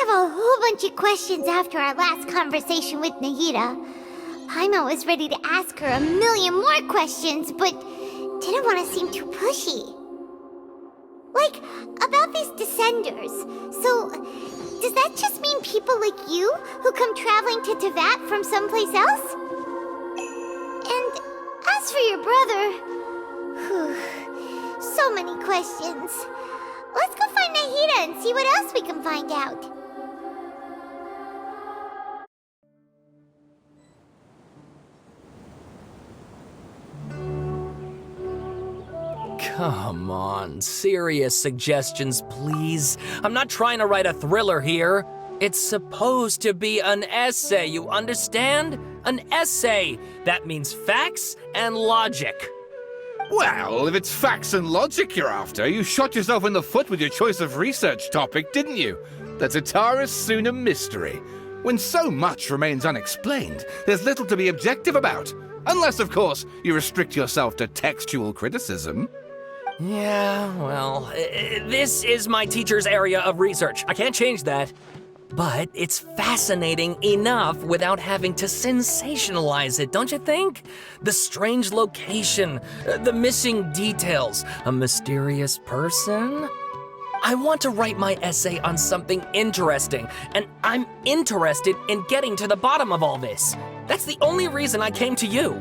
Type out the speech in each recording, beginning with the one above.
have a whole bunch of questions after our last conversation with Nahida. Paimon was ready to ask her a million more questions, but didn't want to seem too pushy. Like, about these descenders. So, does that just mean people like you who come traveling to Teyvat from someplace else? And as for your brother... Whew, so many questions. Let's go find Nahida and see what else we can find out. Come on, serious suggestions, please. I'm not trying to write a thriller here. It's supposed to be an essay, you understand? An essay! That means facts and logic. Well, if it's facts and logic you're after, you shot yourself in the foot with your choice of research topic, didn't you? The Tatara Suna mystery. When so much remains unexplained, there's little to be objective about. Unless, of course, you restrict yourself to textual criticism. Yeah, well, this is my teacher's area of research. I can't change that. But it's fascinating enough without having to sensationalize it, don't you think? The strange location, the missing details, a mysterious person. I want to write my essay on something interesting, and I'm interested in getting to the bottom of all this. That's the only reason I came to you.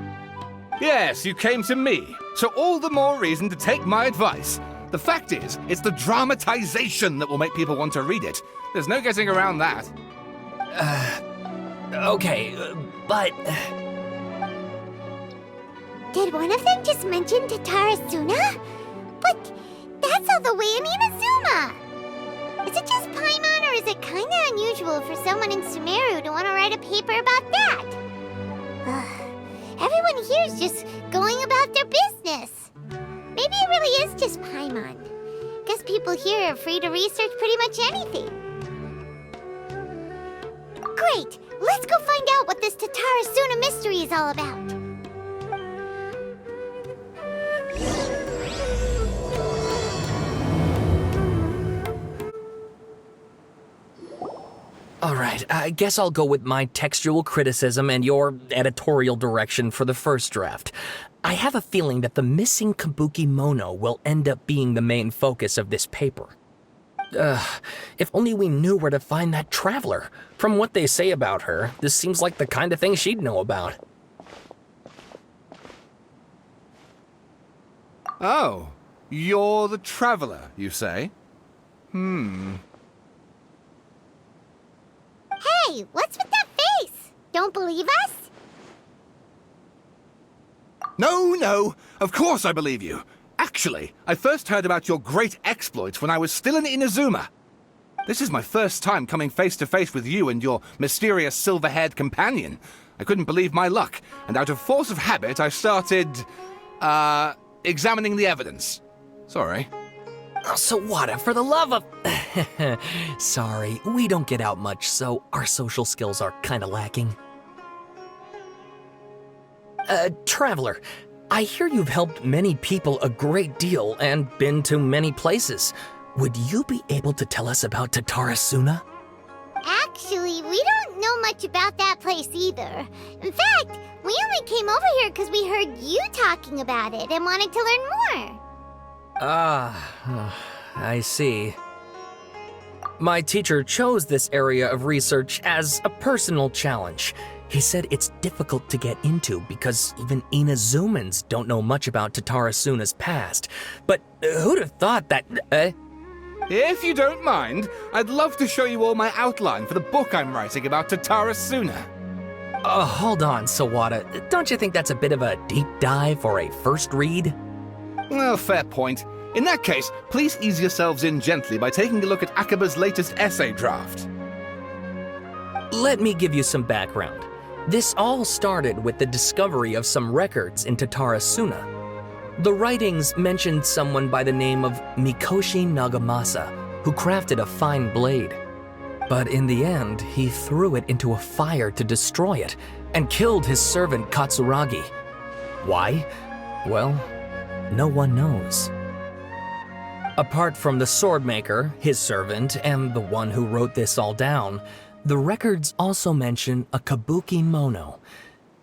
Yes, you came to me, so all the more reason to take my advice. The fact is, it's the dramatization that will make people want to read it. There's no getting around that. Okay, but... Did one of them just mention Tatara Suna? But that's all the way in Inazuma! Is it just Paimon, or is it kinda unusual for someone in Sumeru to want to write a paper about that? Everyone here's just going about their business. Maybe it really is just Paimon. Guess people here are free to research pretty much anything. Great! Let's go find out what this Tatara Suna mystery is all about. All right, I guess I'll go with my textual criticism and your editorial direction for the first draft. I have a feeling that the missing Kabuki Mono will end up being the main focus of this paper. If only we knew where to find that traveler. From what they say about her, this seems like the kind of thing she'd know about. Oh, you're the traveler, you say? Hey, what's with that face? Don't believe us? No, of course I believe you. Actually, I first heard about your great exploits when I was still in Inazuma. This is my first time coming face to face with you and your mysterious silver-haired companion. I couldn't believe my luck, and out of force of habit, I started, examining the evidence. Sorry. Oh, Sawada, for the love of... Sorry, we don't get out much, so our social skills are kinda lacking. Traveler, I hear you've helped many people a great deal and been to many places. Would you be able to tell us about Tatara Suna? Actually, we don't know much about that place either. In fact, we only came over here because we heard you talking about it and wanted to learn more. I see. My teacher chose this area of research as a personal challenge. He said it's difficult to get into because even Inazumans don't know much about Tatara Suna's past. But who'd have thought that... If you don't mind, I'd love to show you all my outline for the book I'm writing about Tatara Suna. Hold on, Sawada. Don't you think that's a bit of a deep dive or a first read? Well, fair point. In that case, please ease yourselves in gently by taking a look at Akaba's latest essay draft. Let me give you some background. This all started with the discovery of some records in Tatara Suna. The writings mentioned someone by the name of Mikoshi Nagamasa, who crafted a fine blade. But in the end, he threw it into a fire to destroy it, and killed his servant Katsuragi. Why? Well, no one knows. Apart from the swordmaker, his servant, and the one who wrote this all down, the records also mention a kabuki mono.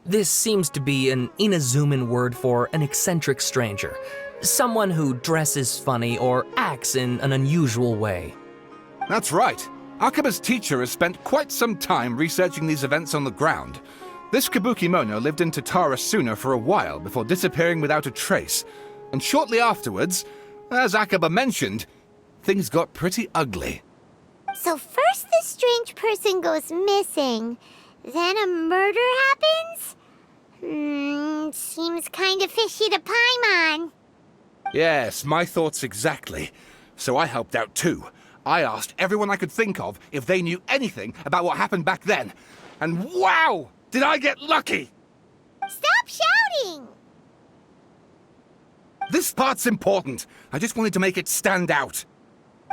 This seems to be an Inazuman word for an eccentric stranger, someone who dresses funny or acts in an unusual way. That's right. Akaba's teacher has spent quite some time researching these events on the ground. This kabuki mono lived in Tatara Suna for a while before disappearing without a trace. And shortly afterwards, as Akaba mentioned, things got pretty ugly. So first this strange person goes missing, then a murder happens? Seems kind of fishy to Paimon. Yes, my thoughts exactly. So I helped out too. I asked everyone I could think of if they knew anything about what happened back then. And wow! Did I get lucky! Stop shouting! This part's important. I just wanted to make it stand out.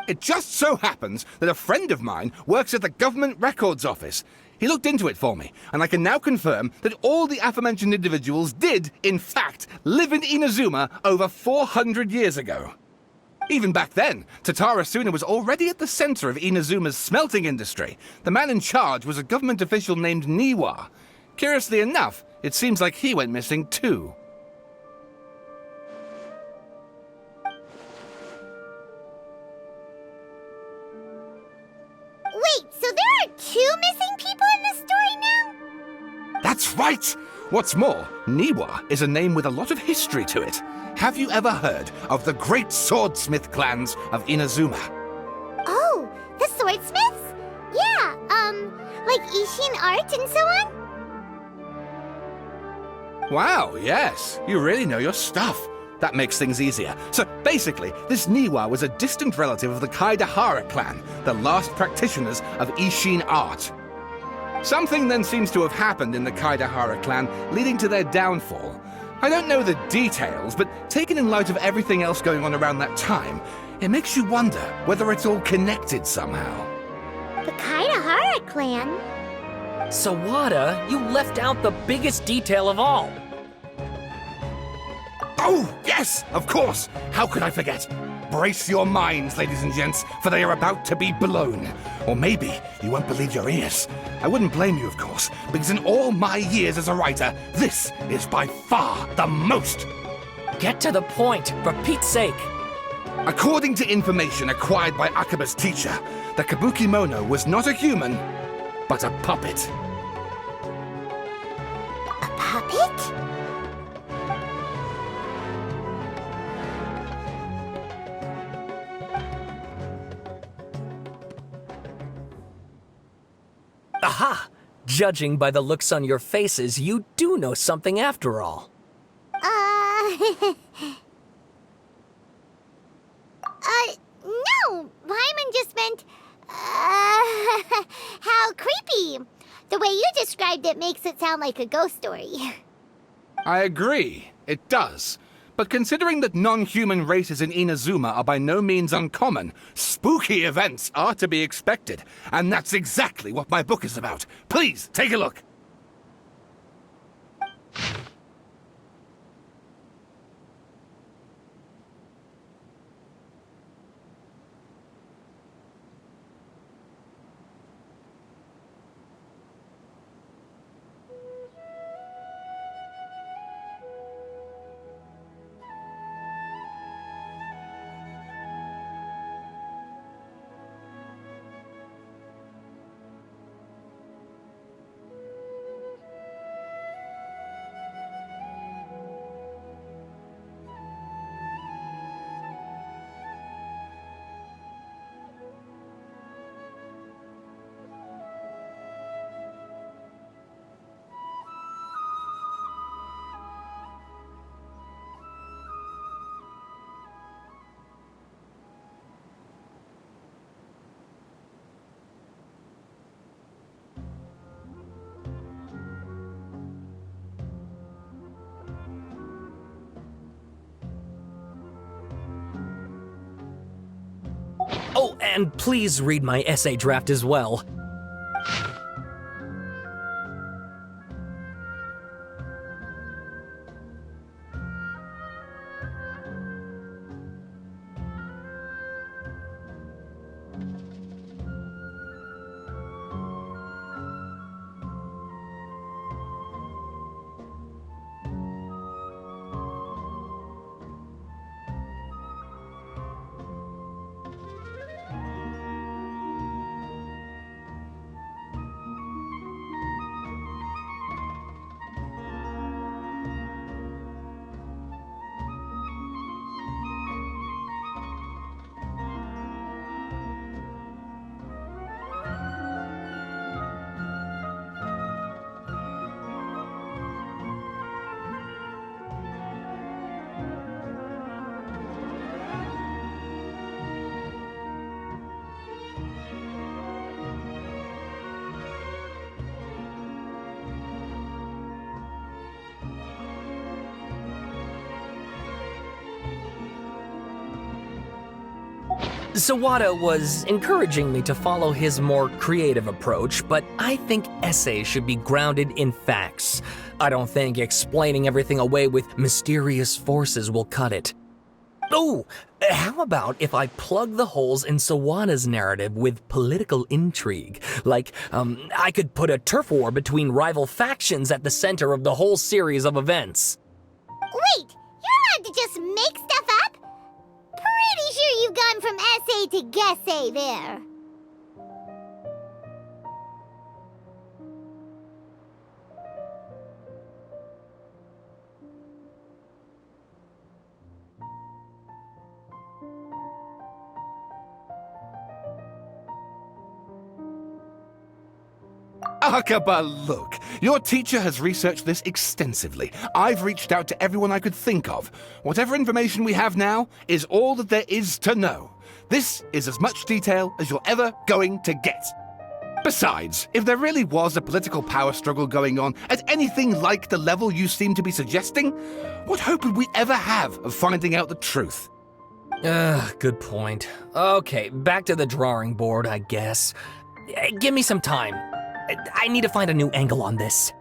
It just so happens that a friend of mine works at the Government Records Office. He looked into it for me, and I can now confirm that all the aforementioned individuals did, in fact, live in Inazuma over 400 years ago. Even back then, Tatara Suna was already at the center of Inazuma's smelting industry. The man in charge was a government official named Niwa. Curiously enough, it seems like he went missing too. Wait, so there are 2 missing people in this story now? That's right! What's more, Niwa is a name with a lot of history to it. Have you ever heard of the great swordsmith clans of Inazuma? Oh, the swordsmiths? Yeah, like Ishin art and so on? Wow, yes. You really know your stuff. That makes things easier. So basically, this Niwa was a distant relative of the Kaidahara clan, the last practitioners of Ishin art. Something then seems to have happened in the Kaidahara clan, leading to their downfall. I don't know the details, but taken in light of everything else going on around that time, it makes you wonder whether it's all connected somehow. The Kaidahara clan? Sawada, you left out the biggest detail of all. Oh, yes, of course. How could I forget? Brace your minds, ladies and gents, for they are about to be blown. Or maybe you won't believe your ears. I wouldn't blame you, of course, because in all my years as a writer, this is by far the most. Get to the point, for Pete's sake. According to information acquired by Akaba's teacher, the Kabuki Mono was not a human, but a puppet. A puppet? Aha! Judging by the looks on your faces, you do know something after all. No! Paimon just meant, how creepy. The way you described it makes it sound like a ghost story. I agree, it does. But considering that non-human races in Inazuma are by no means uncommon, spooky events are to be expected. And that's exactly what my book is about. Please, take a look. Oh, and please read my essay draft as well. Sawada was encouraging me to follow his more creative approach, but I think essays should be grounded in facts. I don't think explaining everything away with mysterious forces will cut it. Oh, how about if I plug the holes in Sawada's narrative with political intrigue? Like, I could put a turf war between rival factions at the center of the whole series of events. Wait, you're allowed to just make stuff up? Pretty sure you've gone from essay to guessay there. Akaba, look. Your teacher has researched this extensively. I've reached out to everyone I could think of. Whatever information we have now is all that there is to know. This is as much detail as you're ever going to get. Besides, if there really was a political power struggle going on at anything like the level you seem to be suggesting, what hope would we ever have of finding out the truth? Good point. Okay, back to the drawing board, I guess. Give me some time. I need to find a new angle on this.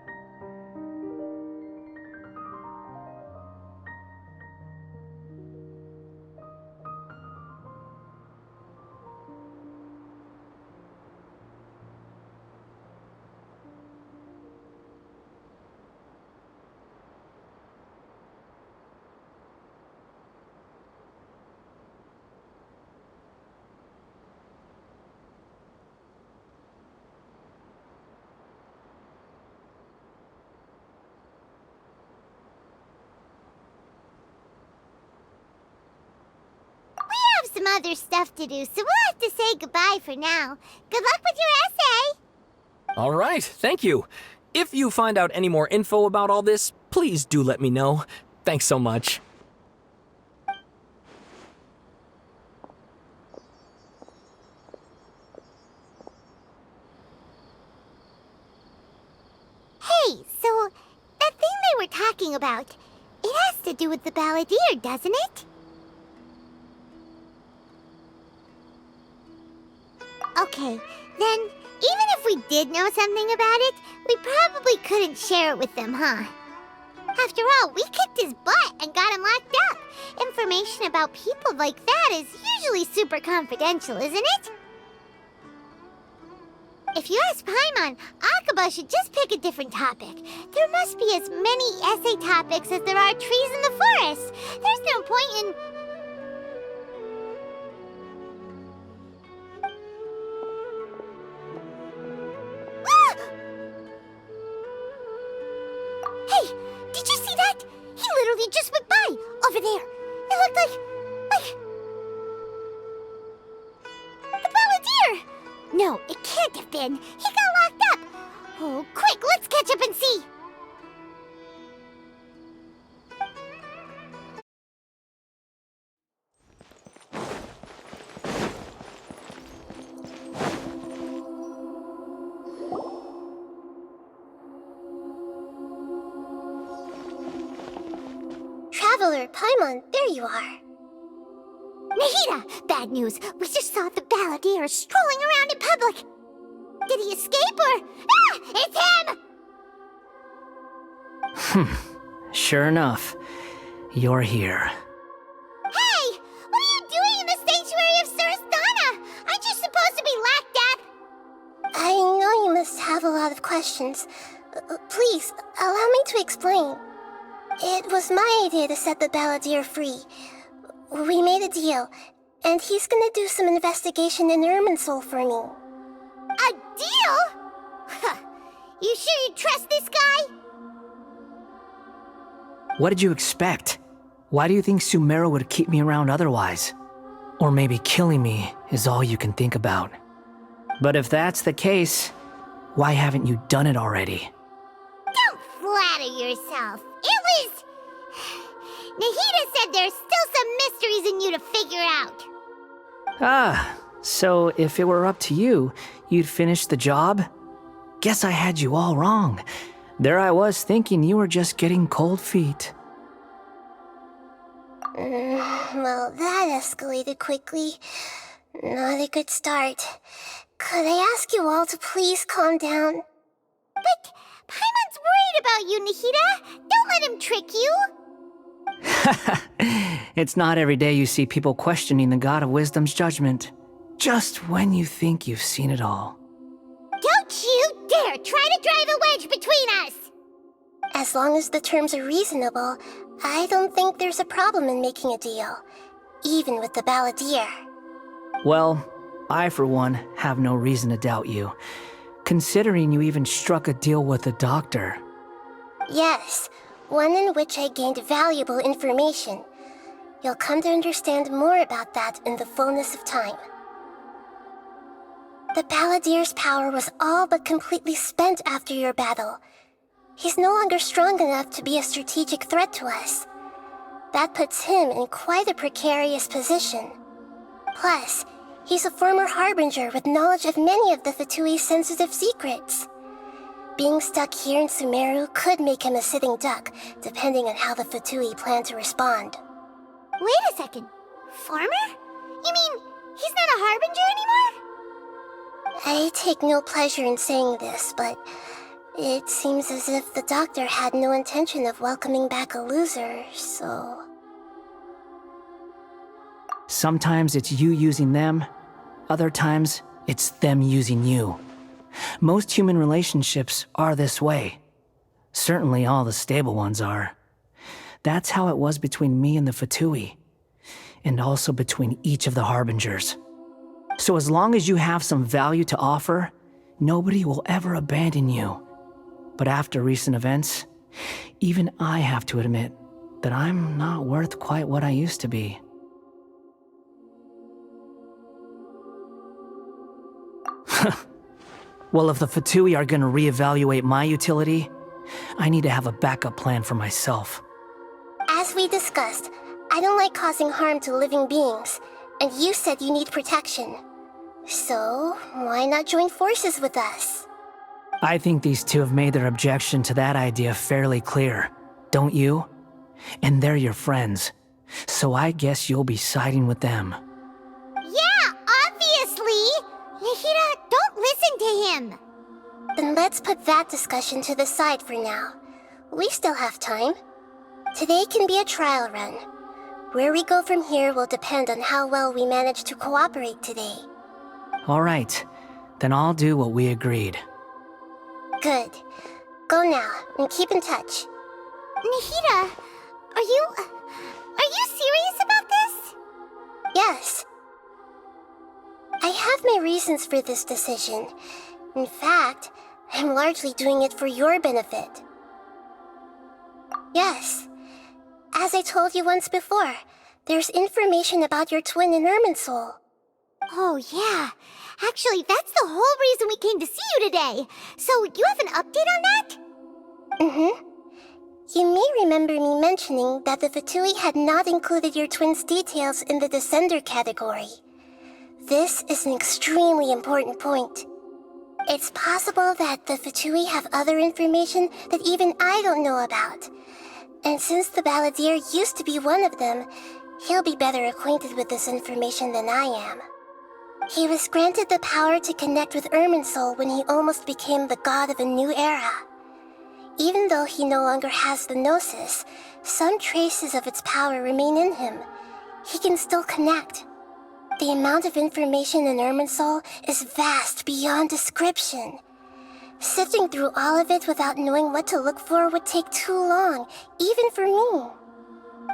Some other stuff to do, so we'll have to say goodbye for now. Good luck with your essay! All right, thank you. If you find out any more info about all this, please do let me know. Thanks so much. Hey, so that thing they were talking about, it has to do with the balladeer, doesn't it? Okay, then, even if we did know something about it, we probably couldn't share it with them, huh? After all, we kicked his butt and got him locked up. Information about people like that is usually super confidential, isn't it? If you ask Paimon, Akaba should just pick a different topic. There must be as many essay topics as there are trees in the forest. There's no point in... Hey, did you see that? He literally just went by, over there. It looked like... the balladeer! No, it can't have been. He got locked up. Oh, quick, let's catch up and see. Traveler, Paimon, there you are. Nahida! Bad news. We just saw the balladeer strolling around in public. Did he escape or... Ah! It's him! Sure enough, you're here. Hey! What are you doing in the sanctuary of Surasthana? Aren't you supposed to be locked up? I know you must have a lot of questions. Please, allow me to explain. It was my idea to set the balladeer free. We made a deal, and he's gonna do some investigation in Irminsul for me. A deal? You sure you trust this guy? What did you expect? Why do you think Sumeru would keep me around otherwise? Or maybe killing me is all you can think about. But if that's the case, why haven't you done it already? Don't flatter yourself. It was... Nahida said there's still some mysteries in you to figure out. Ah, so if it were up to you, you'd finish the job? Guess I had you all wrong. There I was thinking you were just getting cold feet. Well, that escalated quickly. Not a good start. Could I ask you all to please calm down? But Paimon's worried about you, Nahida. Don't let him trick you. It's not every day you see people questioning the God of Wisdom's judgment. Just when you think you've seen it all. Don't you dare try to drive a wedge between us! As long as the terms are reasonable, I don't think there's a problem in making a deal. Even with the balladeer. Well, I for one have no reason to doubt you, considering you even struck a deal with the doctor. Yes, one in which I gained valuable information. You'll come to understand more about that in the fullness of time. The balladeer's power was all but completely spent after your battle. He's no longer strong enough to be a strategic threat to us. That puts him in quite a precarious position. Plus, he's a former harbinger with knowledge of many of the Fatui's sensitive secrets. Being stuck here in Sumeru could make him a sitting duck, depending on how the Fatui plan to respond. Wait a second. Farmer? You mean he's not a harbinger anymore? I take no pleasure in saying this, but it seems as if the doctor had no intention of welcoming back a loser, so... Sometimes it's you using them, other times it's them using you. Most human relationships are this way. Certainly all the stable ones are. That's how it was between me and the Fatui, and also between each of the harbingers. So as long as you have some value to offer, nobody will ever abandon you. But after recent events, even I have to admit that I'm not worth quite what I used to be. Well, if the Fatui are gonna reevaluate my utility, I need to have a backup plan for myself. As we discussed, I don't like causing harm to living beings, and you said you need protection. So, why not join forces with us? I think these two have made their objection to that idea fairly clear, don't you? And they're your friends, so I guess you'll be siding with them. Yeah, obviously! Nahida, don't listen to him! Then let's put that discussion to the side for now. We still have time. Today can be a trial run. Where we go from here will depend on how well we manage to cooperate today. All right, then I'll do what we agreed. Good. Go now, and keep in touch. Nahida, are you serious about this? Yes. I have my reasons for this decision. In fact, I'm largely doing it for your benefit. Yes. As I told you once before, there's information about your twin in Irminsul. Oh, yeah. Actually, that's the whole reason we came to see you today. So, you have an update on that? Mm-hmm. You may remember me mentioning that the Fatui had not included your twin's details in the Descender category. This is an extremely important point. It's possible that the Fatui have other information that even I don't know about. And since the balladeer used to be one of them, he'll be better acquainted with this information than I am. He was granted the power to connect with Irminsul when he almost became the god of a new era. Even though he no longer has the Gnosis, some traces of its power remain in him. He can still connect. The amount of information in Irminsul is vast beyond description. Sifting through all of it without knowing what to look for would take too long, even for me.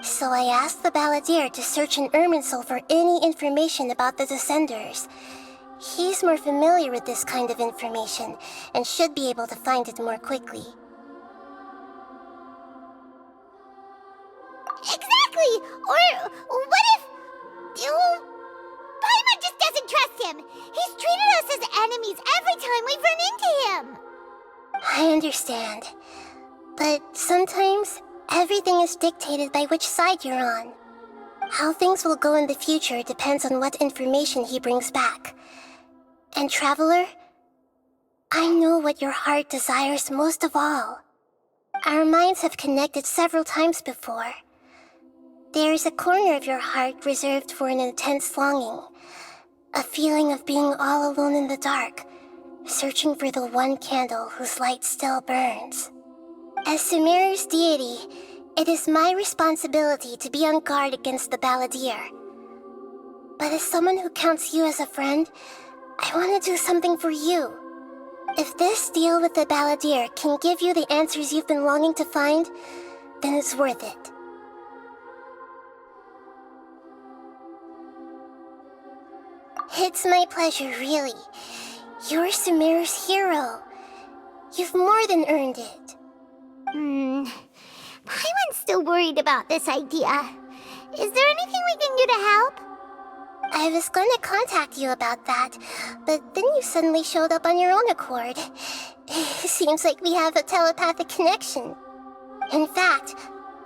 So I asked the balladeer to search in Irminsul for any information about the Descenders. He's more familiar with this kind of information, and should be able to find it more quickly. Exactly! Or what if... Paimon just doesn't trust him! He's treated us as enemies every time we've run into him! I understand. But sometimes, everything is dictated by which side you're on. How things will go in the future depends on what information he brings back. And Traveler, I know what your heart desires most of all. Our minds have connected several times before. There is a corner of your heart reserved for an intense longing. A feeling of being all alone in the dark, searching for the one candle whose light still burns. As Sumeru's deity, it is my responsibility to be on guard against the Balladeer. But as someone who counts you as a friend, I want to do something for you. If this deal with the Balladeer can give you the answers you've been longing to find, then it's worth it. It's my pleasure, really. You're Sumeru's hero. You've more than earned it. Paimon's still worried about this idea. Is there anything we can do to help? I was going to contact you about that, but then you suddenly showed up on your own accord. Seems like we have a telepathic connection. In fact,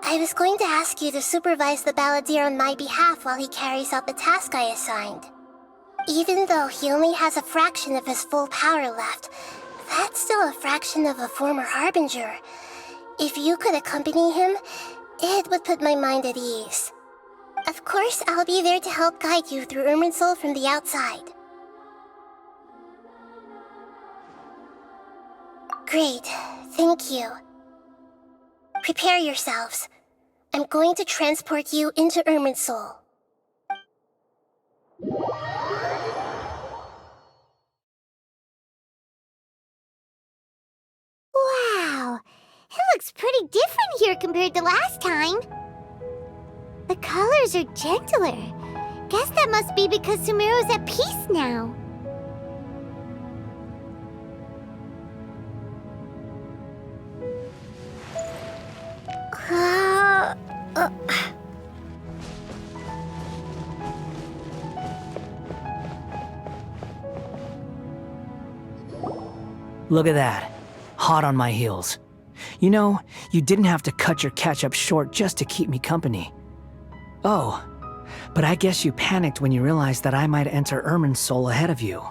I was going to ask you to supervise the Balladeer on my behalf while he carries out the task I assigned. Even though he only has a fraction of his full power left, that's still a fraction of a former Harbinger. If you could accompany him, it would put my mind at ease. Of course, I'll be there to help guide you through Irminsul from the outside. Great, thank you. Prepare yourselves. I'm going to transport you into Irminsul. Wow, it looks pretty different here compared to last time. The colors are gentler. Guess that must be because Sumeru's at peace now. Look at that. Hot on my heels. You know, you didn't have to cut your catch-up short just to keep me company. Oh, but I guess you panicked when you realized that I might enter Irminsul ahead of you.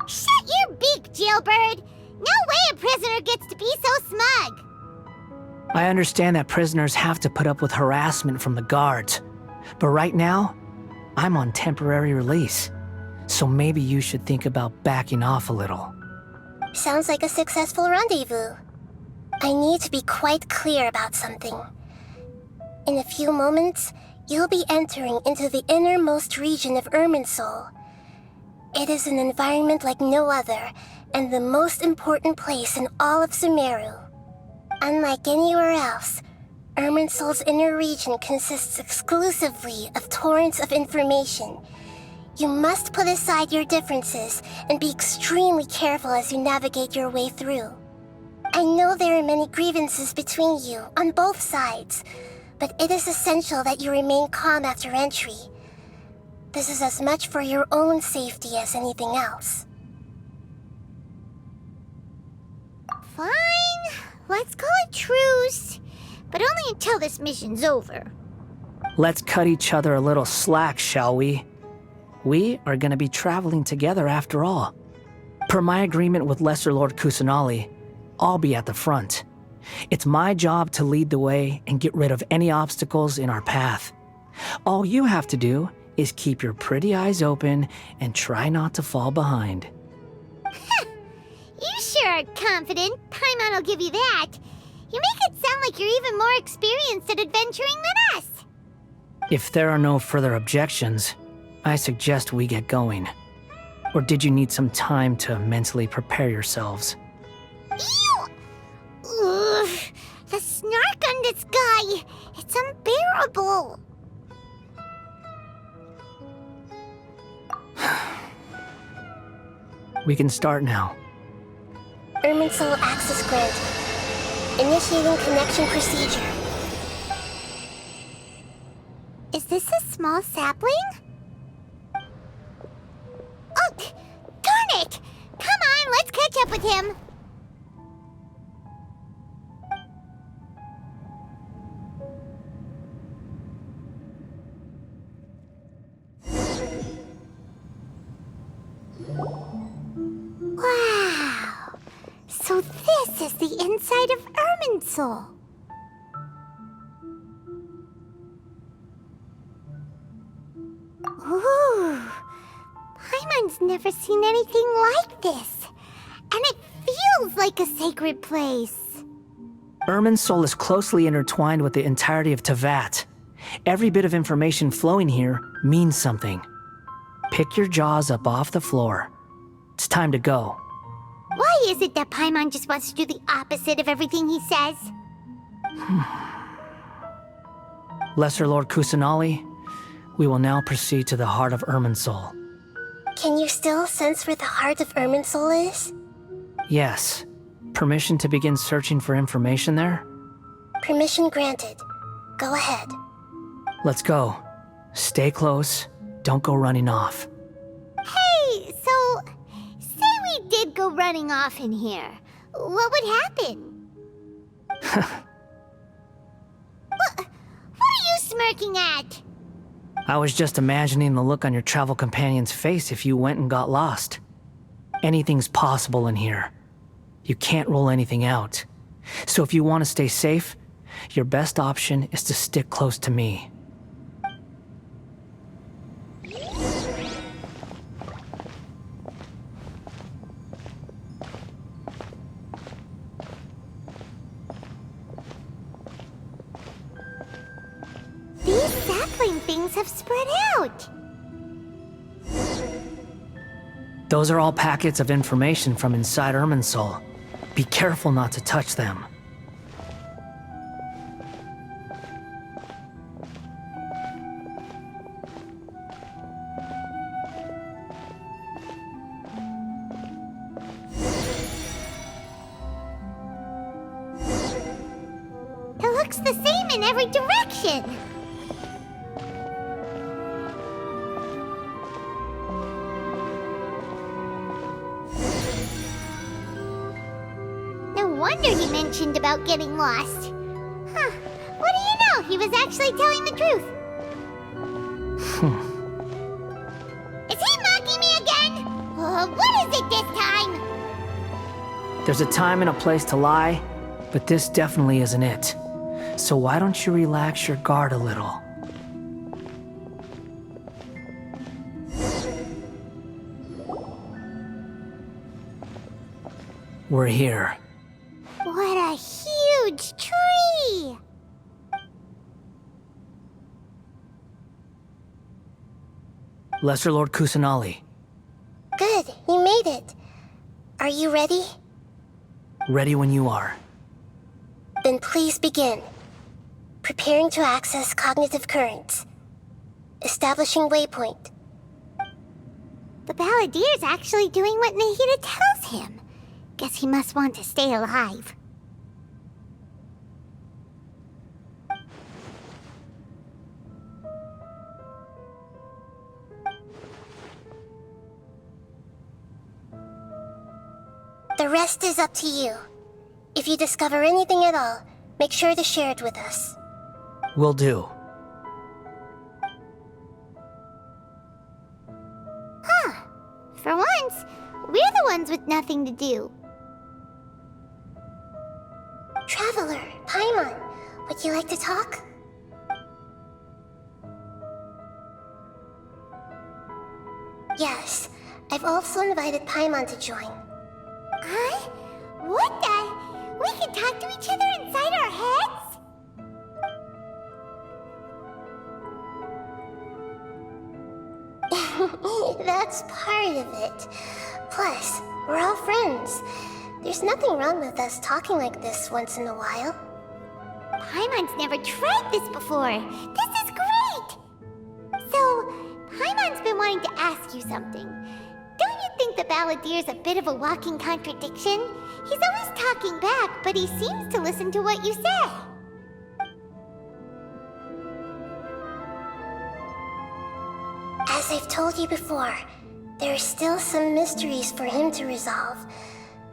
Shut your beak, jailbird! No way a prisoner gets to be so smug! I understand that prisoners have to put up with harassment from the guards, but right now, I'm on temporary release, so maybe you should think about backing off a little. Sounds like a successful rendezvous. I need to be quite clear about something. In a few moments, you'll be entering into the innermost region of Irminsul. It is an environment like no other, and the most important place in all of Sumeru. Unlike anywhere else, Irminsul's inner region consists exclusively of torrents of information. You must put aside your differences and be extremely careful as you navigate your way through. I know there are many grievances between you, on both sides, but it is essential that you remain calm after entry. This is as much for your own safety as anything else. Fine, let's call it truce, but only until this mission's over. Let's cut each other a little slack, shall we? We are going to be traveling together after all. Per my agreement with Lesser Lord Kusanali, I'll be at the front. It's my job to lead the way and get rid of any obstacles in our path. All you have to do is keep your pretty eyes open and try not to fall behind. You sure are confident. Paimon will give you that. You make it sound like you're even more experienced at adventuring than us. If there are no further objections, I suggest we get going. Or did you need some time to mentally prepare yourselves? Ew! Ugh, the snark on this guy. It's unbearable. We can start now. Irminsul access granted. Initiating connection procedure. Is this a small sapling? Oh, darn it! Come on, let's catch up with him. Wow! So this is the inside of Irminsul. never seen anything like this. And it feels like a sacred place. Irminsul is closely intertwined with the entirety of Tevat. Every bit of information flowing here means something. Pick your jaws up off the floor. It's time to go. Why is it that Paimon just wants to do the opposite of everything he says? Lesser Lord Kusanali, we will now proceed to the heart of Irminsul. Can you still sense where the heart of Irminsul is? Yes. Permission to begin searching for information there? Permission granted. Go ahead. Let's go. Stay close. Don't go running off. Hey, so, say we did go running off in here. What would happen? What are you smirking at? I was just imagining the look on your travel companion's face if you went and got lost. Anything's possible in here. You can't rule anything out. So if you want to stay safe, your best option is to stick close to me. These sapling things have spread out. Those are all packets of information from inside Irminsul. Be careful not to touch them. It looks the same in every direction. No wonder he mentioned about getting lost. Huh. What do you know? He was actually telling the truth. Is he mocking me again? What is it this time? There's a time and a place to lie, but this definitely isn't it. So why don't you relax your guard a little? We're here. What a huge tree! Lesser Lord Kusanali, Good, you made it. Are you ready? ready when you are. Then please begin. Preparing to access cognitive currents. Establishing waypoint. The Balladier's actually doing what Nahida tells him. Guess he must want to stay alive. The rest is up to you. If you discover anything at all, make sure to share it with us. Will do. For once, we're the ones with nothing to do. Traveler, Paimon, would you like to talk? Yes, I've also invited Paimon to join. Huh? What the? We can talk to each other inside our heads? That's part of it. Plus, we're all friends. There's nothing wrong with us talking like this once in a while. Paimon's never tried this before. This is great! So, Paimon's been wanting to ask you something. Don't you think the Balladier's a bit of a walking contradiction? He's always talking back, but he seems to listen to what you say. As I've told you before, there are still some mysteries for him to resolve.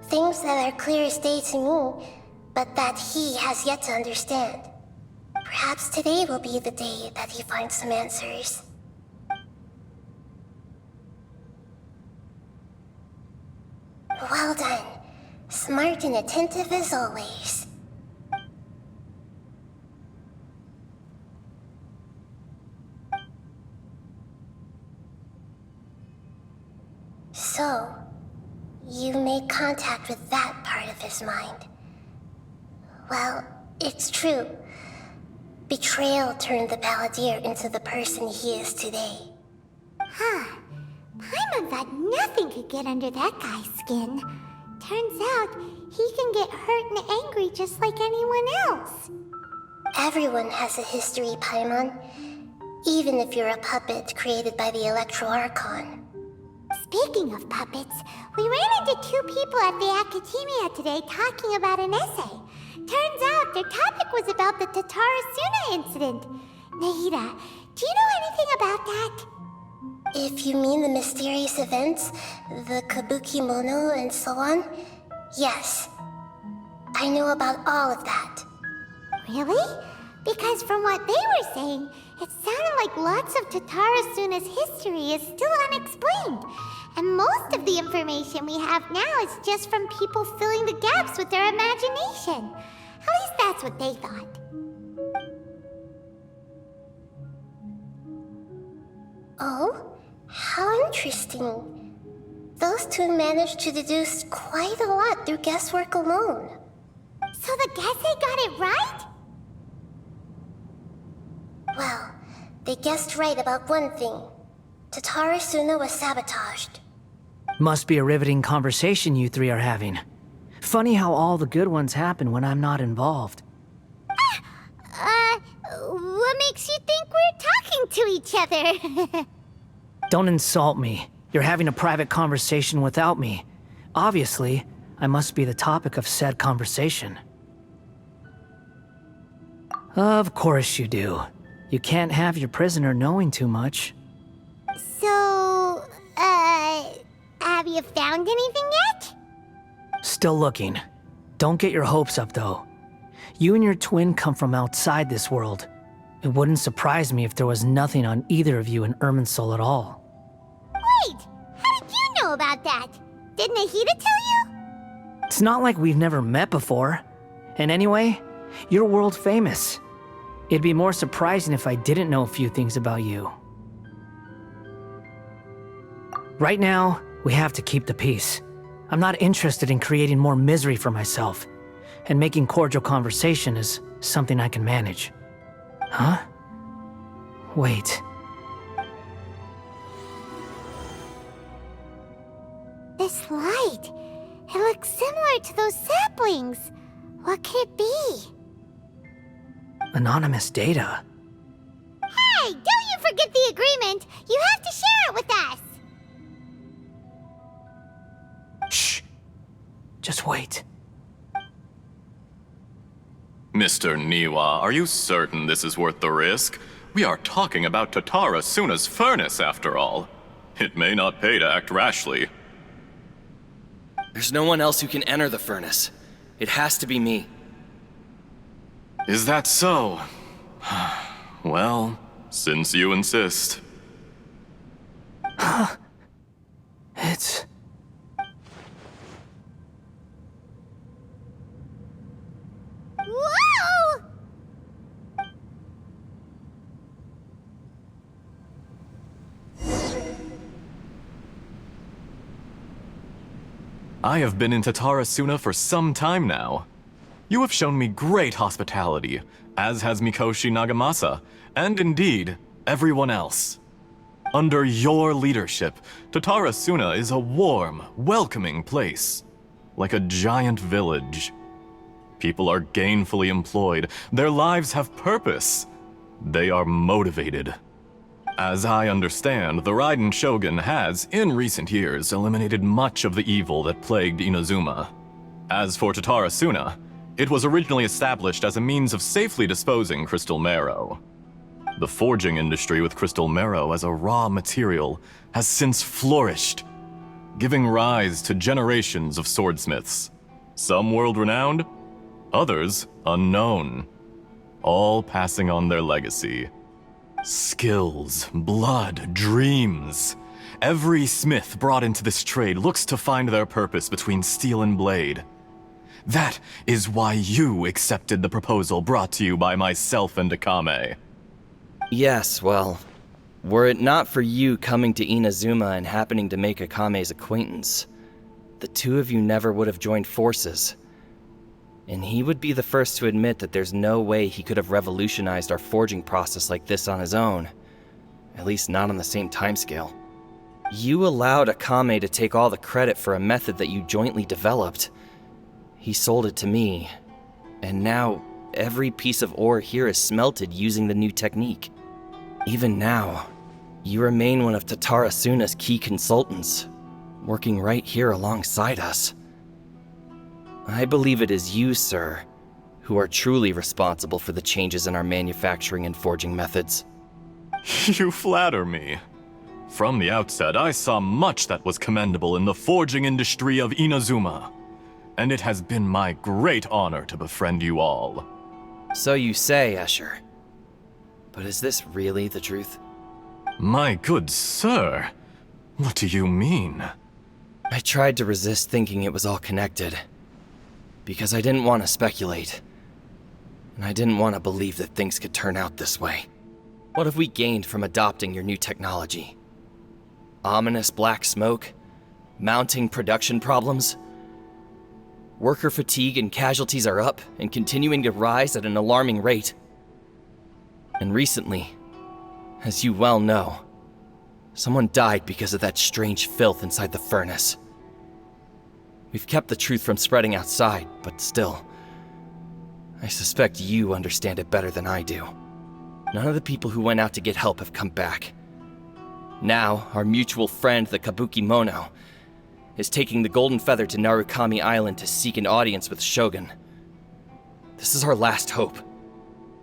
Things that are clear as day to me, but that he has yet to understand. Perhaps today will be the day that he finds some answers. Well done. Smart and attentive as always. So, you made contact with that part of his mind. Well, it's true. Betrayal turned the Balladeer into the person he is today. Huh. Paimon thought nothing could get under that guy's skin. Turns out, he can get hurt and angry just like anyone else. Everyone has a history, Paimon. Even if you're a puppet created by the Electro Archon. Speaking of puppets, we ran into two people at the Academia today talking about an essay. Turns out their topic was about the Tatara Suna incident. Nahida, do you know anything about that? If you mean the mysterious events, the Kabuki Mono and so on, yes. I know about all of that. Really? Because from what they were saying, it sounded like lots of Tatara Suna's history is still unexplained. And most of the information we have now is just from people filling the gaps with their imagination. At least that's what they thought. Oh? How interesting. Those two managed to deduce quite a lot through guesswork alone. So the Gesse got it right? Well, they guessed right about one thing. Tatara Suna was sabotaged. Must be a riveting conversation you three are having. Funny how all the good ones happen when I'm not involved. What makes you think we're talking to each other? Don't insult me. You're having a private conversation without me. Obviously, I must be the topic of said conversation. Of course you do. You can't have your prisoner knowing too much. So, have you found anything yet? Still looking. Don't get your hopes up, though. You and your twin come from outside this world. It wouldn't surprise me if there was nothing on either of you in Irminsul at all. Wait! How did you know about that? Did Nahida tell you? It's not like we've never met before. And anyway, you're world famous. It'd be more surprising if I didn't know a few things about you. Right now, we have to keep the peace. I'm not interested in creating more misery for myself. And making cordial conversation is something I can manage. Huh? Wait. This light. It looks similar to those saplings. What could it be? Anonymous data. Hey, don't you forget the agreement! You have to share it with us! Shh. Just wait. Mr. Niwa, are you certain this is worth the risk? We are talking about Tatara Suna's furnace, after all. It may not pay to act rashly. There's no one else who can enter the furnace. It has to be me. Is that so? Well, since you insist. It's... Whoa! I have been in Tatara Suna for some time now. You have shown me great hospitality, as has Mikoshi Nagamasa, and indeed, everyone else. Under your leadership, Tatara Suna is a warm, welcoming place, like a giant village. People are gainfully employed, their lives have purpose, they are motivated. As I understand, the Raiden Shogun has, in recent years, eliminated much of the evil that plagued Inazuma. As for Tatara Suna, it was originally established as a means of safely disposing crystal marrow. The forging industry with crystal marrow as a raw material has since flourished, giving rise to generations of swordsmiths. Some world-renowned, others unknown, all passing on their legacy. Skills, blood, dreams. Every smith brought into this trade looks to find their purpose between steel and blade. That is why you accepted the proposal brought to you by myself and Akame. Yes, well, Were it not for you coming to Inazuma and happening to make Akame's acquaintance, the two of you never would have joined forces. And he would be the first to admit that there's no way he could have revolutionized our forging process like this on his own. At least not on the same timescale. You allowed Akame to take all the credit for a method that you jointly developed. He sold it to me, and now every piece of ore here is smelted using the new technique. Even now, you remain one of Tatara Suna's key consultants, working right here alongside us. I believe it is you, sir, who are truly responsible for the changes in our manufacturing and forging methods. You flatter me. From the outset, I saw much that was commendable in the forging industry of Inazuma, and it has been my great honor to befriend you all. So you say, Escher. But is this really the truth? My good sir, what do you mean? I tried to resist thinking it was all connected, because I didn't want to speculate, and I didn't want to believe that things could turn out this way. What have we gained from adopting your new technology? Ominous black smoke? Mounting production problems? Worker fatigue and casualties are up and continuing to rise at an alarming rate. And recently, as you well know, someone died because of that strange filth inside the furnace. We've kept the truth from spreading outside, but still, I suspect you understand it better than I do. None of the people who went out to get help have come back. Now, our mutual friend, the Kabuki Mono, is taking the Golden Feather to Narukami Island to seek an audience with Shogun. This is our last hope.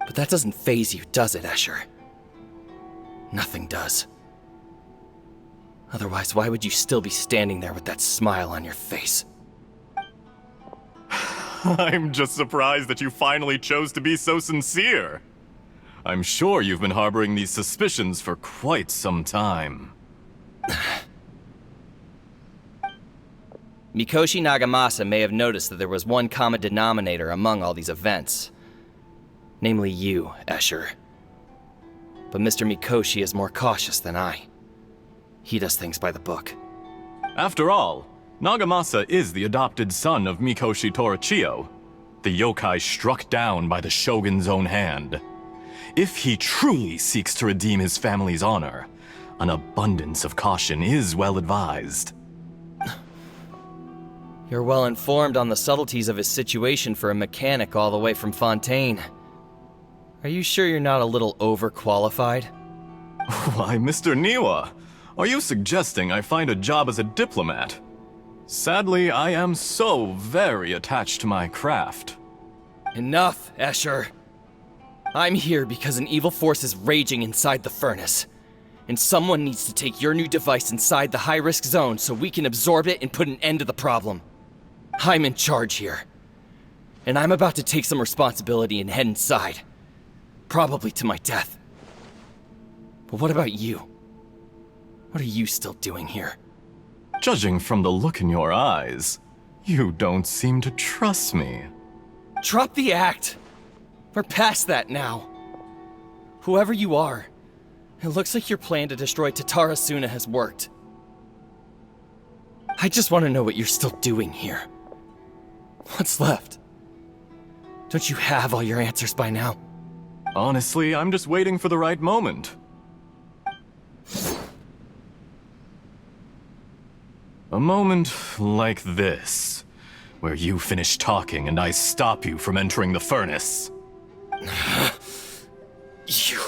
But that doesn't faze you, does it, Escher? Nothing does. Otherwise, why would you still be standing there with that smile on your face? I'm just surprised that you finally chose to be so sincere. I'm sure you've been harboring these suspicions for quite some time. Mikoshi Nagamasa may have noticed that there was one common denominator among all these events. Namely you, Escher. But Mr. Mikoshi is more cautious than I. He does things by the book. After all, Nagamasa is the adopted son of Mikoshi Torichio, the yokai struck down by the Shogun's own hand. If he truly seeks to redeem his family's honor, an abundance of caution is well advised. You're well informed on the subtleties of his situation for a mechanic all the way from Fontaine. Are you sure you're not a little overqualified? Why, Mr. Niwa, are you suggesting I find a job as a diplomat? Sadly, I am so very attached to my craft. Enough, Escher. I'm here because an evil force is raging inside the furnace. And someone needs to take your new device inside the high-risk zone so we can absorb it and put an end to the problem. I'm in charge here. And I'm about to take some responsibility and head inside. Probably to my death. But what about you? What are you still doing here? Judging from the look in your eyes, you don't seem to trust me. Drop the act! We're past that now. Whoever you are, it looks like your plan to destroy Tatara Suna has worked. I just want to know what you're still doing here. What's left? Don't you have all your answers by now? Honestly, I'm just waiting for the right moment. A moment like this, where you finish talking and I stop you from entering the furnace. You...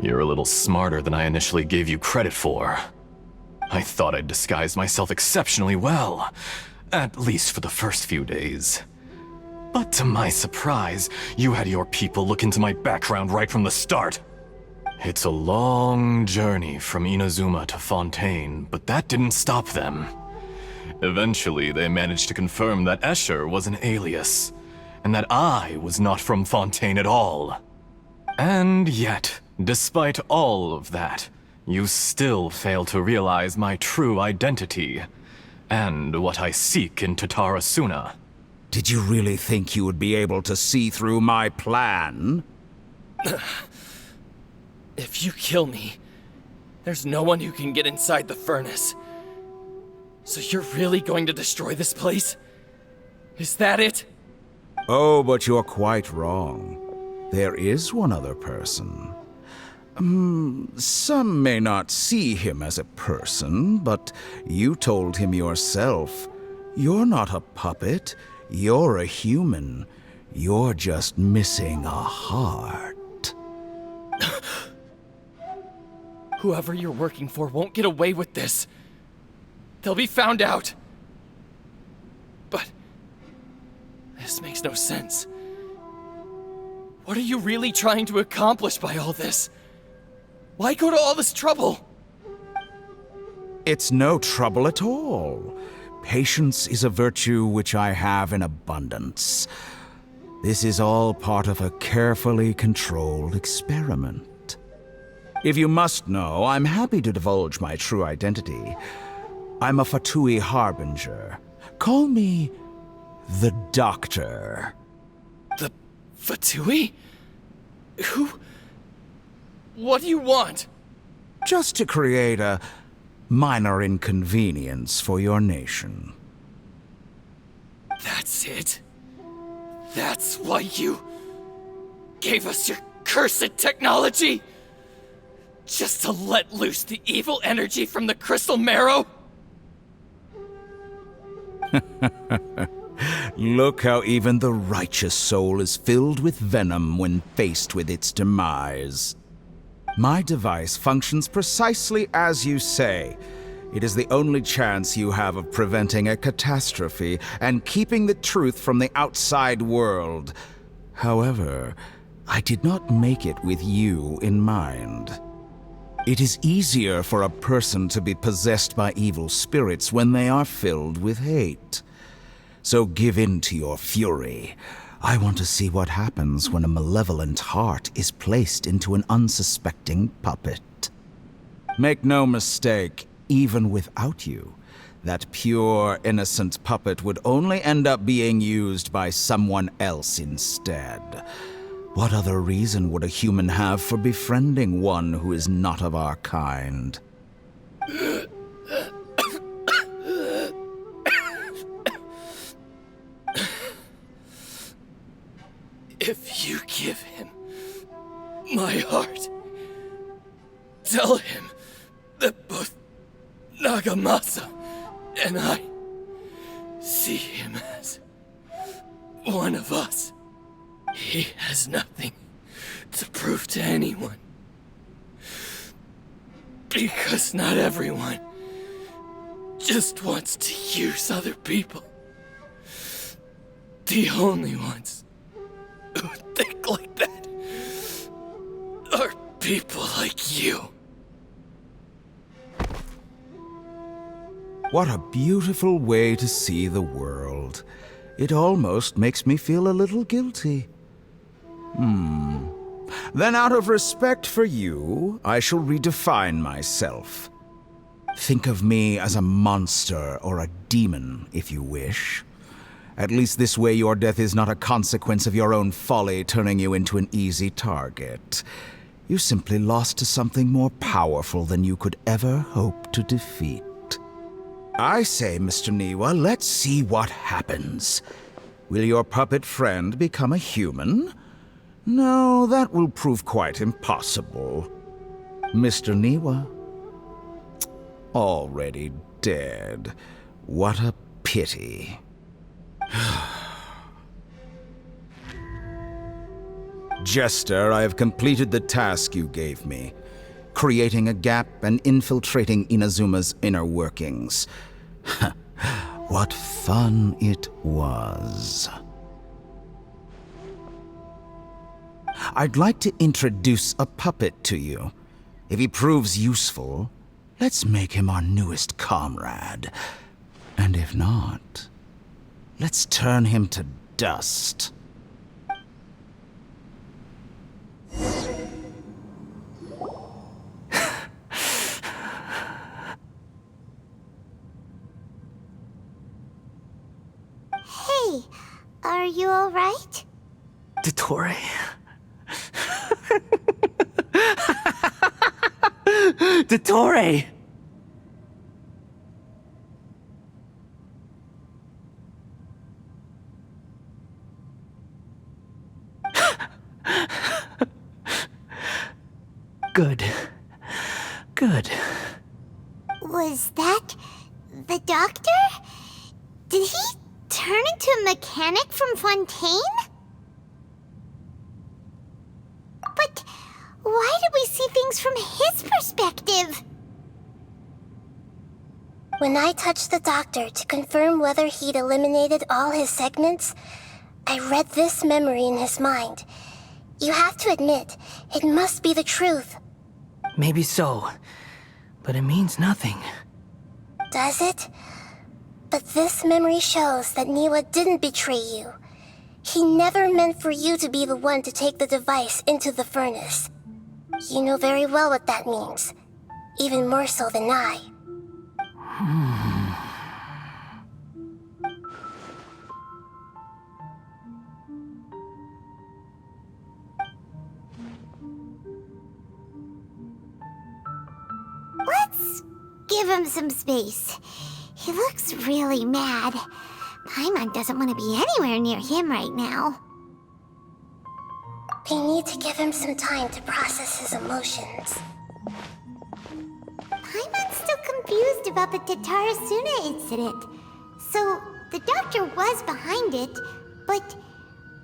You're a little smarter than I initially gave you credit for. I thought I'd disguised myself exceptionally well, at least for the first few days. But to my surprise, you had your people look into my background right from the start. It's a long journey from Inazuma to Fontaine, but that didn't stop them. Eventually, they managed to confirm that Escher was an alias, and that I was not from Fontaine at all. And yet, despite all of that, you still fail to realize my true identity, and what I seek in Tatara Suna. Did you really think you would be able to see through my plan? If you kill me, there's no one who can get inside the furnace. So you're really going to destroy this place? Is that it? Oh, but you're quite wrong. There is one other person. Some may not see him as a person, but you told him yourself. You're not a puppet. You're a human. You're just missing a heart. Whoever you're working for won't get away with this. They'll be found out. But this makes no sense. What are you really trying to accomplish by all this? Why go to all this trouble? It's no trouble at all. Patience is a virtue which I have in abundance. This is all part of a carefully controlled experiment. If you must know, I'm happy to divulge my true identity. I'm a Fatui Harbinger. Call me the Doctor. The Fatui? Who? What do you want? Just to create a minor inconvenience for your nation. That's it? That's why you gave us your cursed technology? Just to let loose the evil energy from the crystal marrow? Look how even the righteous soul is filled with venom when faced with its demise. My device functions precisely as you say. It is the only chance you have of preventing a catastrophe and keeping the truth from the outside world. However, I did not make it with you in mind. It is easier for a person to be possessed by evil spirits when they are filled with hate. So give in to your fury. I want to see what happens when a malevolent heart is placed into an unsuspecting puppet. Make no mistake, even without you, that pure, innocent puppet would only end up being used by someone else instead. What other reason would a human have for befriending one who is not of our kind? If you give him my heart, tell him that both Nagamasa and I see him as one of us. He has nothing to prove to anyone. Because not everyone just wants to use other people. The only ones who think like that are people like you. What a beautiful way to see the world. It almost makes me feel a little guilty. Then out of respect for you, I shall redefine myself. Think of me as a monster or a demon, if you wish. At least this way your death is not a consequence of your own folly turning you into an easy target. You simply lost to something more powerful than you could ever hope to defeat. I say, Mr. Niwa, let's see what happens. Will your puppet friend become a human? No, that will prove quite impossible. Mr. Niwa? Already dead. What a pity. Jester, I have completed the task you gave me. Creating a gap and infiltrating Inazuma's inner workings. What fun it was. I'd like to introduce a puppet to you. If he proves useful, let's make him our newest comrade. And if not, let's turn him to dust. Hey, Are you alright? Dottore? Dottore! Good. Good. Was that the doctor? Did he turn into a mechanic from Fontaine? But why did we see things from his perspective? When I touched the doctor to confirm whether he'd eliminated all his segments, I read this memory in his mind. You have to admit, it must be the truth. Maybe so, but it means nothing. Does it? But this memory shows that Niwa didn't betray you. He never meant for you to be the one to take the device into the furnace. You know very well what that means. Even more so than I. Let's give him some space. He looks really mad. Paimon doesn't want to be anywhere near him right now. We need to give him some time to process his emotions. Paimon's still confused about the Tatarasuna incident. So, the doctor was behind it, but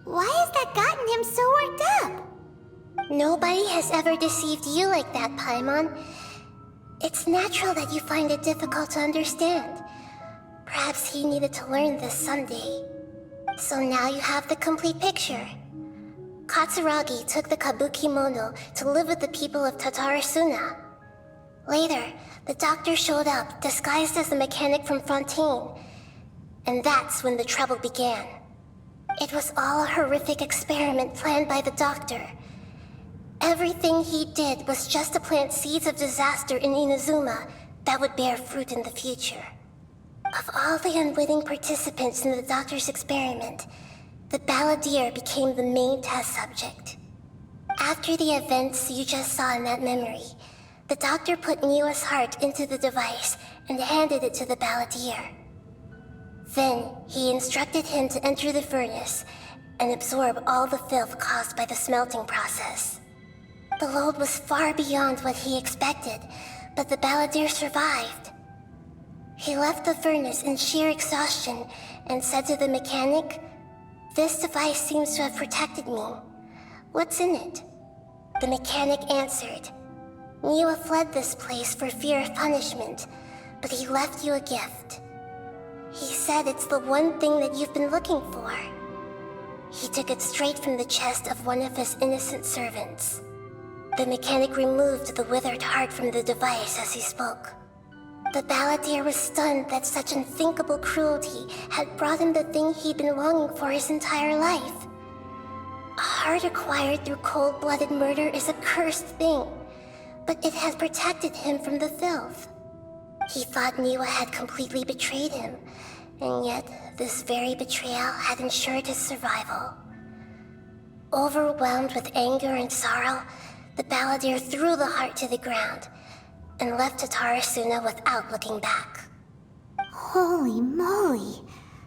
why has that gotten him so worked up? Nobody has ever deceived you like that, Paimon. It's natural that you find it difficult to understand. Perhaps he needed to learn this someday. So now you have the complete picture. Katsuragi took the Kabuki Mono to live with the people of Tatarasuna. Later, the doctor showed up, disguised as a mechanic from Fontaine. And that's when the trouble began. It was all a horrific experiment planned by the doctor. Everything he did was just to plant seeds of disaster in Inazuma that would bear fruit in the future. Of all the unwitting participants in the doctor's experiment, the balladeer became the main test subject. After the events you just saw in that memory, the doctor put Niwa's heart into the device and handed it to the balladeer. Then, he instructed him to enter the furnace and absorb all the filth caused by the smelting process. The load was far beyond what he expected, but the balladeer survived. He left the furnace in sheer exhaustion and said to the mechanic, "This device seems to have protected me. What's in it?" The mechanic answered, "Niwa fled this place for fear of punishment, but he left you a gift. He said it's the one thing that you've been looking for." He took it straight from the chest of one of his innocent servants. The mechanic removed the withered heart from the device as he spoke. The balladeer was stunned that such unthinkable cruelty had brought him the thing he'd been longing for his entire life. A heart acquired through cold-blooded murder is a cursed thing, but it has protected him from the filth. He thought Niwa had completely betrayed him, and yet this very betrayal had ensured his survival. Overwhelmed with anger and sorrow, the balladeer threw the heart to the ground and left Tatarasuna without looking back. Holy moly.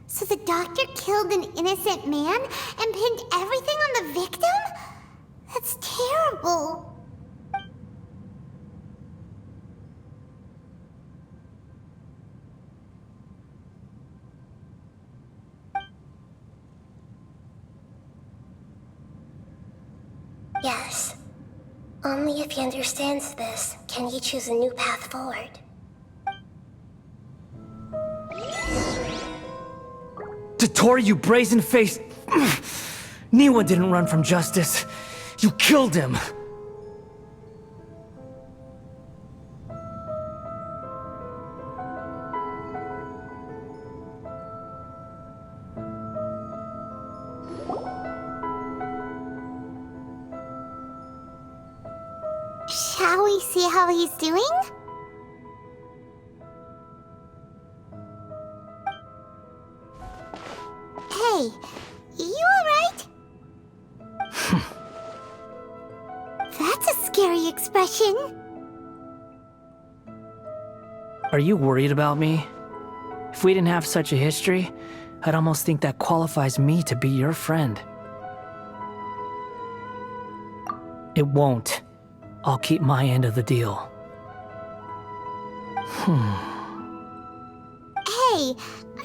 So the doctor killed an innocent man and pinned everything on the victim? That's terrible. Yes. Only if he understands this can he choose a new path forward. Dottore, you brazen-faced... Niwa didn't run from justice. You killed him. Shall we see how he's doing? Hey, That's a scary expression. Are you worried about me? If we didn't have such a history, I'd almost think that qualifies me to be your friend. It won't. I'll keep my end of the deal. Hey,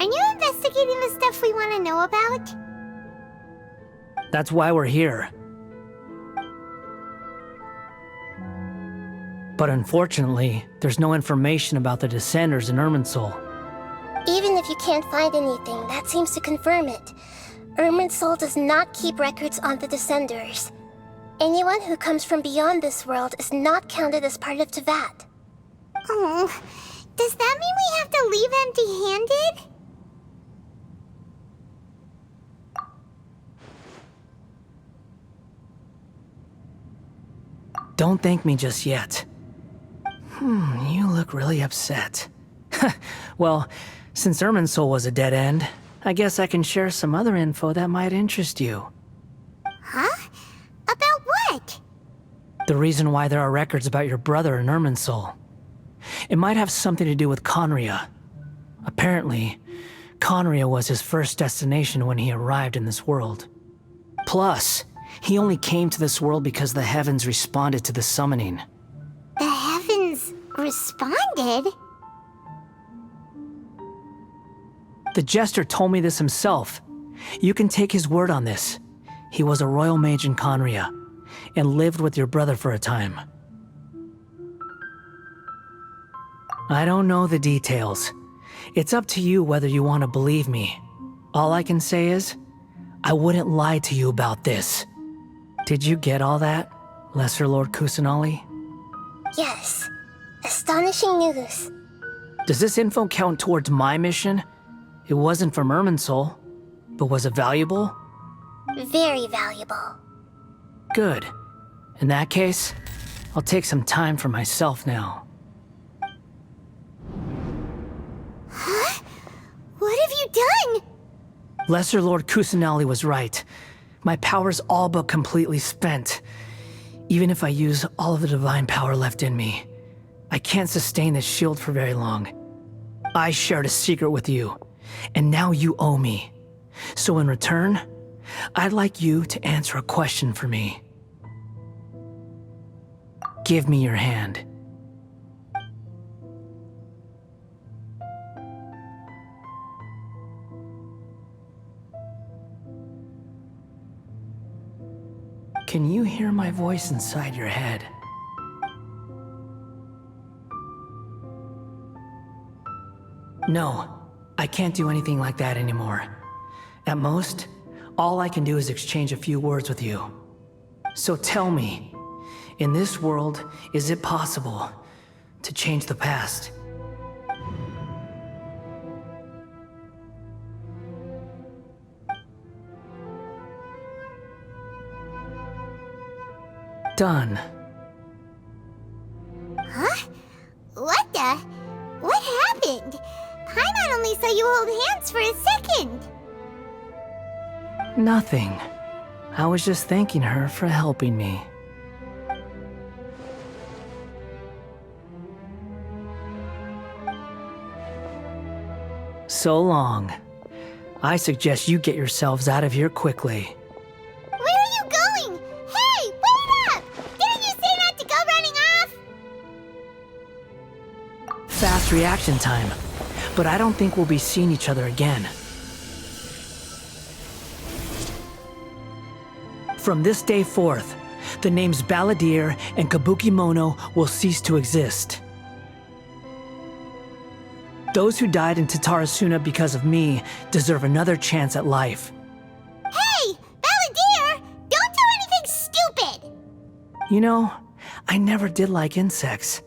aren't you investigating the stuff we want to know about? That's why we're here. But unfortunately, there's no information about the Descenders in Irminsul. Even if you can't find anything, that seems to confirm it. Irminsul does not keep records on the Descenders. Anyone who comes from beyond this world is not counted as part of Teyvat. Oh, does that mean we have to leave empty-handed? Don't thank me just yet. You look really upset. Well, since Irminsul was a dead end, I guess I can share some other info that might interest you. Huh? About what? The reason why there are records about your brother in Irminsul. It might have something to do with Conria. Apparently, Conria was his first destination when he arrived in this world. Plus, he only came to this world because the heavens responded to the summoning. The heavens responded? The Jester told me this himself. You can take his word on this. He was a royal mage in Conria, and lived with your brother for a time. I don't know the details. It's up to you whether you want to believe me. All I can say is, I wouldn't lie to you about this. Did you get all that, Lesser Lord Kusanali? Yes. Astonishing news. Does this info count towards my mission? It wasn't from Irminsul, but was it valuable? Very valuable. Good. In that case, I'll take some time for myself now. Huh? What have you done? Lesser Lord Kusanali was right. My power's all but completely spent. Even if I use all of the divine power left in me, I can't sustain this shield for very long. I shared a secret with you, and now you owe me. So in return, I'd like you to answer a question for me. Give me your hand. Can you hear my voice inside your head? No, I can't do anything like that anymore. At most, all I can do is exchange a few words with you. So tell me, in this world, is it possible to change the past? Done. Huh? What the? What happened? Paimon only saw you hold hands for a second. Nothing. I was just thanking her for helping me. So long. I suggest you get yourselves out of here quickly. Where are you going? Hey, wait up! Didn't you say not to go running off? Fast reaction time. But I don't think we'll be seeing each other again. From this day forth, the names Balladeer and Kabukimono will cease to exist. Those who died in Tatarasuna because of me deserve another chance at life. Hey, Balladeer! Don't do anything stupid! You know, I never did like insects.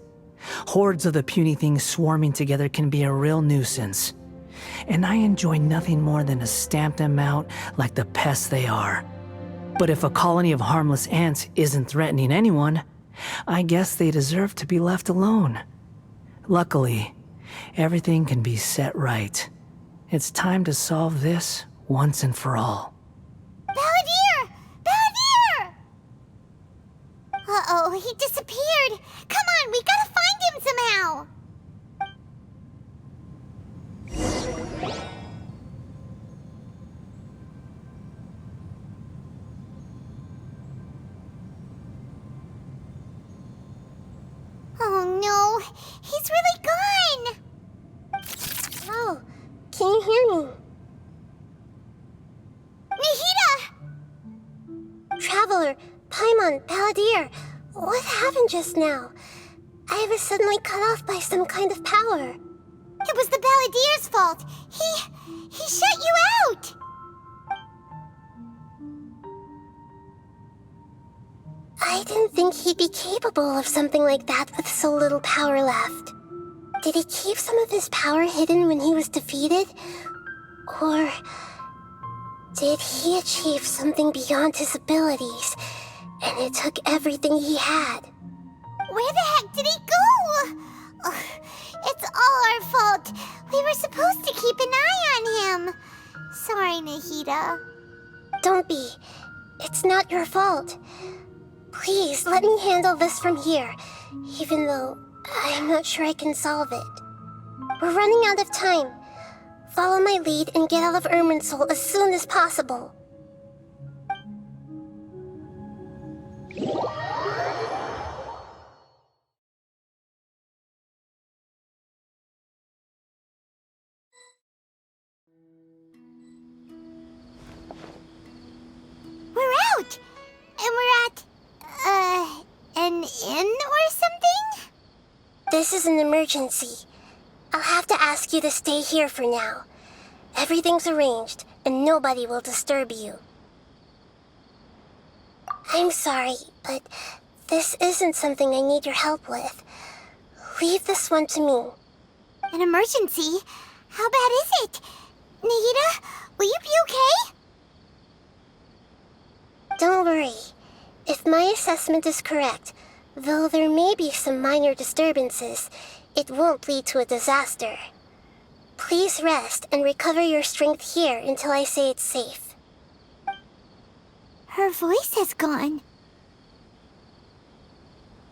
Hordes of the puny things swarming together can be a real nuisance. And I enjoy nothing more than to stamp them out like the pests they are. But if a colony of harmless ants isn't threatening anyone, I guess they deserve to be left alone. Luckily, everything can be set right. It's time to solve this once and for all. Balladeer! Balladeer! Uh-oh, he disappeared. Come on, we gotta find him somehow. Oh no, he's really gone. Oh, can you hear me? Nahida! Traveler, Paimon, Palladir, what happened just now? I was suddenly cut off by some kind of power. It was the Balladeer's fault. He shut you out. I didn't think he'd be capable of something like that with so little power left. Did he keep some of his power hidden when he was defeated? Or did he achieve something beyond his abilities, and it took everything he had? Where the heck did he go? Ugh, it's all our fault. We were supposed to keep an eye on him. Sorry, Nahida. Don't be. It's not your fault. Please, let me handle this from here, even though I'm not sure I can solve it. We're running out of time. Follow my lead and get out of Irminsul as soon as possible. We're out! And we're at, an inn or something? This is an emergency. I'll have to ask you to stay here for now. Everything's arranged, and nobody will disturb you. I'm sorry, but this isn't something I need your help with. Leave this one to me. An emergency? How bad is it? Nahida, will you be okay? Don't worry. If my assessment is correct, though there may be some minor disturbances, it won't lead to a disaster. Please rest and recover your strength here until I say it's safe. Her voice has gone.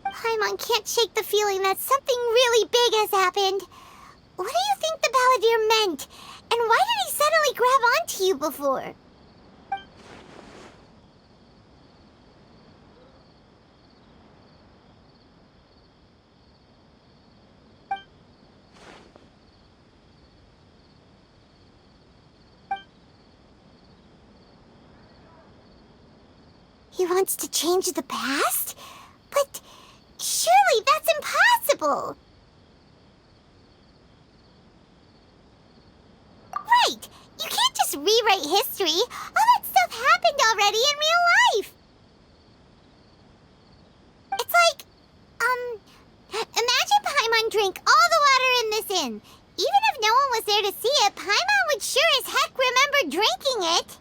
Paimon can't shake the feeling that something really big has happened. What do you think the Balladeer meant? And why did he suddenly grab onto you before? He wants to change the past? But surely that's impossible! Right! You can't just rewrite history! All that stuff happened already in real life! It's like, imagine Paimon drank all the water in this inn. Even if no one was there to see it, Paimon would sure as heck remember drinking it.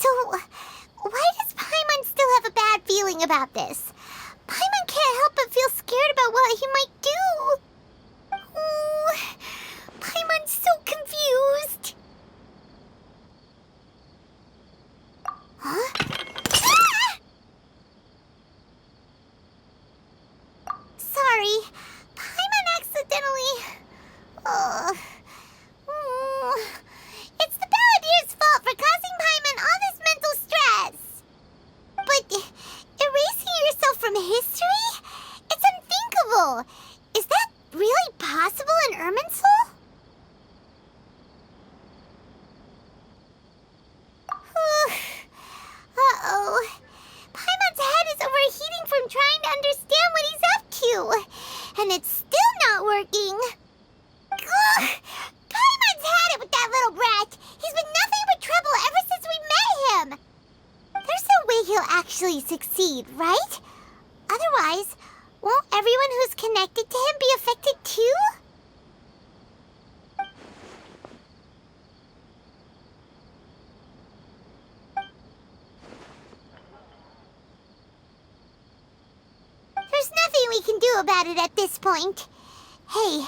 So, why does Paimon still have a bad feeling about this? Paimon can't help but feel scared about what he might do. Oh, Paimon's so confused. Huh? Ah! Sorry, Paimon accidentally... It's the Balladeer's fault for causing Paimon all this mental stress. But erasing yourself from history? It's unthinkable. Is that really possible in Irminsul? Uh-oh. Paimon's head is overheating from trying to understand what he's up to. And it's still not working. Ugh! Paimon's had it with that little brat. He's been nothing but trouble ever since we met him. There's no way he'll actually succeed, right? Otherwise, won't everyone who's connected to him be affected too? There's nothing we can do about it at this point. Hey,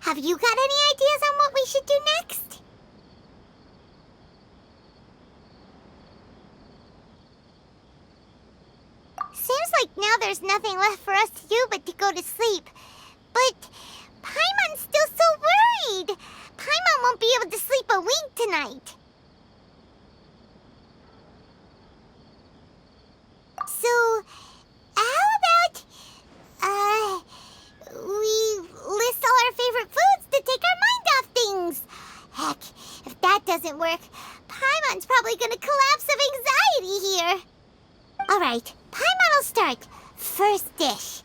have you got any ideas on what we should do next? like now there's nothing left for us to do but to go to sleep. But Paimon's still so worried. Paimon won't be able to sleep a wink tonight. So, how about, we list all our favorite foods to take our mind off things? Heck, if that doesn't work, Paimon's probably gonna collapse of anxiety here. Alright, Paimon will start. First dish.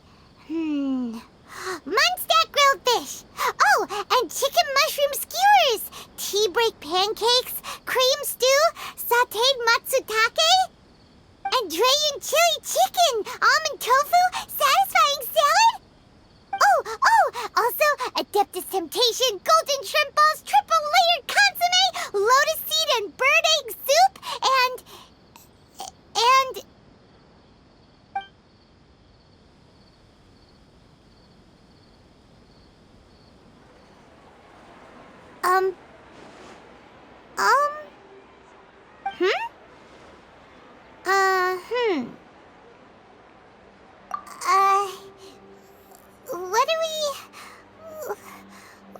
Munstack grilled fish. Oh, and chicken mushroom skewers. Tea break pancakes, cream stew, sauteed matsutake, and Dragon chili chicken, almond tofu, satisfying salad. Also, Adeptus Temptation, golden shrimp balls, triple layered consomme, lotus seed and bird egg soup, and...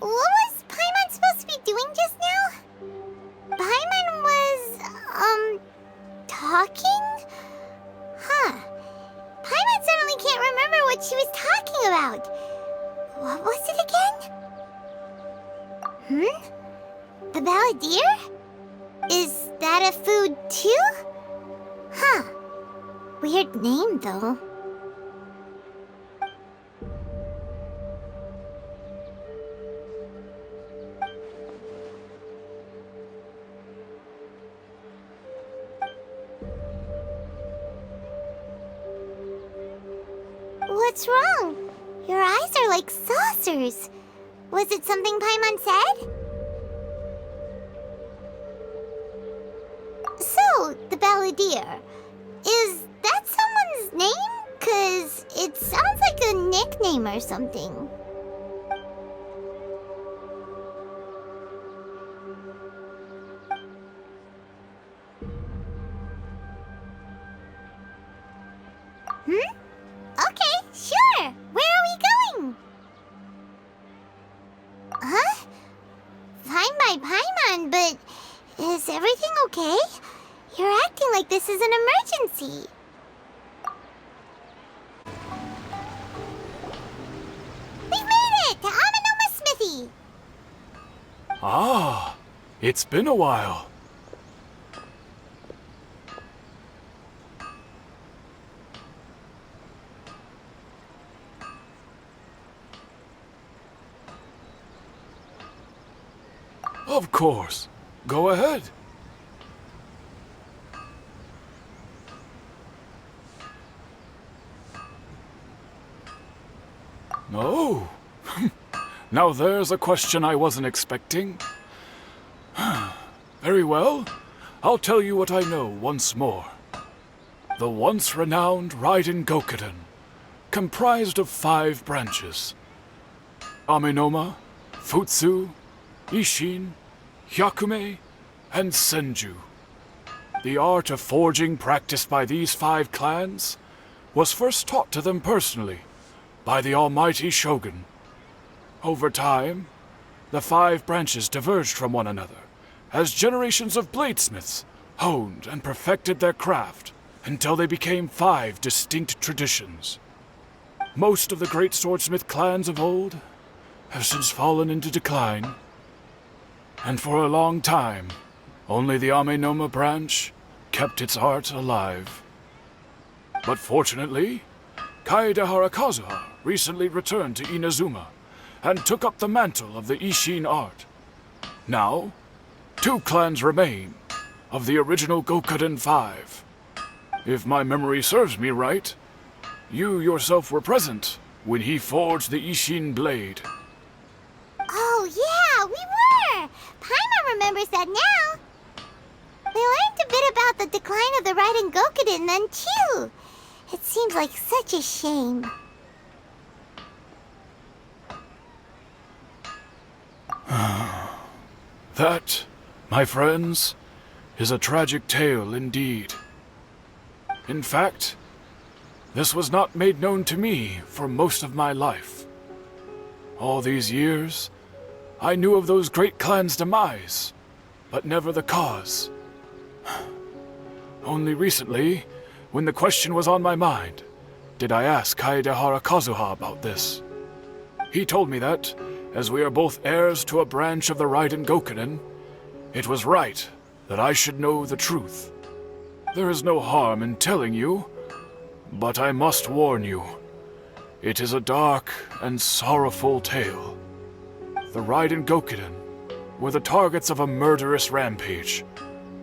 What was Paimon supposed to be doing just now? Paimon was, talking? Huh. Paimon suddenly can't remember what she was talking about. What was it again? The balladeer? Is that a food too? Huh. Weird name, though. What's wrong? Your eyes are like saucers. Was it something Paimon said? So, the balladeer. Is that someone's name? 'Cause it sounds like a nickname or something. Okay, sure. Where are we going? Huh? Fine by Paimon, but is everything okay? You're acting like this is an emergency. We've made it to Amanoma Smithy. Ah, it's been a while. Of course. Go ahead. Oh. Now there's a question I wasn't expecting. Very well. I'll tell you what I know once more. The once renowned Raiden Gokuden, comprised of 5 branches. Amenoma, Futsu, Ishin, Hyakume, and Senju. The art of forging practiced by these 5 clans was first taught to them personally by the almighty Shogun. Over time, the 5 branches diverged from one another as generations of bladesmiths honed and perfected their craft until they became 5 distinct traditions. Most of the great swordsmith clans of old have since fallen into decline, and for a long time, only the Amenoma branch kept its art alive. But fortunately, Kaede Harakazuha recently returned to Inazuma and took up the mantle of the Ishin art. Now, 2 clans remain of the original Gokuden 5. If my memory serves me right, you yourself were present when he forged the Ishin blade. Oh, yeah, we were! Paimon remembers that now. We learned a bit about the decline of the Raiden Gokuden then, too. It seems like such a shame. That, my friends, is a tragic tale indeed. In fact, This was not made known to me for most of my life. All these years, I knew of those great clans' demise, but never the cause. Only recently, when the question was on my mind, did I ask Kaedehara Kazuha about this. He told me that, as we are both heirs to a branch of the Raiden Gokunin, it was right that I should know the truth. There is no harm in telling you, but I must warn you. It is a dark and sorrowful tale. The Raiden Gokunin were the targets of a murderous rampage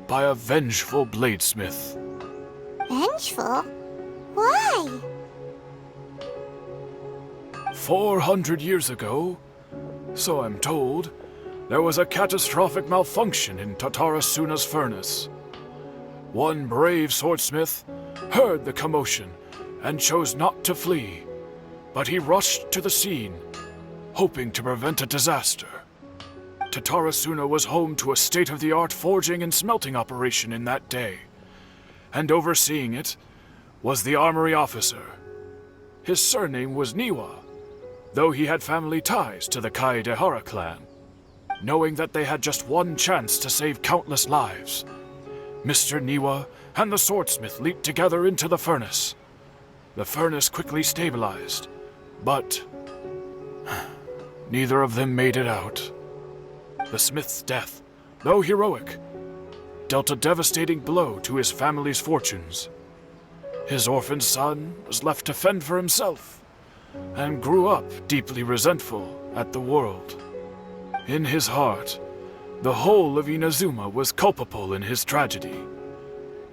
by a vengeful bladesmith. Vengeful? Why? 400 years ago, so I'm told, there was a catastrophic malfunction in Tatarasuna's furnace. One brave swordsmith heard the commotion and chose not to flee, but he rushed to the scene, hoping to prevent a disaster. Tatarasuna was home to a state-of-the-art forging and smelting operation in that day, and overseeing it was the armory officer. His surname was Niwa, though he had family ties to the Kaedehara clan. Knowing that they had just one chance to save countless lives, Mr. Niwa and the swordsmith leaped together into the furnace. The furnace quickly stabilized, but neither of them made it out. The smith's death, though heroic, dealt a devastating blow to his family's fortunes. His orphaned son was left to fend for himself, and grew up deeply resentful at the world. In his heart, the whole of Inazuma was culpable in his tragedy.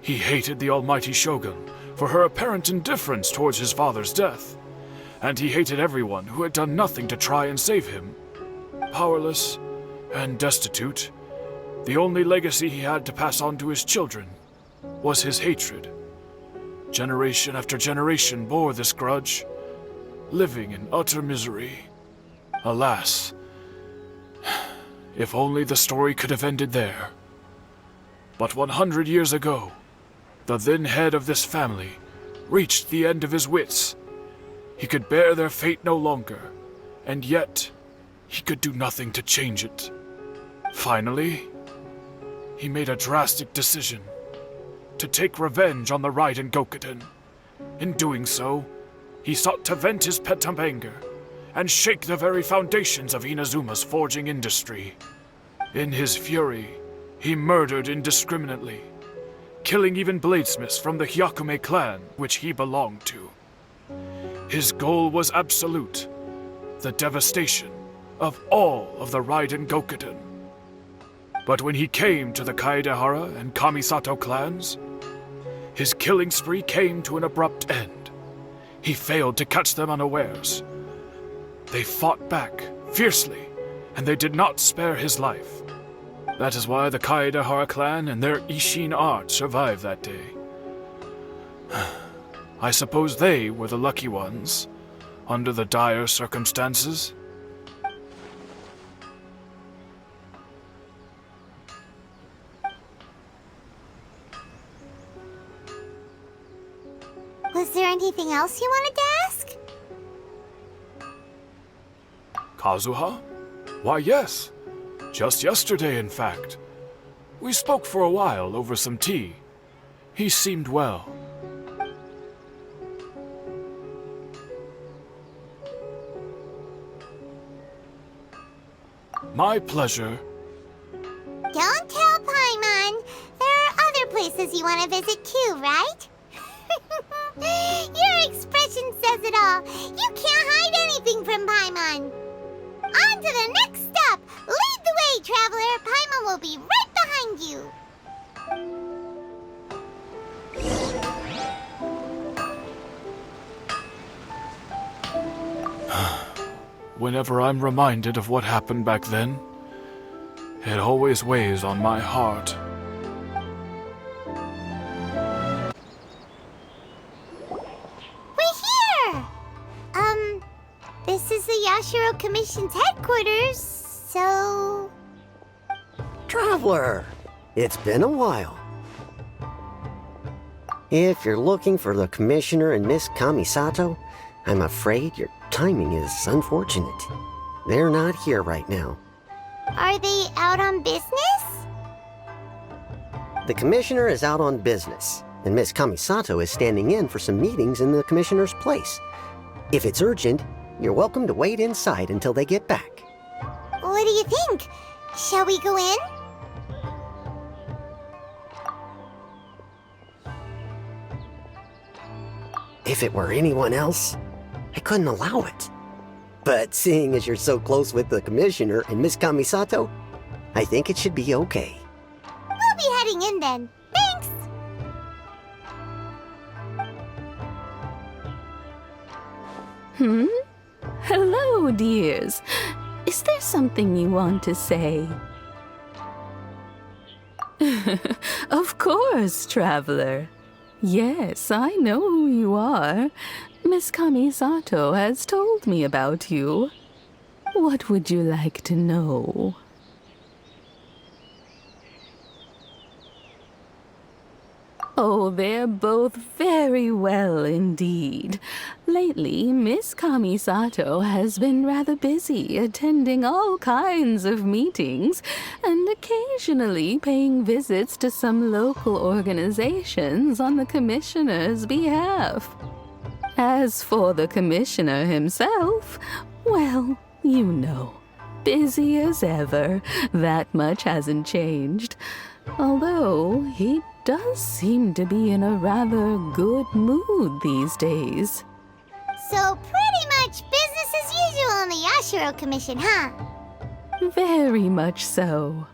He hated the almighty shogun for her apparent indifference towards his father's death, and he hated everyone who had done nothing to try and save him. Powerless and destitute, the only legacy he had to pass on to his children was his hatred. Generation after generation bore this grudge, living in utter misery. Alas, if only the story could have ended there. But 100 years ago, the then head of this family reached the end of his wits. He could bear their fate no longer, and yet he could do nothing to change it. Finally, he made a drastic decision to take revenge on the Raiden Gokunin. In doing so, he sought to vent his pent-up anger and shake the very foundations of Inazuma's forging industry. In his fury, he murdered indiscriminately, killing even bladesmiths from the Hyakume clan which he belonged to. His goal was absolute, the devastation of all of the Raiden Gokunin. But when he came to the Kaedehara and Kamisato clans, his killing spree came to an abrupt end. He failed to catch them unawares. They fought back fiercely, and they did not spare his life. That is why the Kaedehara clan and their Ishin art survived that day. I suppose they were the lucky ones, under the dire circumstances. Was there anything else you wanted to ask? Kazuha? Why, yes. Just yesterday, in fact. We spoke for a while over some tea. He seemed well. My pleasure. Don't tell Paimon. There are other places you want to visit too, right? Your expression says it all. You can't hide anything from Paimon. On to the next stop. Lead the way, traveler. Paimon will be right behind you. Whenever I'm reminded of what happened back then, it always weighs on my heart. We're here! This is the Yashiro Commission's headquarters, so... Traveler, it's been a while. If you're looking for the Commissioner and Miss Kamisato, I'm afraid your timing is unfortunate. They're not here right now. Are they out on business? The Commissioner is out on business, and Miss Kamisato is standing in for some meetings in the Commissioner's place. If it's urgent, you're welcome to wait inside until they get back. What do you think? Shall we go in? If it were anyone else, I couldn't allow it. But seeing as you're so close with the Commissioner and Miss Kamisato, I think it should be okay. We'll be heading in then. Thanks! Hello, dears. Is there something you want to say? Of course, traveler. Yes, I know who you are. Miss Kamisato has told me about you. What would you like to know? Oh, they're both very well indeed. Lately, Miss Kamisato has been rather busy attending all kinds of meetings and occasionally paying visits to some local organizations on the Commissioner's behalf. As for the Commissioner himself, well, you know, busy as ever. That much hasn't changed. Although he does seem to be in a rather good mood these days. So pretty much business as usual in the Yashiro Commission, huh? Very much so.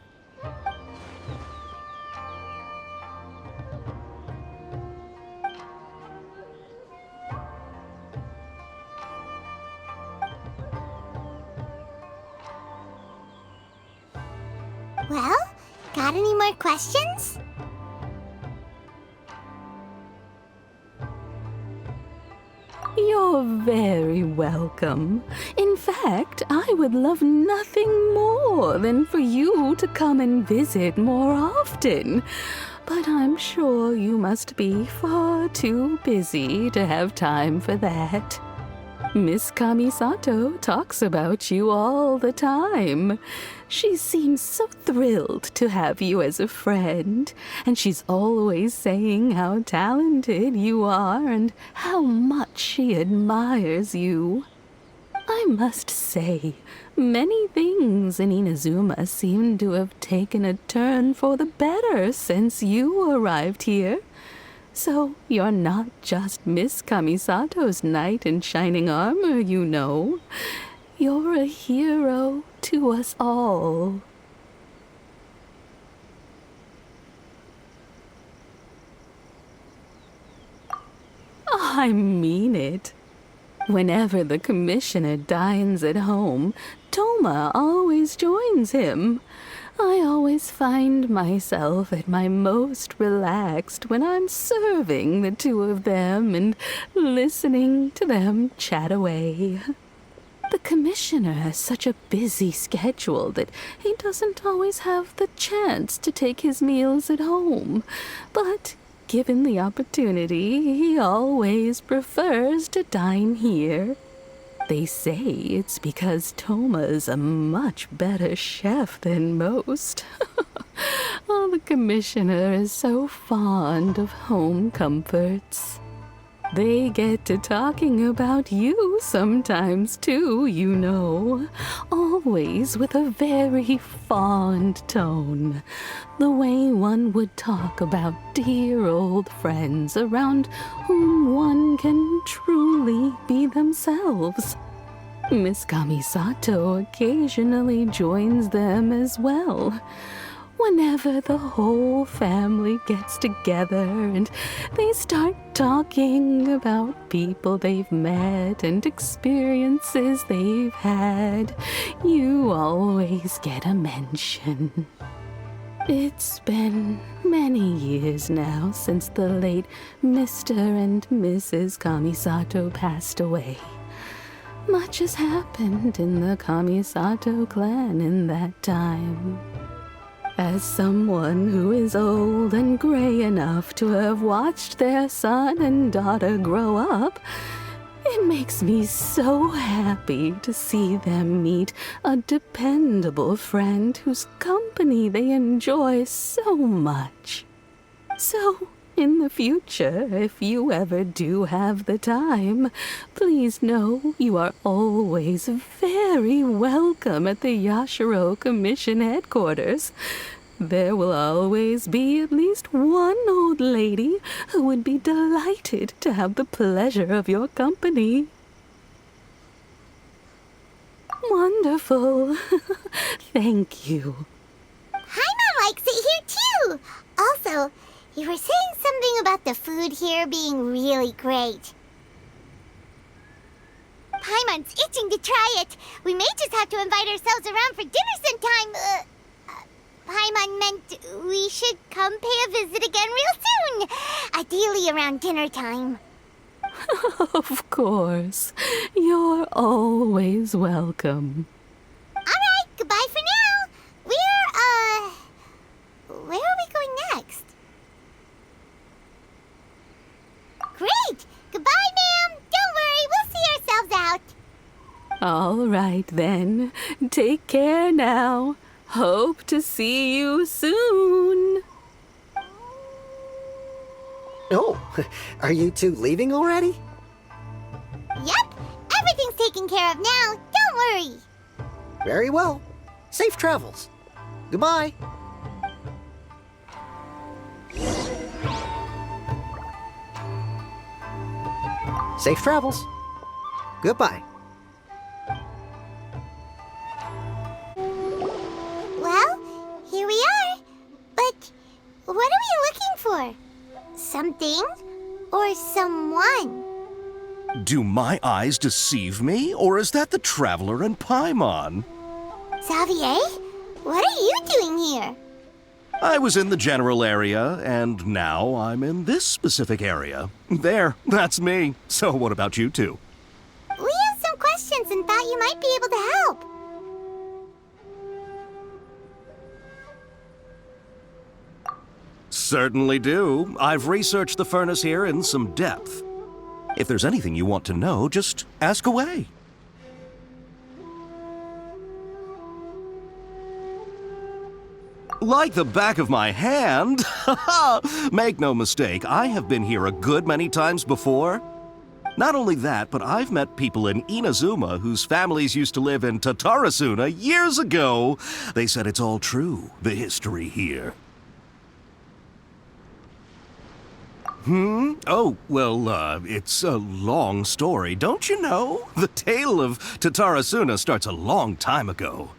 Well, got any more questions? You're very welcome. In fact, I would love nothing more than for you to come and visit more often. But I'm sure you must be far too busy to have time for that. Miss Kamisato talks about you all the time. She seems so thrilled to have you as a friend, and she's always saying how talented you are and how much she admires you. I must say, many things in Inazuma seem to have taken a turn for the better since you arrived here. So you're not just Miss Kamisato's knight in shining armor, you know. You're a hero to us all. I mean it. Whenever the Commissioner dines at home, Toma always joins him. I always find myself at my most relaxed when I'm serving the two of them and listening to them chat away. The Commissioner has such a busy schedule that he doesn't always have the chance to take his meals at home, but given the opportunity, he always prefers to dine here. They say it's because Toma's a much better chef than most. Oh, the Commissioner is so fond of home comforts. They get to talking about you sometimes too, you know. Always with a very fond tone. The way one would talk about dear old friends around whom one can truly be themselves. Miss Kamisato occasionally joins them as well. Whenever the whole family gets together and they start talking about people they've met and experiences they've had, you always get a mention. It's been many years now since the late Mr. and Mrs. Kamisato passed away. Much has happened in the Kamisato clan in that time. As someone who is old and gray enough to have watched their son and daughter grow up, it makes me so happy to see them meet a dependable friend whose company they enjoy so much. So, in the future, if you ever do have the time, please know you are always very welcome at the Yashiro Commission headquarters. There will always be at least one old lady who would be delighted to have the pleasure of your company. Wonderful. Thank you. Paimon likes it here too. Also, you were saying something about the food here being really great. Paimon's itching to try it. We may just have to invite ourselves around for dinner sometime. Paimon meant we should come pay a visit again real soon. Ideally around dinner time. Of course. You're always welcome. Alright, goodbye for now. Where are we going next? Great! Goodbye, ma'am! Don't worry, we'll see ourselves out. All right, then. Take care now. Hope to see you soon. Oh, are you two leaving already? Yep, everything's taken care of now. Don't worry. Very well. Safe travels. Goodbye. Safe travels. Goodbye. Well, here we are. But what are we looking for? Something or someone? Do my eyes deceive me, or is that the Traveler and Paimon? Xavier, what are you doing here? I was in the general area, and now I'm in this specific area. There, that's me. So what about you two? We have some questions and thought you might be able to help. Certainly do. I've researched the furnace here in some depth. If there's anything you want to know, just ask away. Like the back of my hand? Make no mistake, I have been here a good many times before. Not only that, but I've met people in Inazuma whose families used to live in Tatarasuna years ago. They said it's all true, the history here. Oh, well, it's a long story, don't you know? The tale of Tatarasuna starts a long time ago.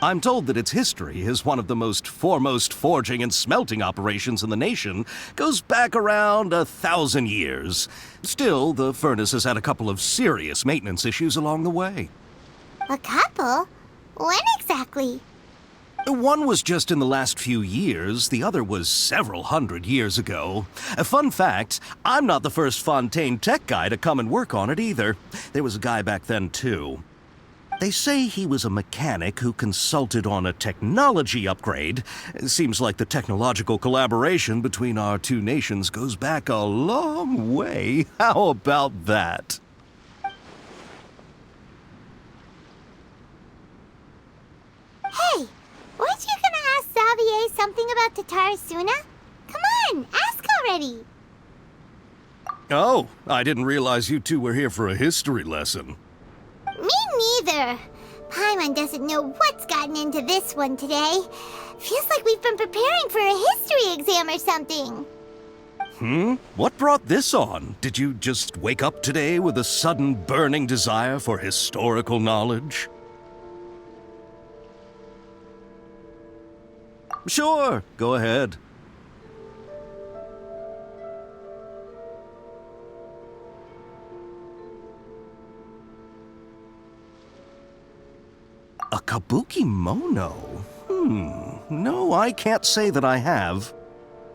I'm told that its history is one of the most foremost forging and smelting operations in the nation, goes back around 1,000 years. Still, the furnace has had a couple of serious maintenance issues along the way. A couple? When exactly? One was just in the last few years, the other was several hundred years ago. A fun fact, I'm not the first Fontaine tech guy to come and work on it either. There was a guy back then too. They say he was a mechanic who consulted on a technology upgrade. It seems like the technological collaboration between our two nations goes back a long way. How about that? Hey, weren't you gonna ask Xavier something about Tatarasuna? Come on, ask already. Oh, I didn't realize you two were here for a history lesson. Me neither. Paimon doesn't know what's gotten into this one today. Feels like we've been preparing for a history exam or something. What brought this on? Did you just wake up today with a sudden burning desire for historical knowledge? Sure, go ahead. A kabuki mono? No, I can't say that I have.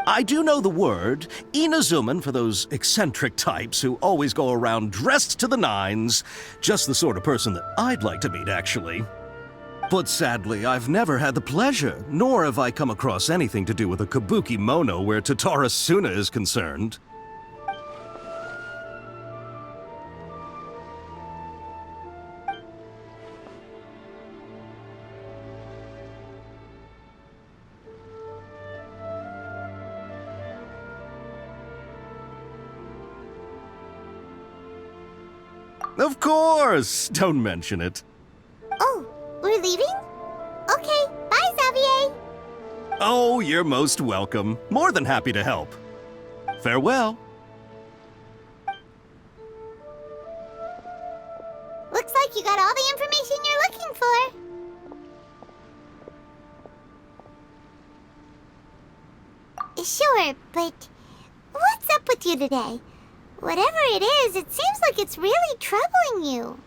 I do know the word, Inazuman for those eccentric types who always go around dressed to the nines. Just the sort of person that I'd like to meet, actually. But sadly, I've never had the pleasure, nor have I come across anything to do with a kabuki mono where Tatara Suna is concerned. Of course! Don't mention it. Oh, we're leaving? Okay, bye, Xavier. Oh, you're most welcome. More than happy to help. Farewell. Looks like you got all the information you're looking for. Sure, but what's up with you today? Whatever it is, it seems like it's really troubling you.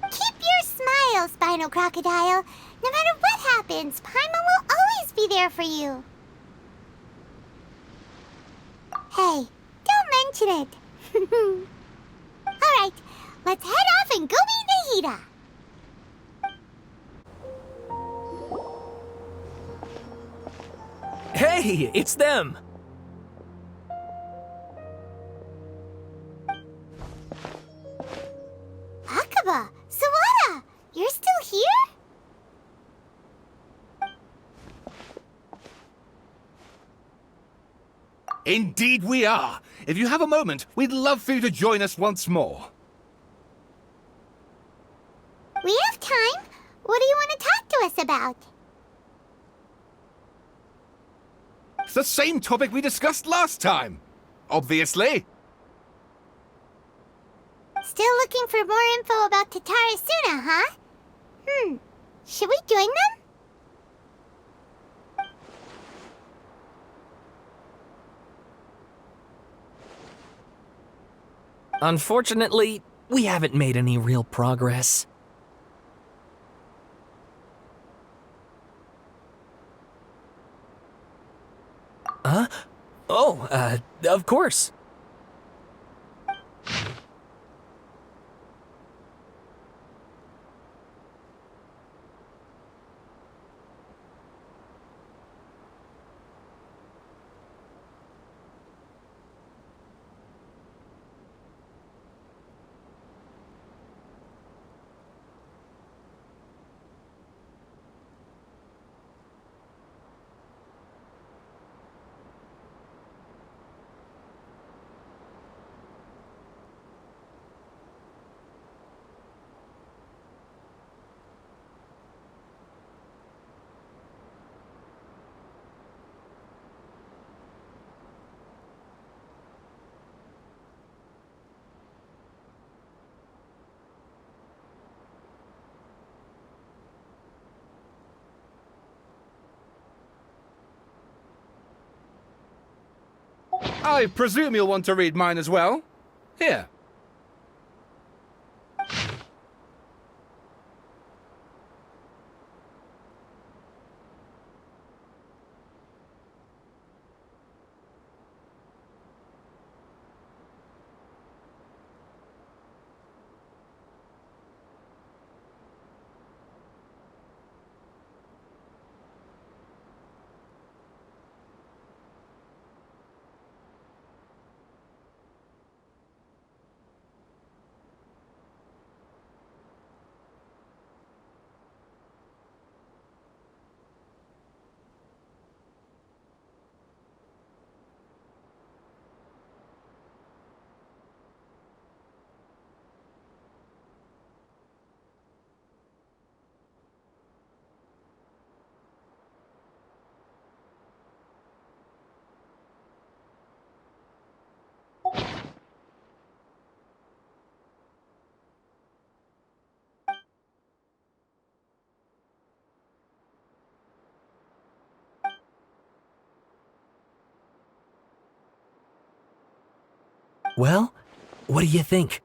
Keep your smile, Spinal Crocodile. No matter what happens, Paimon will always be there for you. Hey, don't mention it. Alright, let's head off and go meet Nahida. Hey, it's them! Akaba, Sawada, you're still here? Indeed we are. If you have a moment, we'd love for you to join us once more. We have time. What do you want to talk to us about? It's the same topic we discussed last time. Obviously. Still looking for more info about Tatara Suna, huh? Should we join them? Unfortunately, we haven't made any real progress. Huh? Oh, of course. I presume you'll want to read mine as well. Here. Well, what do you think?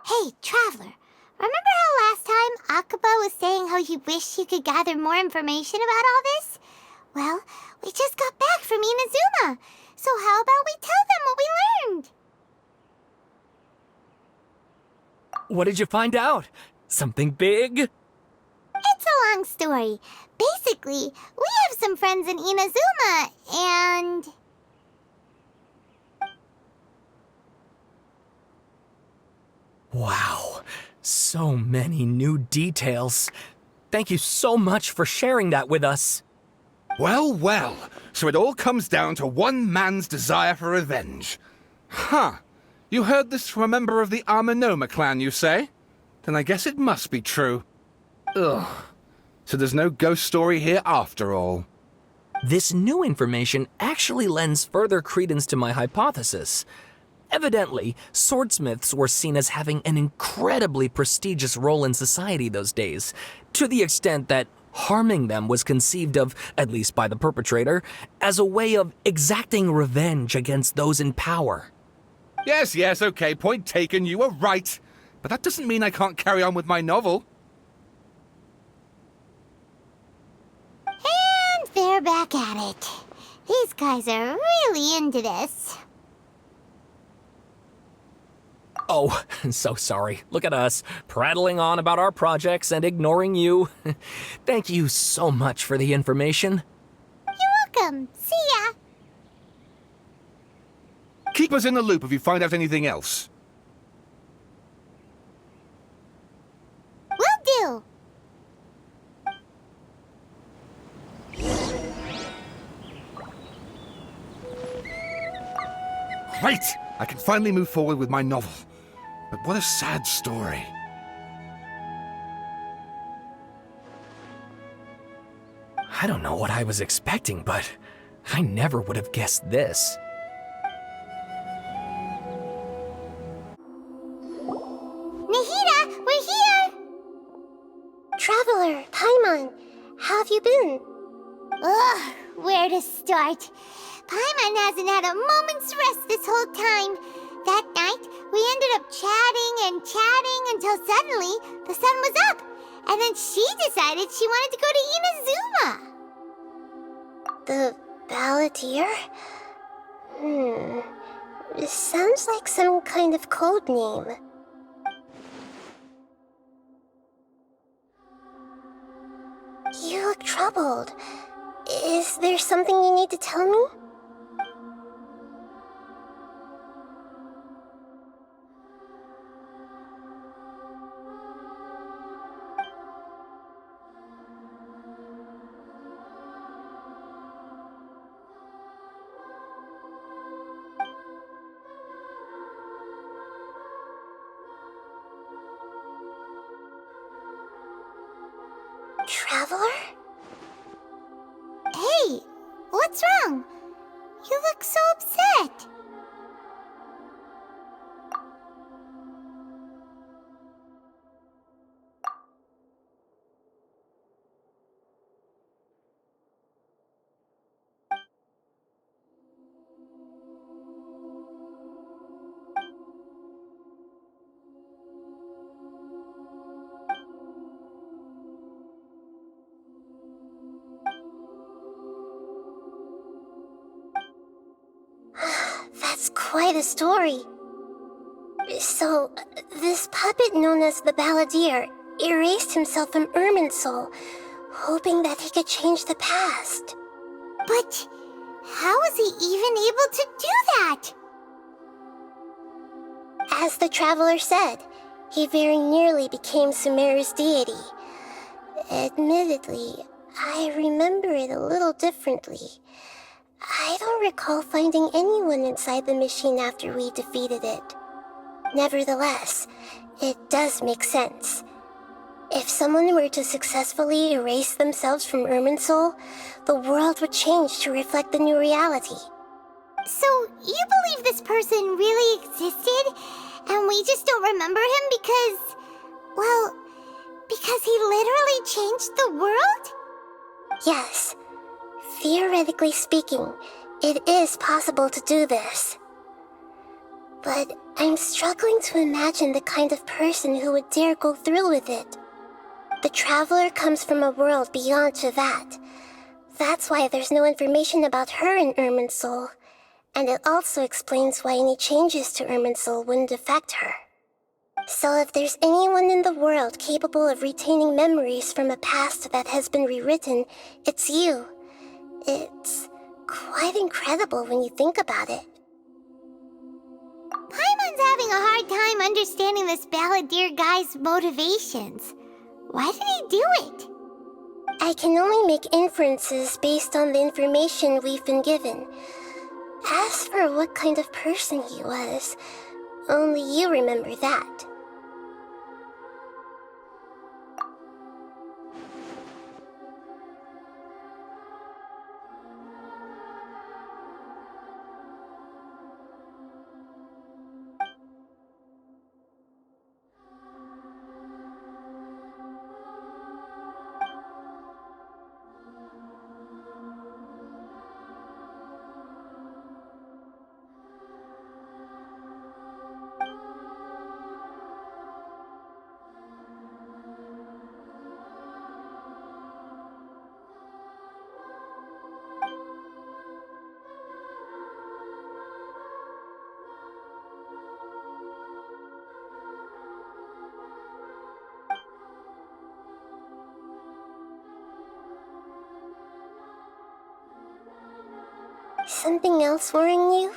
Hey, Traveler. Remember how last time Akaba was saying how he wished he could gather more information about all this? Well, we just got back from Inazuma. So how about we tell them what we learned? What did you find out? Something big? It's a long story. Basically, we have some friends in Inazuma, and... Wow, so many new details. Thank you so much for sharing that with us. Well, well, so it all comes down to one man's desire for revenge. Huh. You heard this from a member of the Aminoma clan, you say? Then I guess it must be true. Ugh. So there's no ghost story here after all. This new information actually lends further credence to my hypothesis. Evidently, swordsmiths were seen as having an incredibly prestigious role in society those days, to the extent that harming them was conceived of, at least by the perpetrator, as a way of exacting revenge against those in power. Yes, okay, point taken, you were right. But that doesn't mean I can't carry on with my novel. And they're back at it. These guys are really into this. Oh, so sorry. Look at us, prattling on about our projects and ignoring you. Thank you so much for the information. You're welcome. See ya. Keep us in the loop if you find out anything else. Will do. Right! I can finally move forward with my novel. But what a sad story. I don't know what I was expecting, but I never would have guessed this. Nahida, we're here! Traveler, Paimon, how have you been? Ugh, where to start? Paimon hasn't had a moment's rest this whole time. That night, we ended up chatting and chatting until suddenly the sun was up. And then she decided she wanted to go to Inazuma. The Balladeer? This sounds like some kind of code name. You look troubled. Is there something you need to tell me? Traveler? Hey, what's wrong? You look so upset. That's quite a story. So, this puppet known as the Balladeer erased himself from Irminsul, hoping that he could change the past. But how was he even able to do that? As the Traveler said, he very nearly became Sumeru's deity. Admittedly, I remember it a little differently. I don't recall finding anyone inside the machine after we defeated it. Nevertheless, it does make sense. If someone were to successfully erase themselves from Irminsul, the world would change to reflect the new reality. So, you believe this person really existed, and we just don't remember him because... well, because he literally changed the world? Yes. Theoretically speaking, it is possible to do this. But I'm struggling to imagine the kind of person who would dare go through with it. The Traveler comes from a world beyond to that. That's why there's no information about her in Irminsul, and it also explains why any changes to Irminsul wouldn't affect her. So if there's anyone in the world capable of retaining memories from a past that has been rewritten, it's you. It's quite incredible when you think about it. Paimon's having a hard time understanding this balladeer guy's motivations. Why did he do it? I can only make inferences based on the information we've been given. As for what kind of person he was, only you remember that. Something else worrying you?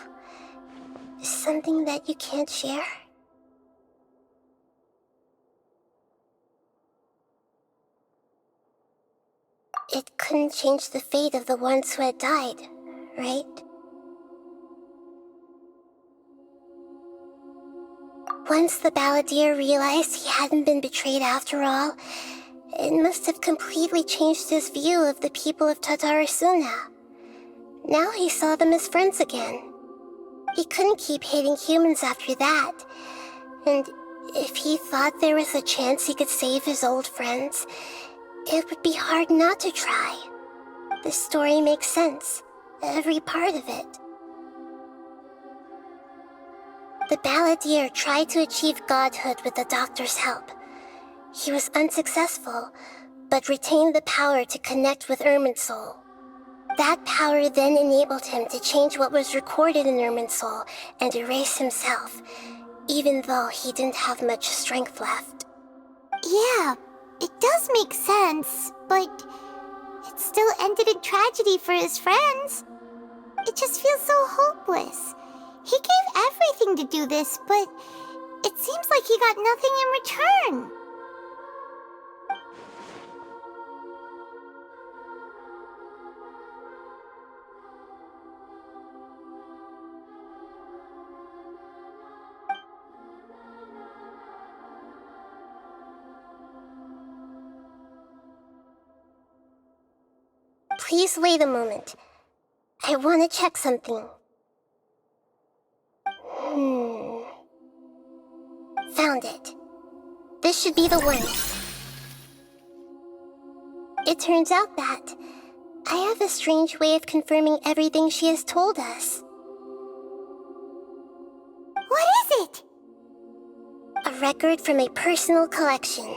Something that you can't share? It couldn't change the fate of the ones who had died, right? Once the balladeer realized he hadn't been betrayed after all, it must have completely changed his view of the people of Tatarasuna. Now he saw them as friends again. He couldn't keep hating humans after that. And if he thought there was a chance he could save his old friends, it would be hard not to try. The story makes sense, every part of it. The balladeer tried to achieve godhood with the doctor's help. He was unsuccessful, but retained the power to connect with Irminsul. That power then enabled him to change what was recorded in Irminsul and erase himself, even though he didn't have much strength left. Yeah, it does make sense, but it still ended in tragedy for his friends. It just feels so hopeless. He gave everything to do this, but it seems like he got nothing in return. Please wait a moment. I want to check something. Found it. This should be the one. It turns out that I have a strange way of confirming everything she has told us. What is it? A record from a personal collection.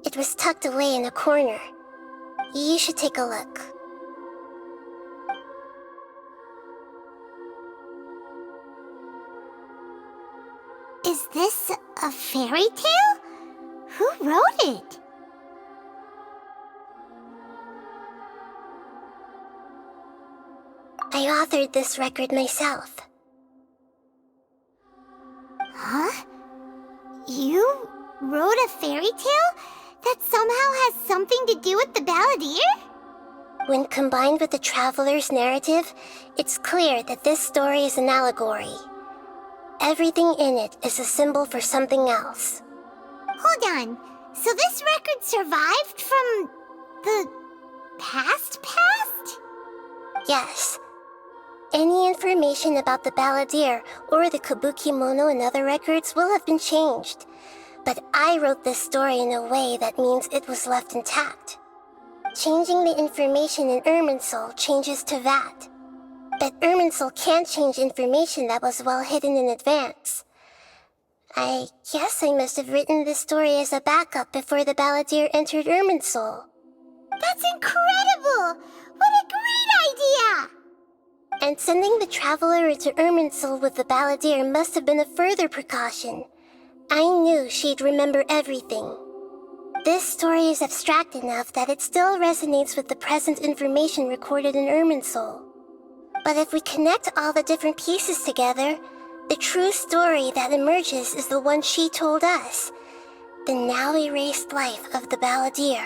It was tucked away in a corner. You should take a look. Is this a fairy tale? Who wrote it? I authored this record myself. Huh? You wrote a fairy tale that somehow has something to do with the balladeer? When combined with the traveler's narrative, it's clear that this story is an allegory. Everything in it is a symbol for something else. Hold on. So this record survived from the past? Yes. Any information about the balladeer or the kabuki mono in other records will have been changed. But I wrote this story in a way that means it was left intact. Changing the information in Irminsul changes to that. But Irminsul can't change information that was well hidden in advance. I guess I must have written this story as a backup before the balladeer entered Irminsul. That's incredible! What a great idea! And sending the traveler into Irminsul with the balladeer must have been a further precaution. I knew she'd remember everything. This story is abstract enough that it still resonates with the present information recorded in Irminsul. But if we connect all the different pieces together, the true story that emerges is the one she told us, the now erased life of the balladeer.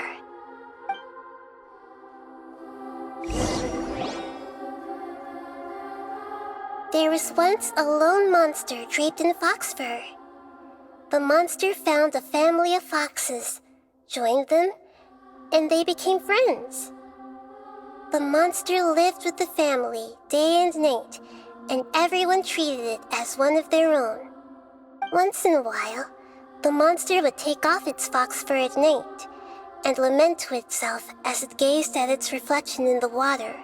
There was once a lone monster draped in fox fur. The monster found a family of foxes, joined them, and they became friends. The monster lived with the family day and night, and everyone treated it as one of their own. Once in a while, the monster would take off its fox fur at night and lament to itself as it gazed at its reflection in the water.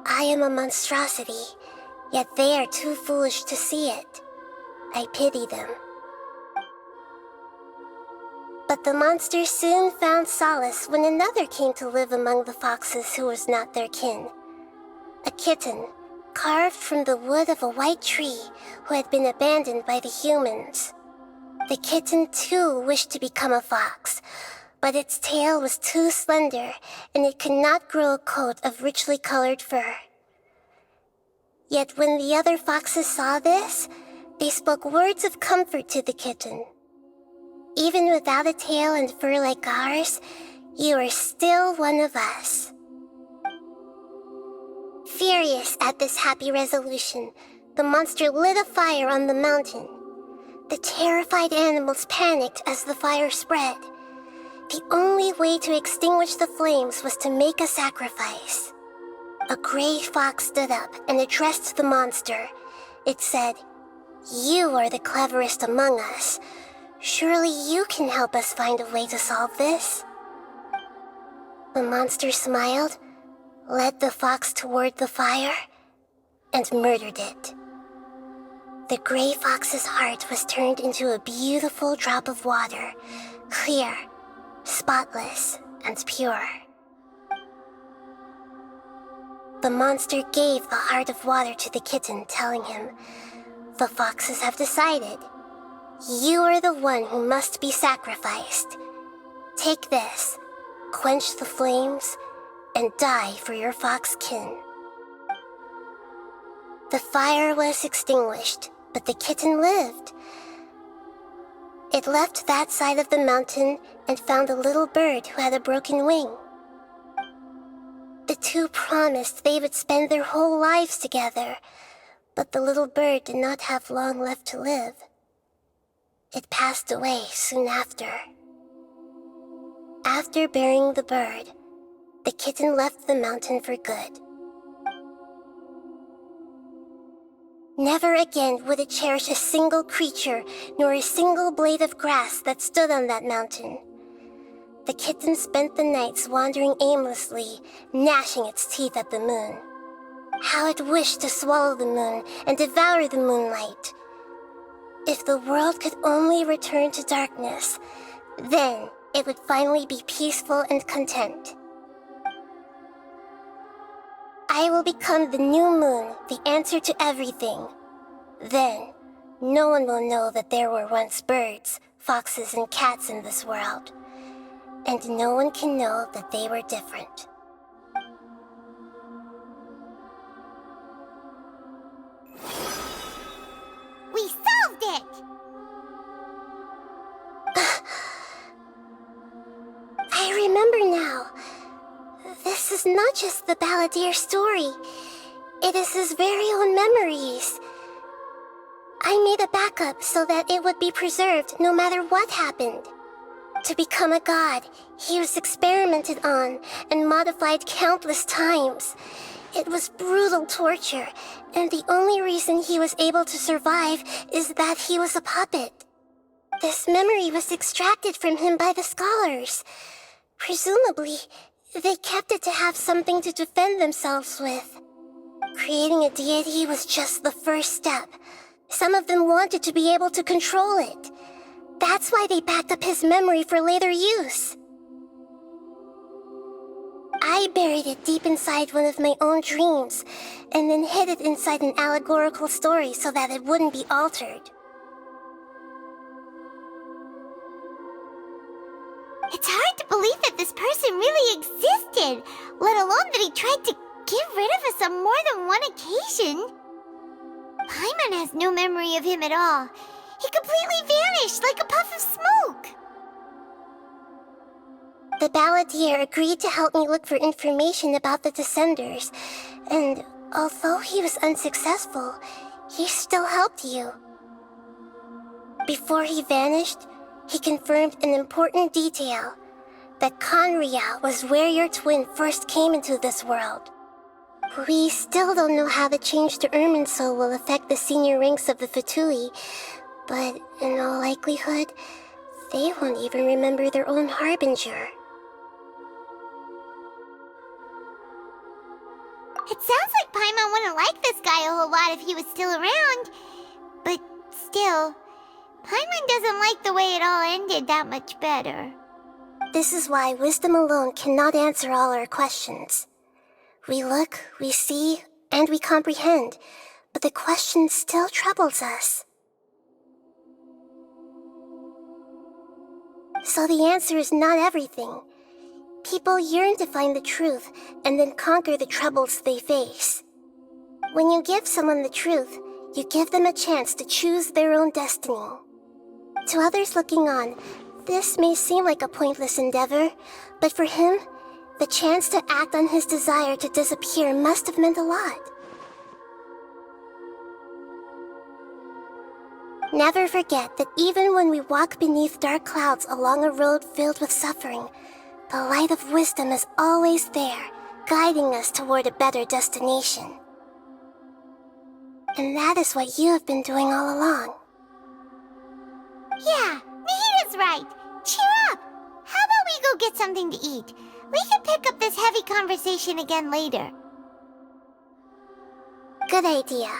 I am a monstrosity, yet they are too foolish to see it. I pity them. But the monster soon found solace when another came to live among the foxes who was not their kin. A kitten, carved from the wood of a white tree who had been abandoned by the humans. The kitten too wished to become a fox, but its tail was too slender and it could not grow a coat of richly colored fur. Yet when the other foxes saw this, they spoke words of comfort to the kitten. Even without a tail and fur like ours, you are still one of us. Furious at this happy resolution, the monster lit a fire on the mountain. The terrified animals panicked as the fire spread. The only way to extinguish the flames was to make a sacrifice. A gray fox stood up and addressed the monster. It said, "You are the cleverest among us. Surely you can help us find a way to solve this." The monster smiled, led the fox toward the fire, and murdered it. The gray fox's heart was turned into a beautiful drop of water, clear, spotless, and pure. The monster gave the heart of water to the kitten, telling him, "The foxes have decided. You are the one who must be sacrificed. Take this, quench the flames, and die for your fox kin." The fire was extinguished, but the kitten lived. It left that side of the mountain and found a little bird who had a broken wing. The two promised they would spend their whole lives together, but the little bird did not have long left to live. It passed away soon after. After burying the bird, the kitten left the mountain for good. Never again would it cherish a single creature nor a single blade of grass that stood on that mountain. The kitten spent the nights wandering aimlessly, gnashing its teeth at the moon. How it wished to swallow the moon and devour the moonlight. If the world could only return to darkness, then it would finally be peaceful and content. I will become the new moon, the answer to everything. Then, no one will know that there were once birds, foxes, and cats in this world. And no one can know that they were different. We solved it! I remember now. This is not just the balladeer's story. It is his very own memories. I made a backup so that it would be preserved no matter what happened. To become a god, he was experimented on and modified countless times. It was brutal torture, and the only reason he was able to survive is that he was a puppet. This memory was extracted from him by the scholars. Presumably, they kept it to have something to defend themselves with. Creating a deity was just the first step. Some of them wanted to be able to control it. That's why they backed up his memory for later use. I buried it deep inside one of my own dreams, and then hid it inside an allegorical story so that it wouldn't be altered. this person really existed, let alone that he tried to get rid of us on more than one occasion. Paimon has no memory of him at all. He completely vanished like a puff of smoke. The balladeer agreed to help me look for information about the Descenders, and although he was unsuccessful, he still helped you. Before he vanished, he confirmed an important detail, that Conria was where your twin first came into this world. We still don't know how the change to Irminsul will affect the senior ranks of the Fatui, but in all likelihood, they won't even remember their own Harbinger. It sounds like Paimon wouldn't like this guy a whole lot if he was still around. But still, Paimon doesn't like the way it all ended that much better. This is why wisdom alone cannot answer all our questions. We look, we see, and we comprehend, but the question still troubles us. So the answer is not everything. People yearn to find the truth and then conquer the troubles they face. When you give someone the truth, you give them a chance to choose their own destiny. To others looking on, this may seem like a pointless endeavor, but for him, the chance to act on his desire to disappear must have meant a lot. Never forget that even when we walk beneath dark clouds along a road filled with suffering, the light of wisdom is always there, guiding us toward a better destination. And that is what you have been doing all along. Yeah, Nahita's right. Cheer up. How about we go get something to eat? We can pick up this heavy conversation again later. Good idea.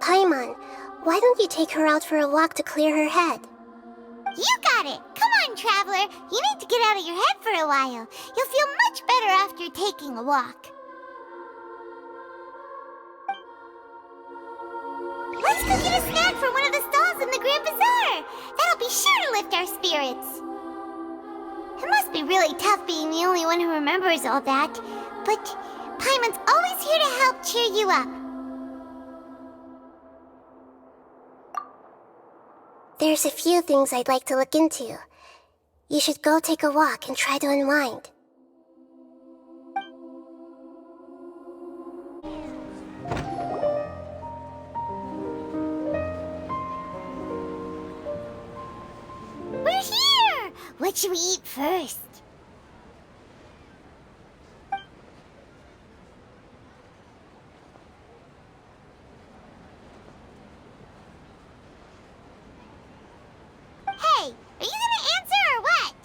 Paimon, why don't you take her out for a walk to clear her head? You got it! Come on, Traveler! You need to get out of your head for a while. You'll feel much better after taking a walk. Let's go get a snack from one of the stalls in the Grand Bazaar! That'll be sure to lift our spirits. It must be really tough being the only one who remembers all that, but Paimon's always here to help cheer you up. There's a few things I'd like to look into. You should go take a walk and try to unwind. We're here! What should we eat first? Hey, are you gonna answer or what?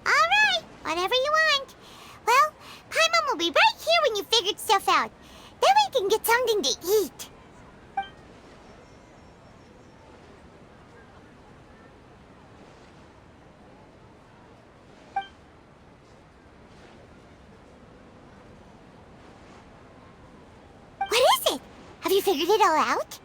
Alright, whatever you want. Well, Paimon will be right here when you figured stuff out. Then we can get something to eat. What is it? Have you figured it all out?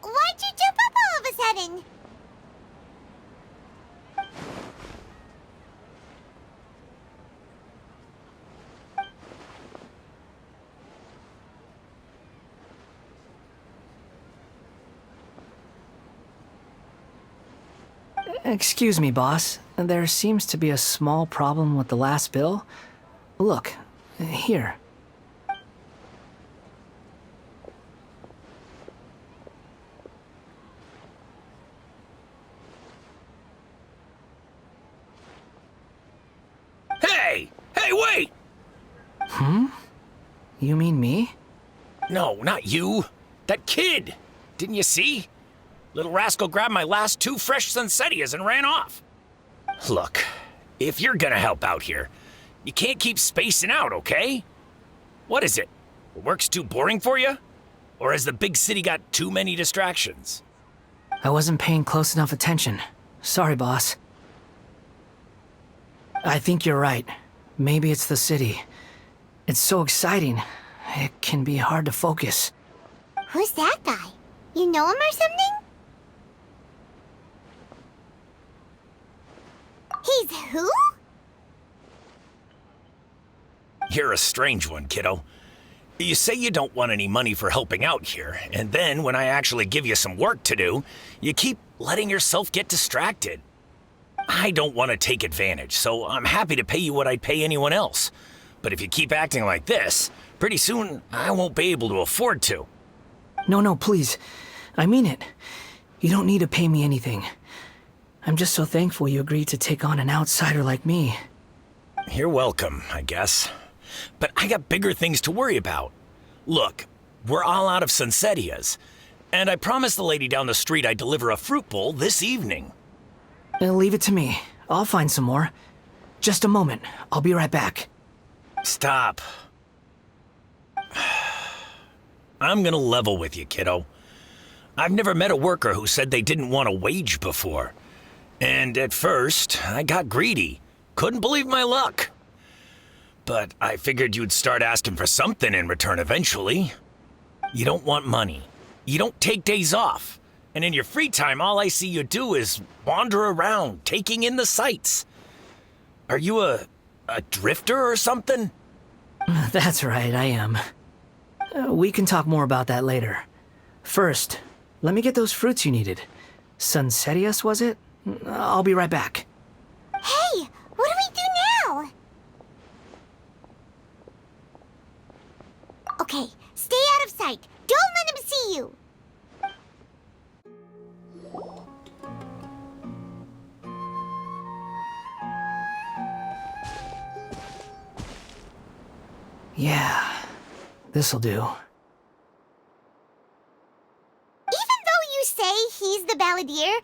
Why'd you jump up all of a sudden? Excuse me, boss. There seems to be a small problem with the last bill. Look, here. Hey! Hey, wait! You mean me? No, not you. That kid! Didn't you see? Little rascal grabbed my last 2 fresh Sunsettias and ran off. Look, if you're gonna help out here, you can't keep spacing out, okay? What is it? Work's too boring for you? Or has the big city got too many distractions? I wasn't paying close enough attention. Sorry, boss. I think you're right. Maybe it's the city. It's so exciting. It can be hard to focus. Who's that guy? You know him or something? He's who? You're a strange one, kiddo. You say you don't want any money for helping out here, and then when I actually give you some work to do, you keep letting yourself get distracted. I don't want to take advantage, so I'm happy to pay you what I'd pay anyone else. But if you keep acting like this, pretty soon I won't be able to afford to. No, please. I mean it. You don't need to pay me anything. I'm just so thankful you agreed to take on an outsider like me. You're welcome, I guess. But I got bigger things to worry about. Look, we're all out of Sunsettias, and I promised the lady down the street I'd deliver a fruit bowl this evening. Leave it to me. I'll find some more. Just a moment. I'll be right back. Stop. I'm gonna level with you, kiddo. I've never met a worker who said they didn't want a wage before. And at first, I got greedy. Couldn't believe my luck. But I figured you'd start asking for something in return eventually. You don't want money. You don't take days off. And in your free time, all I see you do is wander around, taking in the sights. Are you a drifter or something? That's right, I am. We can talk more about that later. First, let me get those fruits you needed. Sunsettias, was it? I'll be right back. Hey, what do we do now? Okay, stay out of sight. Don't let him see you. Yeah, this'll do. Even though you say he's the balladeer,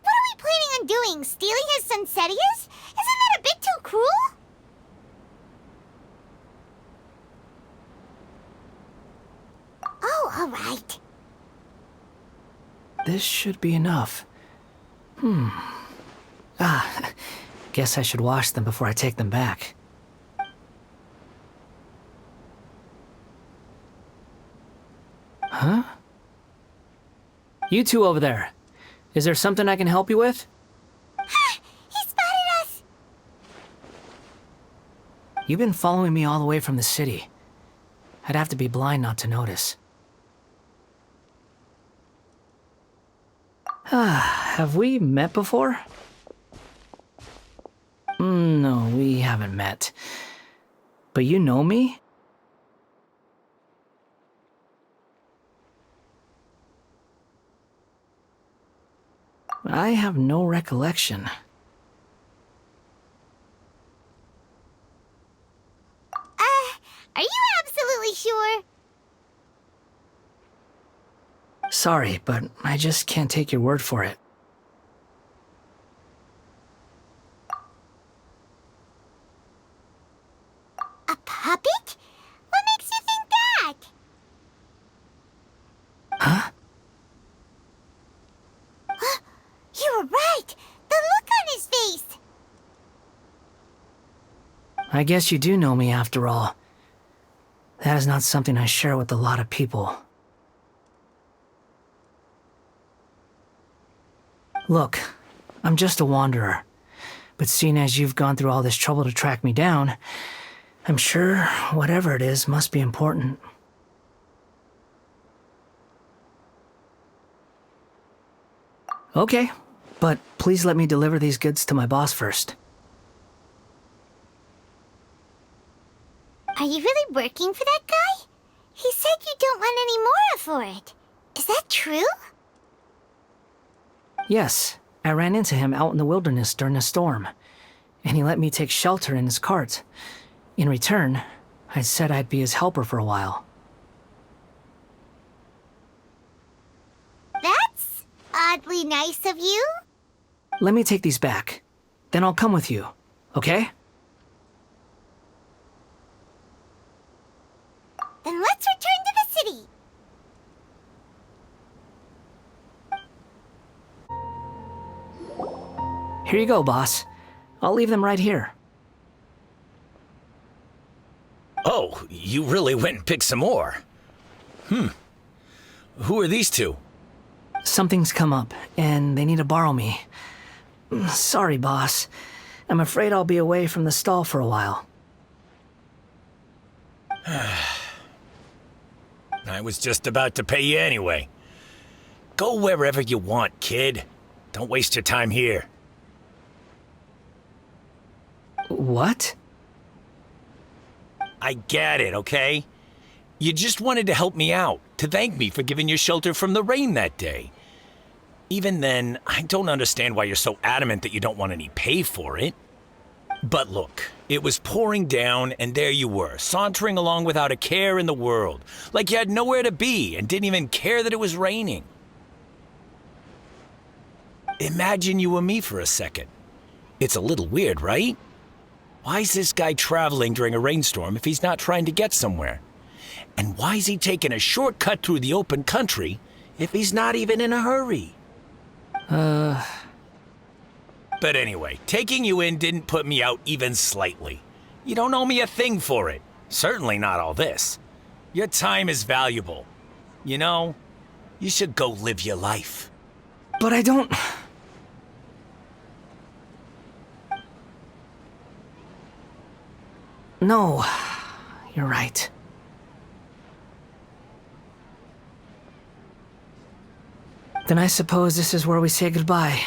what are we planning on doing? Stealing his Sunsettias? Isn't that a bit too cruel? Oh, all right. This should be enough. Guess I should wash them before I take them back. Huh? You two over there. Is there something I can help you with? Ha! He spotted us! You've been following me all the way from the city. I'd have to be blind not to notice. Have we met before? No, we haven't met. But you know me? I have no recollection. Are you absolutely sure? Sorry, but I just can't take your word for it. A puppet? What makes you think that? Huh? You were right! The look on his face! I guess you do know me after all. That is not something I share with a lot of people. Look, I'm just a wanderer. But seeing as you've gone through all this trouble to track me down, I'm sure whatever it is must be important. Okay, but please let me deliver these goods to my boss first. Are you really working for that guy? He said you don't want any more for it. Is that true? Yes, I ran into him out in the wilderness during a storm, and he let me take shelter in his cart. In return, I said I'd be his helper for a while. oddly nice of you. Let me take these back. Then I'll come with you, okay? Then let's return to the city. Here you go, boss. I'll leave them right here. Oh, you really went and picked some more. Who are these two? Something's come up, and they need to borrow me. Sorry, boss. I'm afraid I'll be away from the stall for a while. I was just about to pay you anyway. Go wherever you want, kid. Don't waste your time here. What? I get it, okay? You just wanted to help me out, to thank me for giving you shelter from the rain that day. Even then, I don't understand why you're so adamant that you don't want any pay for it. But look, it was pouring down, and there you were, sauntering along without a care in the world, like you had nowhere to be and didn't even care that it was raining. Imagine you were me for a second. It's a little weird, right? Why's this guy traveling during a rainstorm if he's not trying to get somewhere? And why's he taking a shortcut through the open country if he's not even in a hurry? But anyway, taking you in didn't put me out even slightly. You don't owe me a thing for it. Certainly not all this. Your time is valuable. You know, you should go live your life. But I don't... No, you're right. Then I suppose this is where we say goodbye.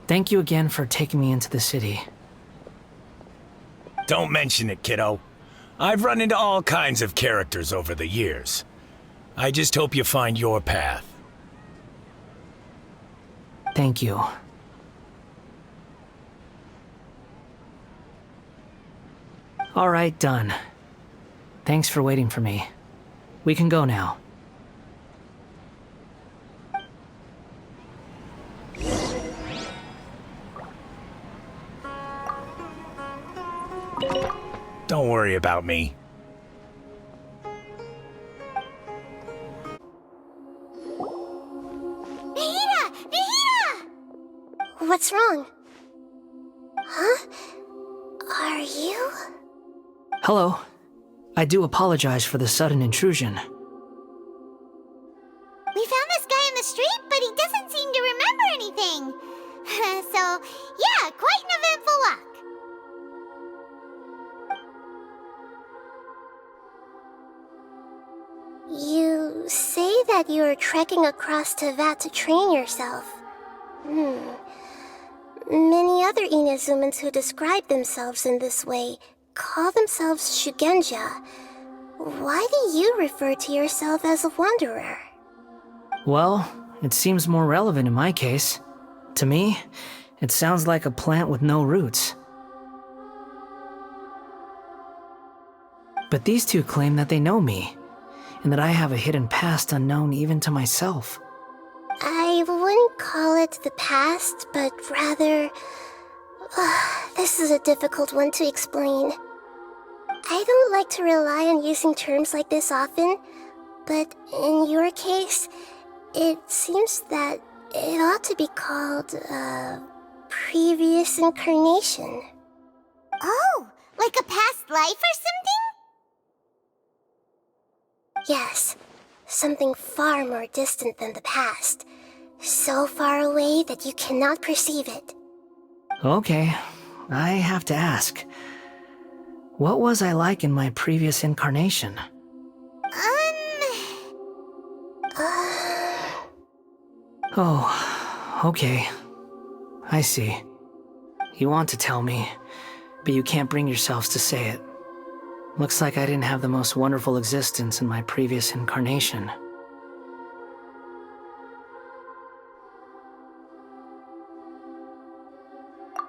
Thank you again for taking me into the city. Don't mention it, kiddo. I've run into all kinds of characters over the years. I just hope you find your path. Thank you. All right, done. Thanks for waiting for me. We can go now. Don't worry about me. Nahida! Nahida! What's wrong? Huh? Are you? Hello. I do apologize for the sudden intrusion. We found this guy in the street, but he doesn't seem to remember anything. So, yeah, quite an eventful walk. You say that you are trekking across Teyvat to train yourself. Many other Inazumans who describe themselves in this way call themselves Shugenja. Why do you refer to yourself as a wanderer? Well, it seems more relevant in my case. To me, it sounds like a plant with no roots. But these two claim that they know me, and that I have a hidden past unknown even to myself. I wouldn't call it the past, but rather... this is a difficult one to explain. I don't like to rely on using terms like this often, but in your case, it seems that it ought to be called, previous incarnation. Oh, like a past life or something? Yes, something far more distant than the past. So far away that you cannot perceive it. Okay, I have to ask. What was I like in my previous incarnation? Oh, okay. I see. You want to tell me, but you can't bring yourselves to say it. Looks like I didn't have the most wonderful existence in my previous incarnation.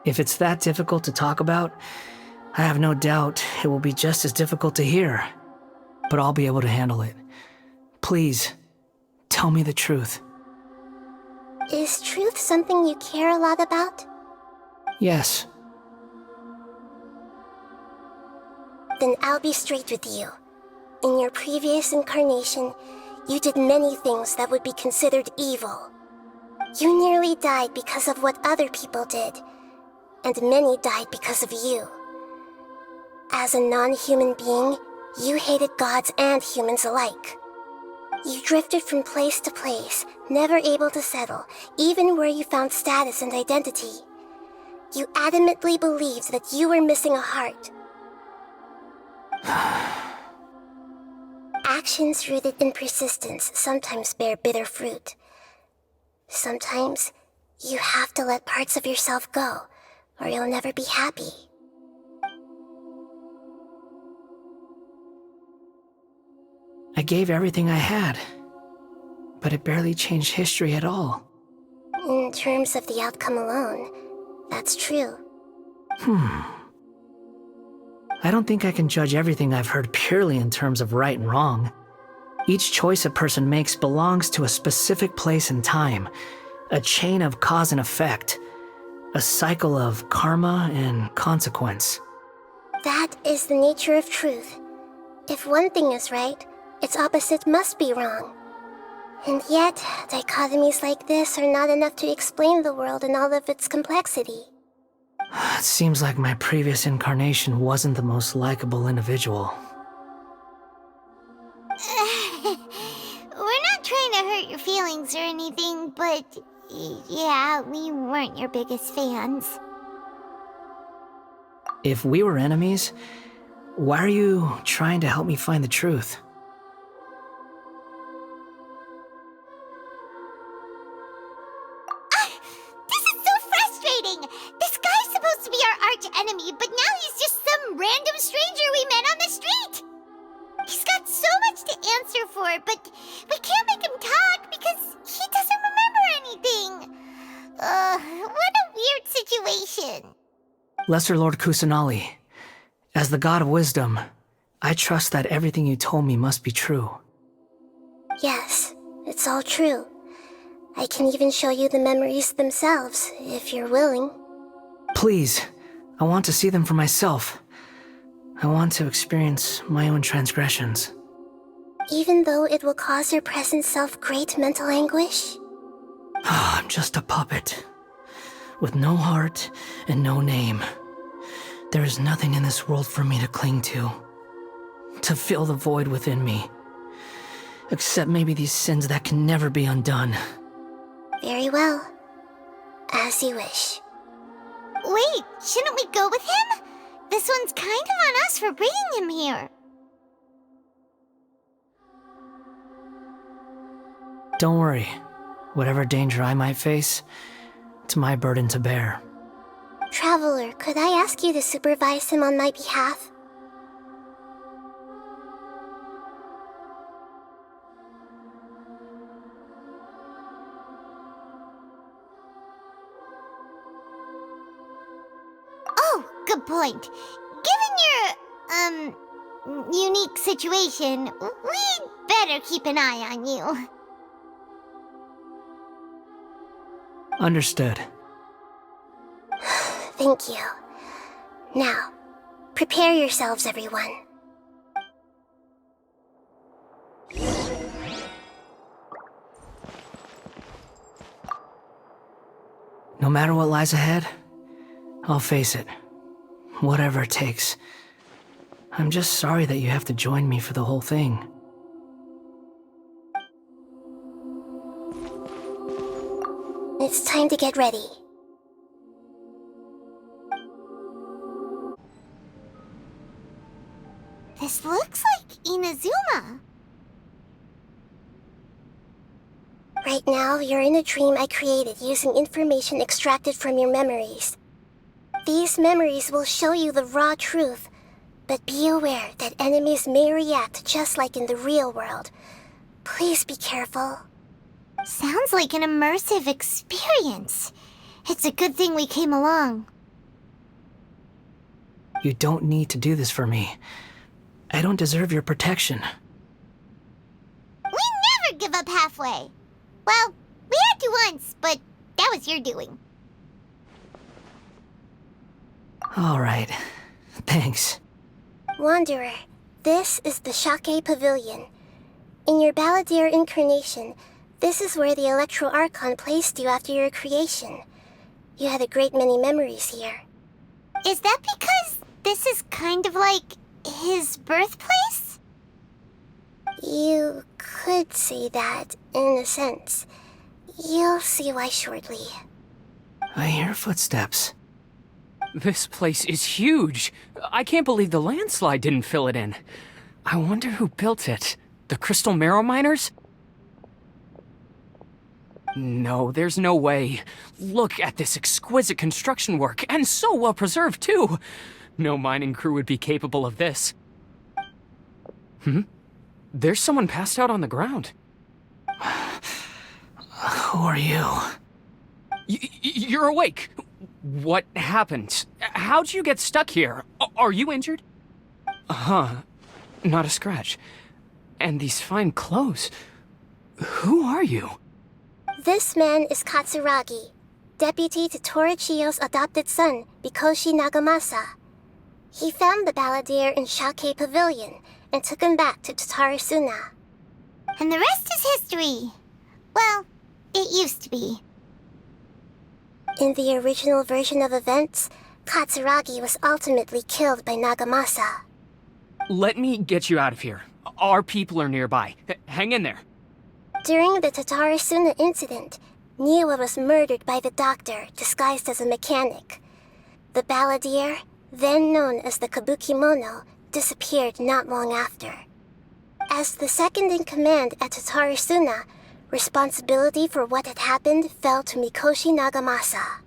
If it's that difficult to talk about, I have no doubt it will be just as difficult to hear. But I'll be able to handle it. Please, tell me the truth. Is truth something you care a lot about? Yes. Then I'll be straight with you. In your previous incarnation, you did many things that would be considered evil. You nearly died because of what other people did, and many died because of you. As a non-human being, you hated gods and humans alike. You drifted from place to place, never able to settle, even where you found status and identity. You adamantly believed that you were missing a heart. Actions rooted in persistence sometimes bear bitter fruit. Sometimes, you have to let parts of yourself go, or you'll never be happy. I gave everything I had, but it barely changed history at all. In terms of the outcome alone, that's true. I don't think I can judge everything I've heard purely in terms of right and wrong. Each choice a person makes belongs to a specific place and time, a chain of cause and effect, a cycle of karma and consequence. That is the nature of truth. If one thing is right, its opposite must be wrong. And yet, dichotomies like this are not enough to explain the world in all of its complexity. It seems like my previous incarnation wasn't the most likable individual. We're not trying to hurt your feelings or anything, but yeah, we weren't your biggest fans. If we were enemies, why are you trying to help me find the truth? This is so frustrating! This guy's supposed to be our arch enemy, but now he's just some random stranger we met on the street! He's got so much to answer for, but we can't make him talk because he doesn't remember anything. What a weird situation. Lesser Lord Kusanali, as the god of wisdom, I trust that everything you told me must be true. Yes, it's all true. I can even show you the memories themselves, if you're willing. Please, I want to see them for myself. I want to experience my own transgressions. Even though it will cause your present self great mental anguish? I'm just a puppet, with no heart and no name. There is nothing in this world for me to cling to fill the void within me. Except maybe these sins that can never be undone. Very well. As you wish. Wait, shouldn't we go with him? This one's kind of on us for bringing him here. Don't worry. Whatever danger I might face, it's my burden to bear. Traveler, could I ask you to supervise him on my behalf? Oh, good point. Given your, unique situation, we'd better keep an eye on you. Understood. Thank you. Now, prepare yourselves, everyone. No matter what lies ahead, I'll face it. Whatever it takes. I'm just sorry that you have to join me for the whole thing. It's time to get ready. This looks like Inazuma. Right now, you're in a dream I created using information extracted from your memories. These memories will show you the raw truth, but be aware that enemies may react just like in the real world. Please be careful. Sounds like an immersive experience. It's a good thing we came along. You don't need to do this for me. I don't deserve your protection. We never give up halfway. Well, we had tried to once, but that was your doing. All right. Thanks. Wanderer, this is the Shake Pavilion. In your Balladeer incarnation, this is where the Electro Archon placed you after your creation. You had a great many memories here. Is that because this is kind of like his birthplace? You could say that, in a sense. You'll see why shortly. I hear footsteps. This place is huge. I can't believe the landslide didn't fill it in. I wonder who built it. The Crystal Marrow Miners? No, there's no way. Look at this exquisite construction work, and so well preserved, too. No mining crew would be capable of this. There's someone passed out on the ground. Who are you? You're awake. What happened? How'd you get stuck here? Are you injured? Not a scratch. And these fine clothes. Who are you? This man is Katsuragi, deputy to Torichiyo's adopted son, Mikoshi Nagamasa. He found the Balladeer in Shake Pavilion and took him back to Tatarasuna. And the rest is history. Well, it used to be. In the original version of events, Katsuragi was ultimately killed by Nagamasa. Let me get you out of here. Our people are nearby. Hang in there. During the Tatarasuna incident, Niwa was murdered by the doctor disguised as a mechanic. The Balladeer, then known as the Kabukimono, disappeared not long after. As the second in command at Tatarasuna, responsibility for what had happened fell to Mikoshi Nagamasa.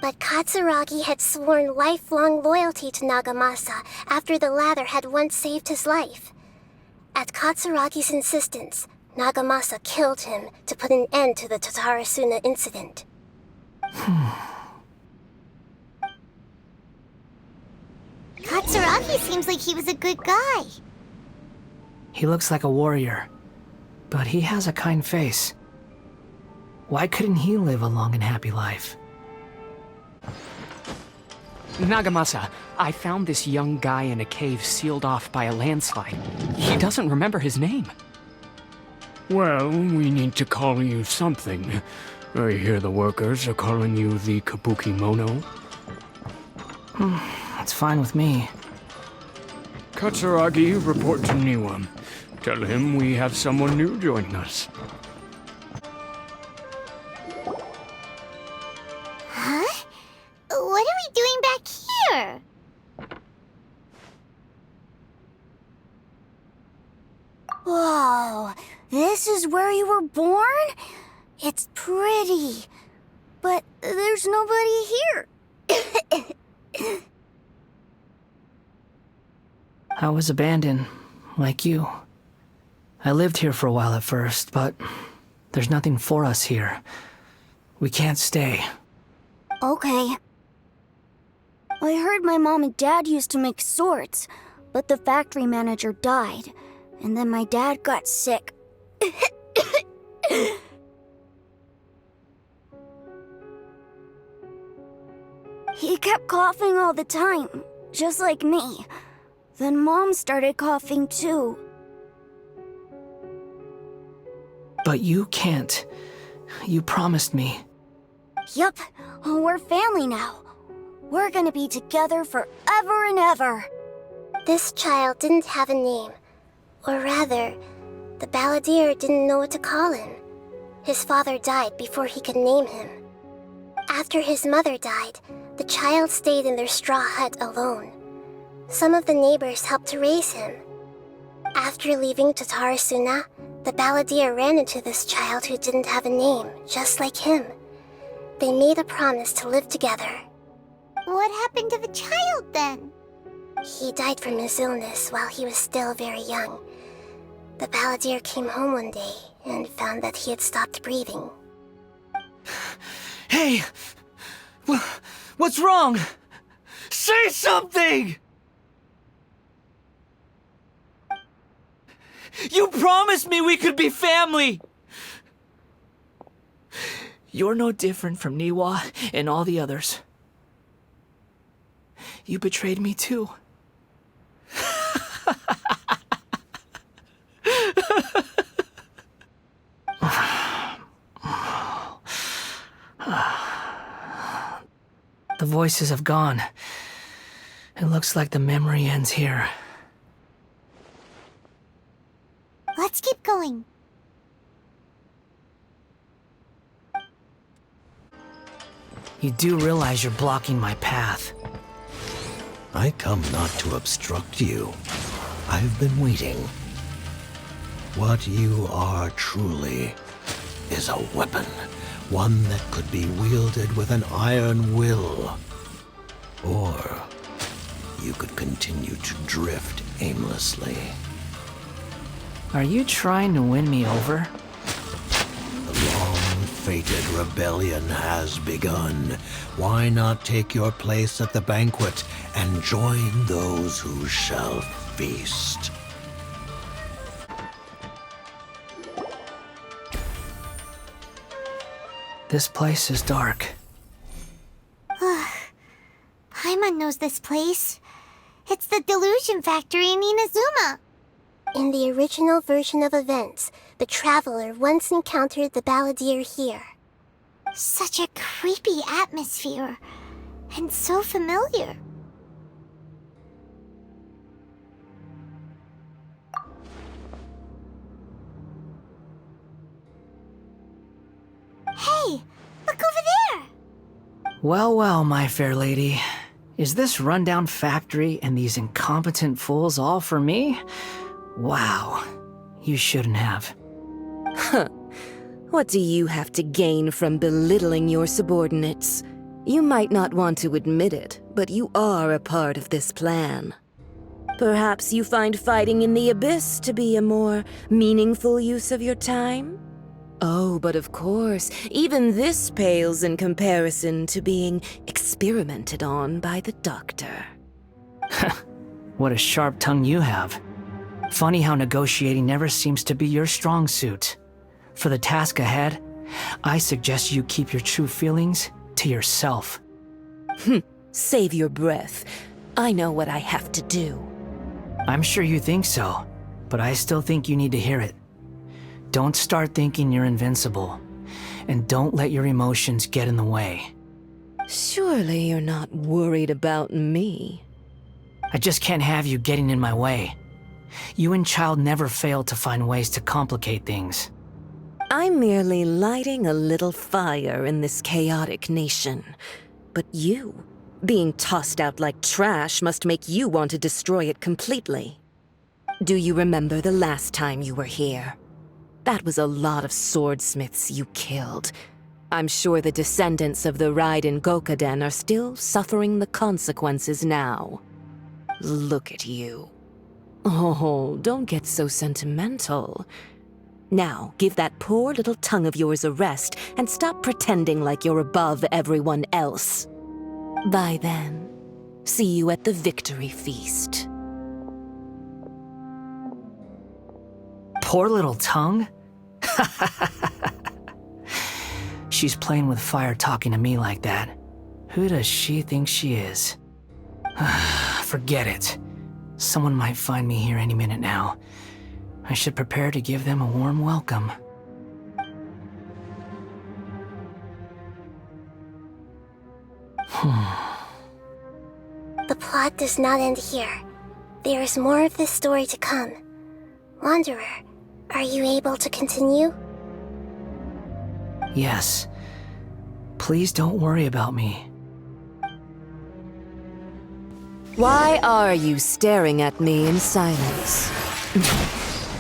But Katsuragi had sworn lifelong loyalty to Nagamasa after the latter had once saved his life. At Katsuragi's insistence, Nagamasa killed him to put an end to the Tatarasuna incident. Katsuragi seems like he was a good guy. He looks like a warrior, but he has a kind face. Why couldn't he live a long and happy life? Nagamasa, I found this young guy in a cave sealed off by a landslide. He doesn't remember his name. Well, we need to call you something. I hear the workers are calling you the Kabukimono. That's fine with me. Katsuragi, report to Niwa. Tell him we have someone new joining us. Huh? What are we doing back here? Whoa, this is where you were born? It's pretty, but there's nobody here. I was abandoned, like you. I lived here for a while at first, but there's nothing for us here. We can't stay. Okay. I heard my mom and dad used to make swords, but the factory manager died, and then my dad got sick. He kept coughing all the time, just like me. Then Mom started coughing too. But you can't. You promised me. Yup, we're family now. We're gonna be together forever and ever. This child didn't have a name. Or rather, the Balladeer didn't know what to call him. His father died before he could name him. After his mother died, the child stayed in their straw hut alone. Some of the neighbors helped to raise him. After leaving Tatarasuna, the Balladeer ran into this child who didn't have a name, just like him. They made a promise to live together. What happened to the child then? He died from his illness while he was still very young. The Balladeer came home one day and found that he had stopped breathing. Hey! What's wrong? Say something! You promised me we could be family! You're no different from Niwa and all the others. You betrayed me too. The voices have gone. It looks like the memory ends here. Let's keep going. You do realize you're blocking my path. I come not to obstruct you. I've been waiting. What you are truly is a weapon. One that could be wielded with an iron will. Or you could continue to drift aimlessly. Are you trying to win me over? The long-fated rebellion has begun. Why not take your place at the banquet and join those who shall feast? This place is dark. Paimon knows this place. It's the Delusion Factory in Inazuma. In the original version of events, the Traveler once encountered the Balladeer here. Such a creepy atmosphere. And so familiar. Hey, look over there! Well, well, my fair lady. Is this rundown factory and these incompetent fools all for me? Wow. You shouldn't have. Huh. What do you have to gain from belittling your subordinates? You might not want to admit it, but you are a part of this plan. Perhaps you find fighting in the Abyss to be a more meaningful use of your time? Oh, but of course, even this pales in comparison to being experimented on by the Doctor. What a sharp tongue you have. Funny how negotiating never seems to be your strong suit. For the task ahead, I suggest you keep your true feelings to yourself. Save your breath. I know what I have to do. I'm sure you think so, but I still think you need to hear it. Don't start thinking you're invincible, and don't let your emotions get in the way. Surely you're not worried about me. I just can't have you getting in my way. You and Child never fail to find ways to complicate things. I'm merely lighting a little fire in this chaotic nation. But you, being tossed out like trash, must make you want to destroy it completely. Do you remember the last time you were here? That was a lot of swordsmiths you killed. I'm sure the descendants of the Raiden Gokaden are still suffering the consequences now. Look at you. Oh, don't get so sentimental. Now, give that poor little tongue of yours a rest and stop pretending like you're above everyone else. Bye then. See you at the victory feast. Poor little tongue? She's playing with fire talking to me like that. Who does she think she is? Forget it. Someone might find me here any minute now. I should prepare to give them a warm welcome. The plot does not end here. There is more of this story to come. Wanderer, are you able to continue? Yes. Please don't worry about me. Why are you staring at me in silence?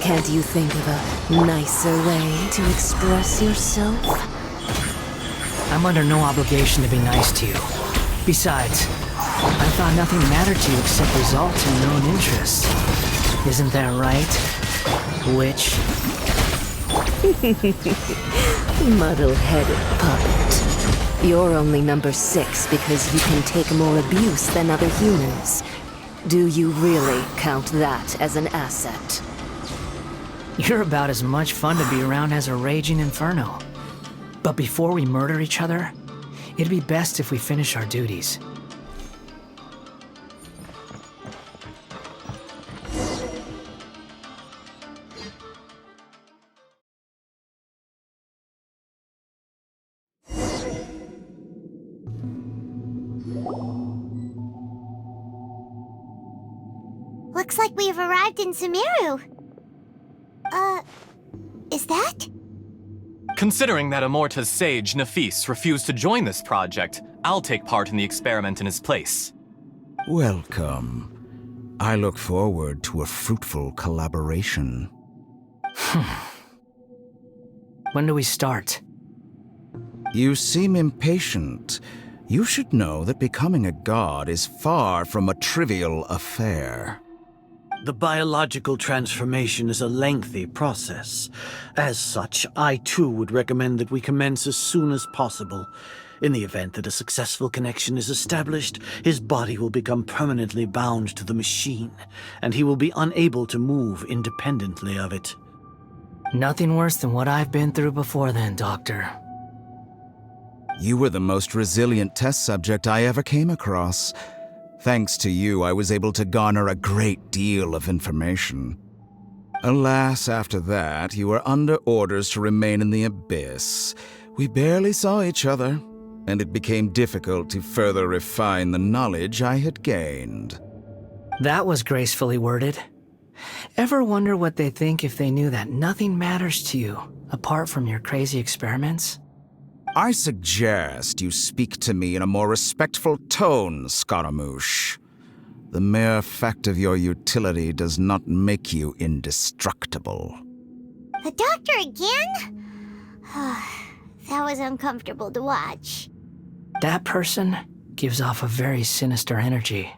Can't you think of a nicer way to express yourself? I'm under no obligation to be nice to you. Besides, I thought nothing mattered to you except results in your own interests. Isn't that right, witch? Muddle-headed puppet. You're only number 6 because you can take more abuse than other humans. Do you really count that as an asset? You're about as much fun to be around as a raging inferno. But before we murder each other, it'd be best if we finish our duties. Looks like we have arrived in Sumeru. Is that? Considering that Amorta's sage, Nafis, refused to join this project, I'll take part in the experiment in his place. Welcome. I look forward to a fruitful collaboration. When do we start? You seem impatient. You should know that becoming a god is far from a trivial affair. The biological transformation is a lengthy process. As such, I too would recommend that we commence as soon as possible. In the event that a successful connection is established, his body will become permanently bound to the machine, and he will be unable to move independently of it. Nothing worse than what I've been through before then, Doctor. You were the most resilient test subject I ever came across. Thanks to you, I was able to garner a great deal of information. Alas, after that, you were under orders to remain in the abyss. We barely saw each other, and it became difficult to further refine the knowledge I had gained. That was gracefully worded. Ever wonder what they think if they knew that nothing matters to you, apart from your crazy experiments? I suggest you speak to me in a more respectful tone, Scaramouche. The mere fact of your utility does not make you indestructible. The doctor again? That was uncomfortable to watch. That person gives off a very sinister energy.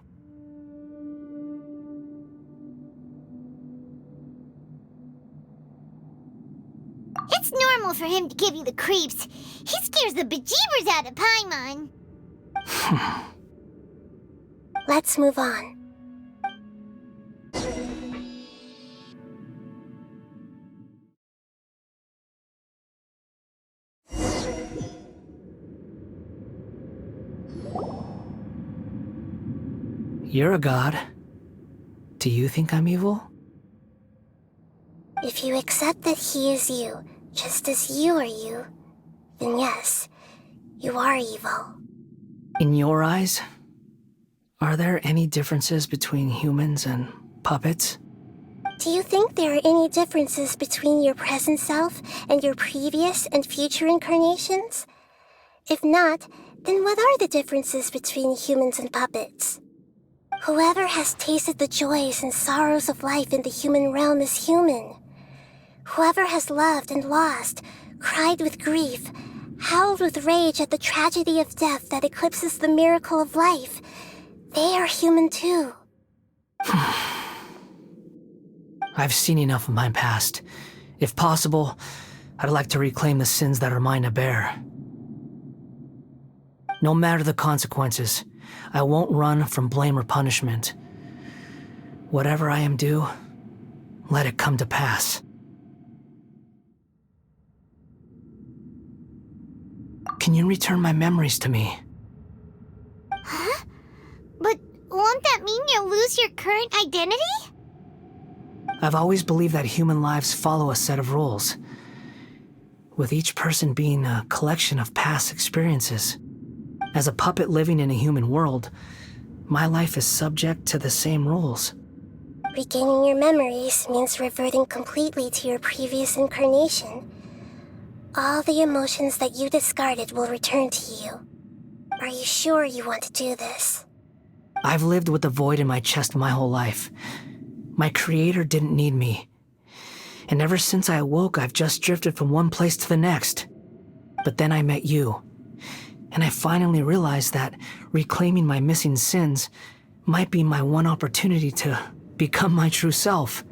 It's normal for him to give you the creeps. He scares the bejeebers out of Paimon. Let's move on. You're a god. Do you think I'm evil? If you accept that he is you, just as you are you, then yes, you are evil. In your eyes, are there any differences between humans and puppets? Do you think there are any differences between your present self and your previous and future incarnations? If not, then what are the differences between humans and puppets? Whoever has tasted the joys and sorrows of life in the human realm is human. Whoever has loved and lost, cried with grief, howled with rage at the tragedy of death that eclipses the miracle of life, they are human too. I've seen enough of my past. If possible, I'd like to reclaim the sins that are mine to bear. No matter the consequences, I won't run from blame or punishment. Whatever I am due, let it come to pass. Can you return my memories to me? Huh? But won't that mean you'll lose your current identity? I've always believed that human lives follow a set of rules, with each person being a collection of past experiences. As a puppet living in a human world, my life is subject to the same rules. Regaining your memories means reverting completely to your previous incarnation. All the emotions that you discarded will return to you. Are you sure you want to do this? I've lived with the void in my chest my whole life. My creator didn't need me. And ever since I awoke, I've just drifted from one place to the next. But then I met you. And I finally realized that reclaiming my missing sins might be my one opportunity to become my true self.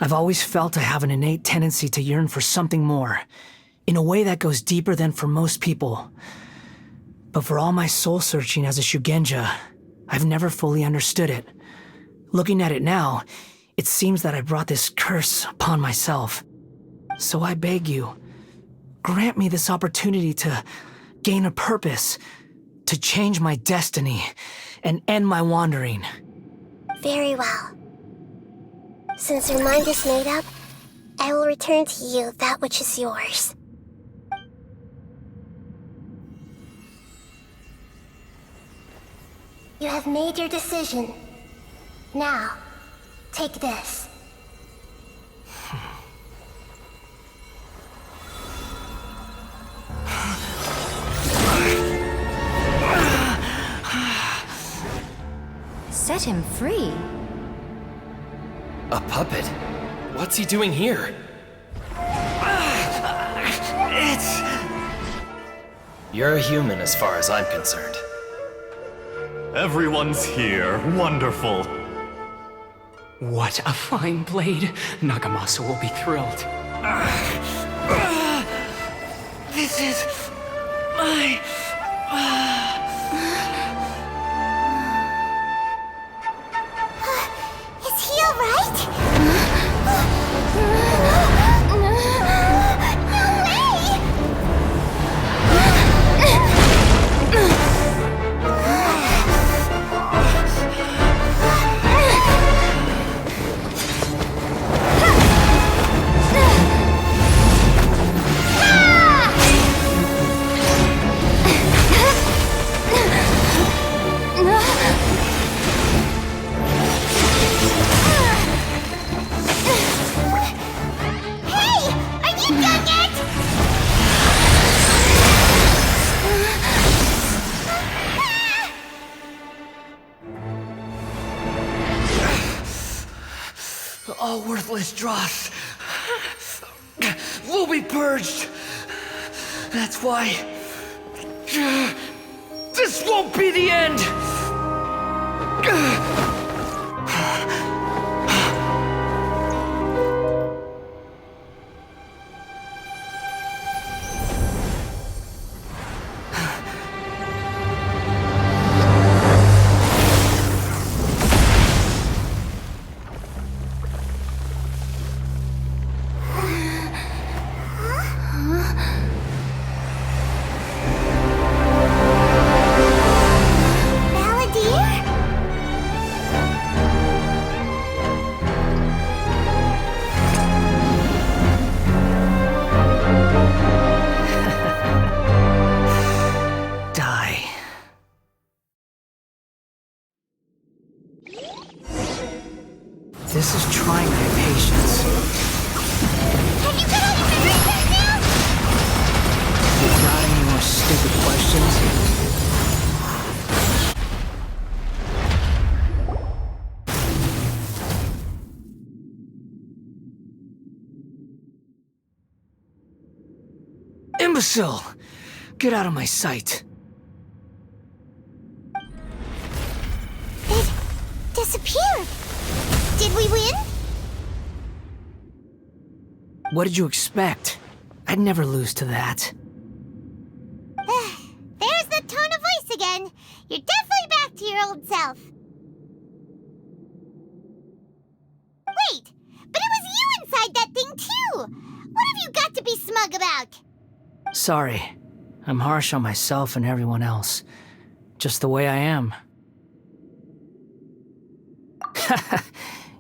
I've always felt I have an innate tendency to yearn for something more, in a way that goes deeper than for most people. But for all my soul-searching as a Shugenja, I've never fully understood it. Looking at it now, it seems that I brought this curse upon myself. So I beg you, grant me this opportunity to gain a purpose, to change my destiny, and end my wandering. Very well. Since your mind is made up, I will return to you that which is yours. You have made your decision. Now, take this. Set him free? A puppet? What's he doing here? You're a human as far as I'm concerned. Everyone's here. Wonderful. What a fine blade. Nagamasa will be thrilled. This is my... Is he alright? All worthless dross will be purged. That's why this won't be the end. This is trying my patience. Have you got all your memories back now? You got any more stupid questions? Imbecile! Get out of my sight. It disappeared. Did we win? What did you expect? I'd never lose to that. There's the tone of voice again. You're definitely back to your old self. Wait, but it was you inside that thing too! What have you got to be smug about? Sorry. I'm harsh on myself and everyone else. Just the way I am.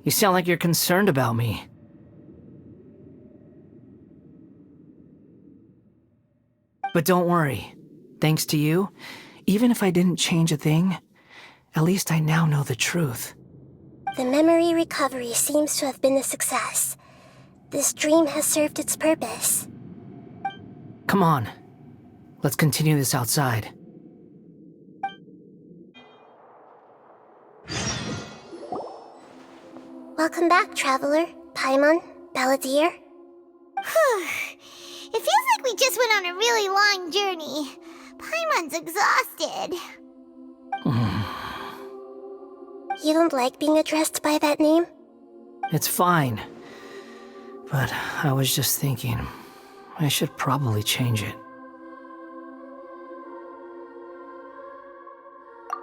You sound like you're concerned about me. But don't worry. Thanks to you, even if I didn't change a thing, at least I now know the truth. The memory recovery seems to have been a success. This dream has served its purpose. Come on. Let's continue this outside. Welcome back, Traveler, Paimon, Balladeer. It feels like we just went on a really long journey. Paimon's exhausted. You don't like being addressed by that name? It's fine. But I was just thinking, I should probably change it.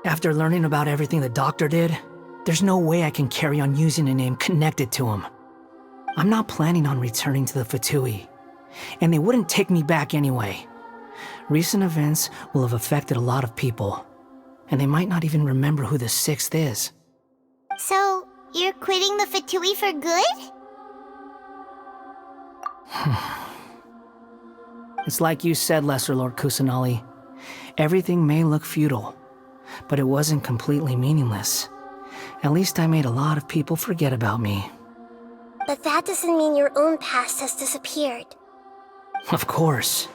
After learning about everything the doctor did, there's no way I can carry on using a name connected to him. I'm not planning on returning to the Fatui, and they wouldn't take me back anyway. Recent events will have affected a lot of people, and they might not even remember who the sixth is. So, you're quitting the Fatui for good? It's like you said, Lesser Lord Kusanali. Everything may look futile, but it wasn't completely meaningless. At least I made a lot of people forget about me. But that doesn't mean your own past has disappeared. Of course.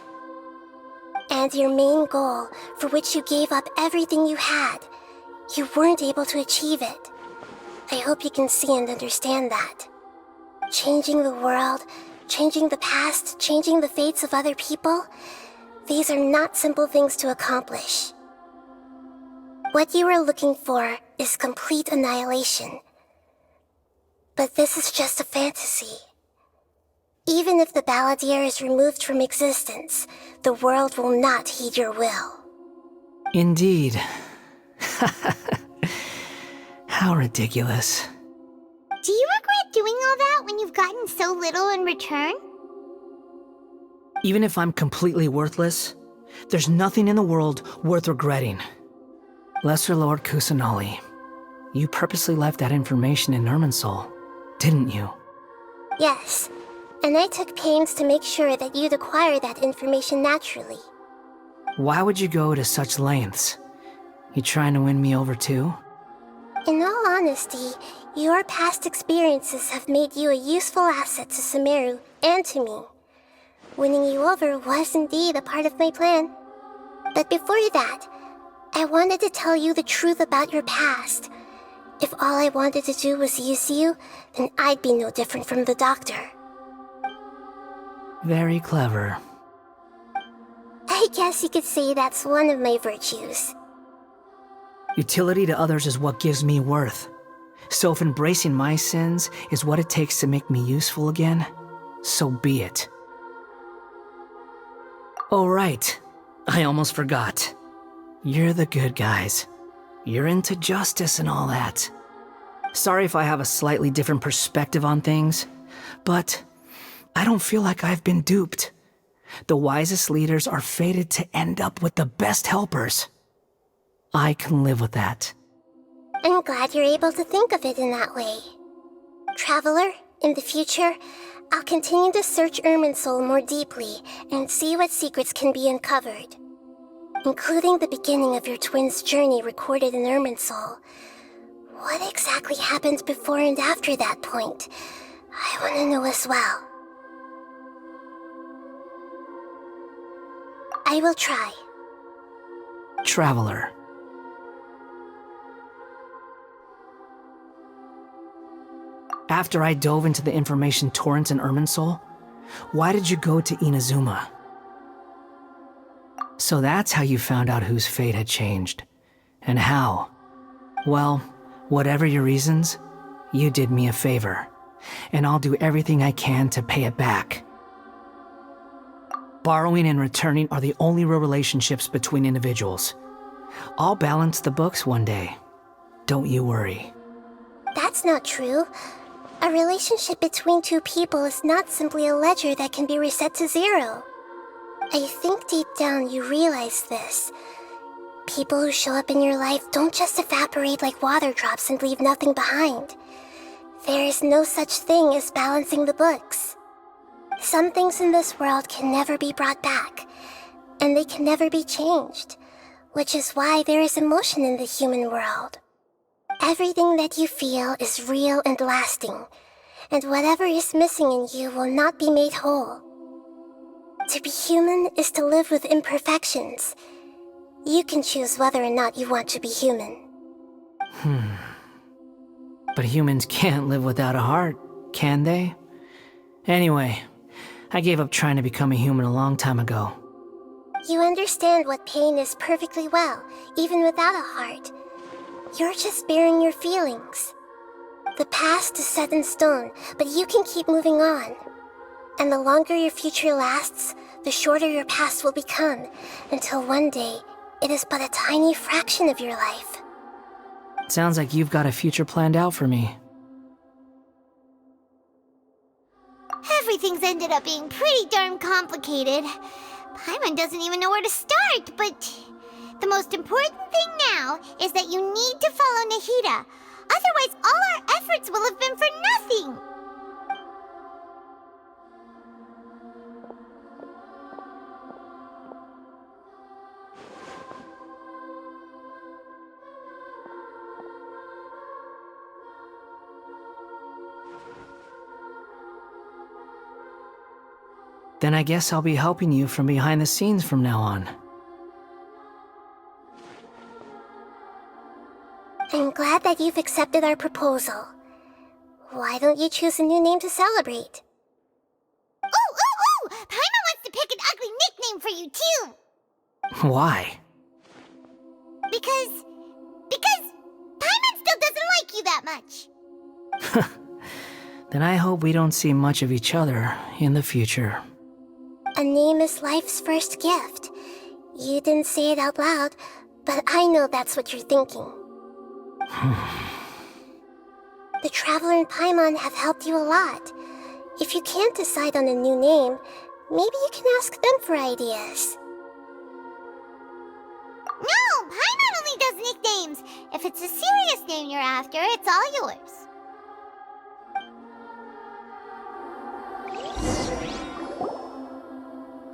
And your main goal, for which you gave up everything you had, you weren't able to achieve it. I hope you can see and understand that. Changing the world, changing the past, changing the fates of other people, these are not simple things to accomplish. What you are looking for is complete annihilation. But this is just a fantasy. Even if the Balladeer is removed from existence, the world will not heed your will. Indeed. How ridiculous. Do you regret doing all that when you've gotten so little in return? Even if I'm completely worthless, there's nothing in the world worth regretting. Lesser Lord Kusanali, you purposely left that information in Irminsul, didn't you? Yes, and I took pains to make sure that you'd acquire that information naturally. Why would you go to such lengths? You trying to win me over too? In all honesty, your past experiences have made you a useful asset to Sumeru and to me. Winning you over was indeed a part of my plan. But before that, I wanted to tell you the truth about your past. If all I wanted to do was use you, then I'd be no different from the doctor. Very clever. I guess you could say that's one of my virtues. Utility to others is what gives me worth. So if embracing my sins is what it takes to make me useful again, so be it. Oh right, I almost forgot. You're the good guys. You're into justice and all that. Sorry if I have a slightly different perspective on things, but I don't feel like I've been duped. The wisest leaders are fated to end up with the best helpers. I can live with that. I'm glad you're able to think of it in that way. Traveler, in the future, I'll continue to search Irminsul more deeply and see what secrets can be uncovered. Including the beginning of your twins' journey recorded in Irminsul. What exactly happened before and after that point? I want to know as well. I will try. Traveler. After I dove into the information torrents in Irminsul, why did you go to Inazuma? So that's how you found out whose fate had changed. And how? Well, whatever your reasons, you did me a favor. And I'll do everything I can to pay it back. Borrowing and returning are the only real relationships between individuals. I'll balance the books one day. Don't you worry. That's not true. A relationship between two people is not simply a ledger that can be reset to zero. I think deep down you realize this. People who show up in your life don't just evaporate like water drops and leave nothing behind. There is no such thing as balancing the books. Some things in this world can never be brought back, and they can never be changed, which is why there is emotion in the human world. Everything that you feel is real and lasting, and whatever is missing in you will not be made whole. To be human is to live with imperfections. You can choose whether or not you want to be human. But humans can't live without a heart, can they? Anyway, I gave up trying to become a human a long time ago. You understand what pain is perfectly well, even without a heart. You're just bearing your feelings. The past is set in stone, but you can keep moving on. And the longer your future lasts, the shorter your past will become, until one day, it is but a tiny fraction of your life. Sounds like you've got a future planned out for me. Everything's ended up being pretty darn complicated. Paimon doesn't even know where to start, but the most important thing now is that you need to follow Nahida. Otherwise, all our efforts will have been for nothing. Then I guess I'll be helping you from behind the scenes from now on. I'm glad that you've accepted our proposal. Why don't you choose a new name to celebrate? Ooh! Paimon wants to pick an ugly nickname for you, too! Why? Because Paimon still doesn't like you that much. Then I hope we don't see much of each other in the future. A name is life's first gift. You didn't say it out loud, but I know that's what you're thinking. The Traveler and Paimon have helped you a lot. If you can't decide on a new name, maybe you can ask them for ideas. No, Paimon only does nicknames. If it's a serious name you're after, it's all yours.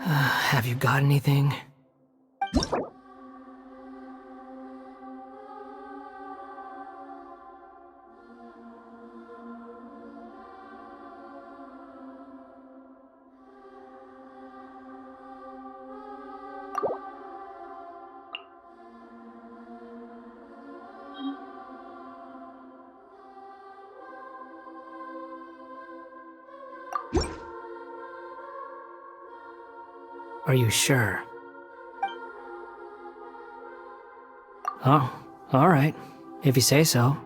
Have you got anything? Are you sure? Oh, alright. If you say so.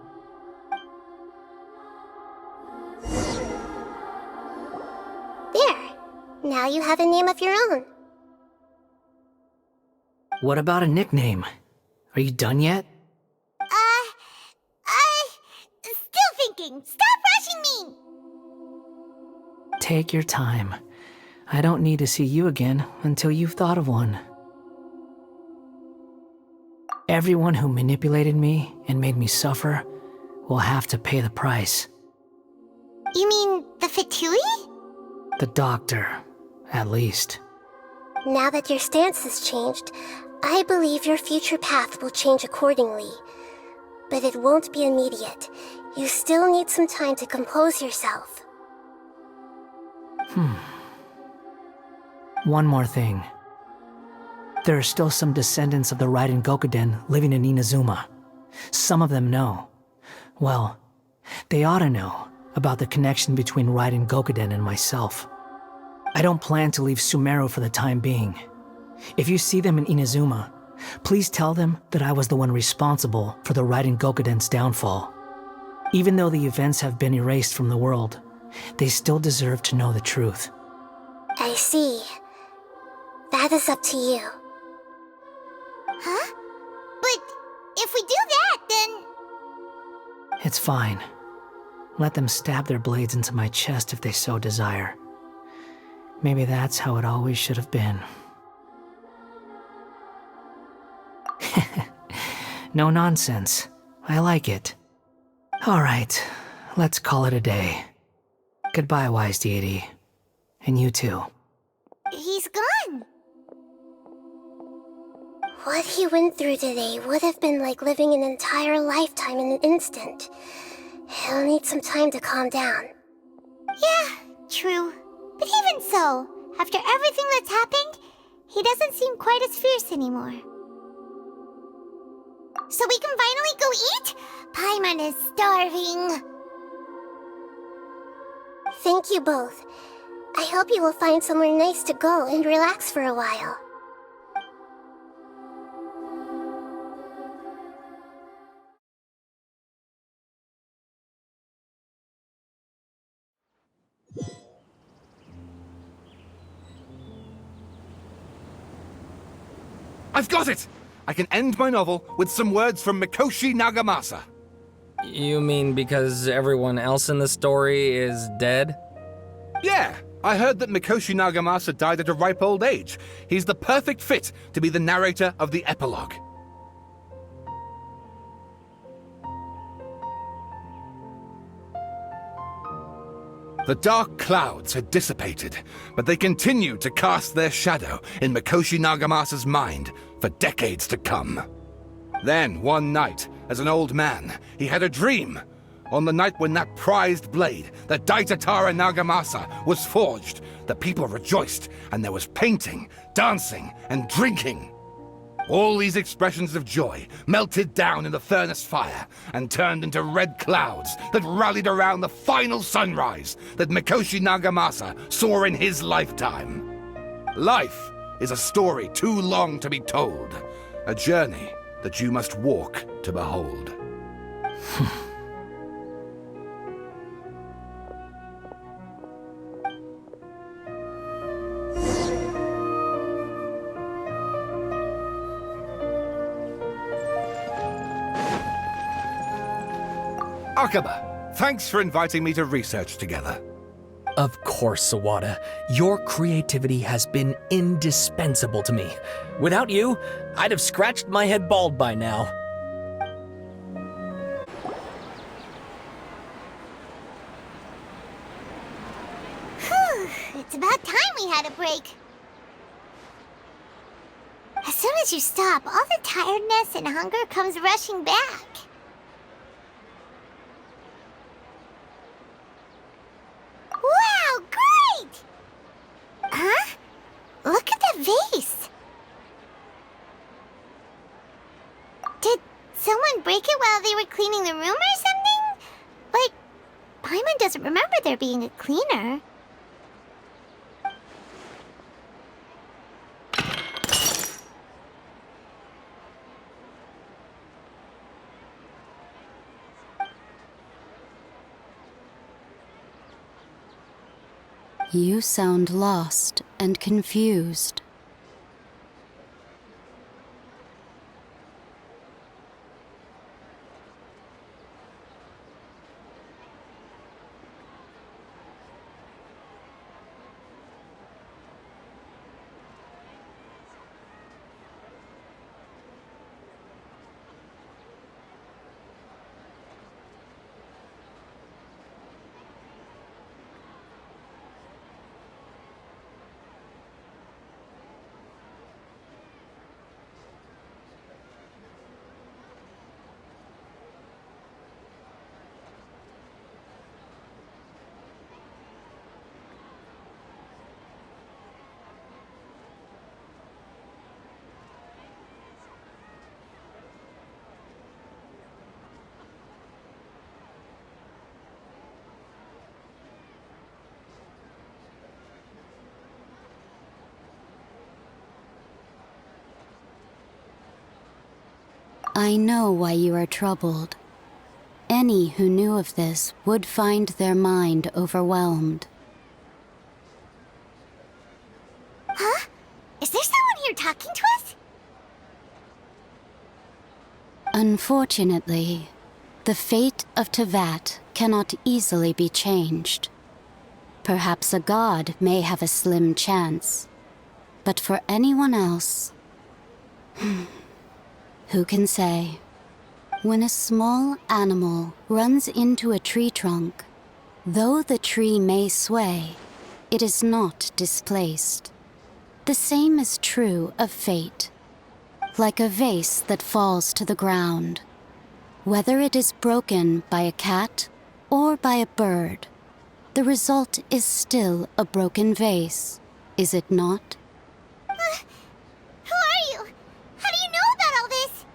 There! Now you have a name of your own. What about a nickname? Are you done yet? Still thinking. Stop rushing me! Take your time. I don't need to see you again until you've thought of one. Everyone who manipulated me and made me suffer will have to pay the price. You mean the Fatui? The doctor, at least. Now that your stance has changed, I believe your future path will change accordingly. But it won't be immediate. You still need some time to compose yourself. One more thing. There are still some descendants of the Raiden Gokuden living in Inazuma. Some of them know. Well, they ought to know about the connection between Raiden Gokuden and myself. I don't plan to leave Sumeru for the time being. If you see them in Inazuma, please tell them that I was the one responsible for the Raiden Gokuden's downfall. Even though the events have been erased from the world, they still deserve to know the truth. I see. That is up to you. Huh? But if we do that, then... It's fine. Let them stab their blades into my chest if they so desire. Maybe that's how it always should have been. No nonsense. I like it. Alright, let's call it a day. Goodbye, wise deity. And you too. He's gone. What he went through today would have been like living an entire lifetime in an instant. He'll need some time to calm down. Yeah, true. But even so, after everything that's happened, he doesn't seem quite as fierce anymore. So we can finally go eat? Paimon is starving. Thank you both. I hope you will find somewhere nice to go and relax for a while. I've got it! I can end my novel with some words from Mikoshi Nagamasa. You mean because everyone else in the story is dead? Yeah, I heard that Mikoshi Nagamasa died at a ripe old age. He's the perfect fit to be the narrator of the epilogue. The dark clouds had dissipated, but they continued to cast their shadow in Mikoshi Nagamasa's mind for decades to come. Then, one night, as an old man, he had a dream. On the night when that prized blade, the Daitatara Nagamasa, was forged, the people rejoiced, and there was painting, dancing, and drinking. All these expressions of joy melted down in the furnace fire and turned into red clouds that rallied around the final sunrise that Mikoshi Nagamasa saw in his lifetime. Life is a story too long to be told, a journey that you must walk to behold. Akaba, thanks for inviting me to research together. Of course, Sawada. Your creativity has been indispensable to me. Without you, I'd have scratched my head bald by now. Whew, it's about time we had a break. As soon as you stop, all the tiredness and hunger comes rushing back. Wow, great! Huh? Look at the vase. Did someone break it while they were cleaning the room or something? Like, Paimon doesn't remember there being a cleaner. You sound lost and confused. I know why you are troubled. Any who knew of this would find their mind overwhelmed. Huh? Is there someone here talking to us? Unfortunately, the fate of Tevat cannot easily be changed. Perhaps a god may have a slim chance, but for anyone else, who can say? When a small animal runs into a tree trunk, though the tree may sway, it is not displaced. The same is true of fate. Like a vase that falls to the ground. Whether it is broken by a cat or by a bird, the result is still a broken vase, is it not? Who are you? How do you know about all this?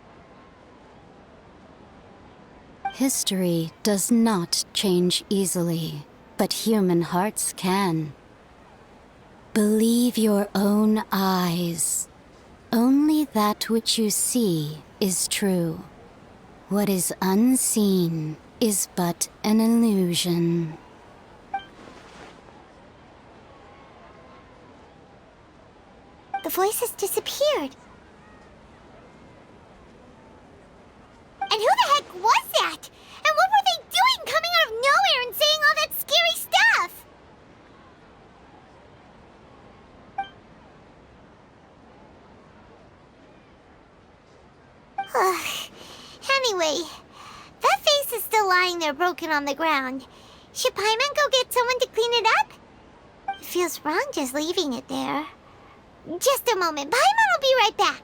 History does not change easily, but human hearts can. Believe your own eyes. Only that which you see is true. What is unseen is but an illusion. The voice has disappeared. lying there broken on the ground. Should Paimon go get someone to clean it up? It feels wrong just leaving it there. Just a moment. Paimon will be right back.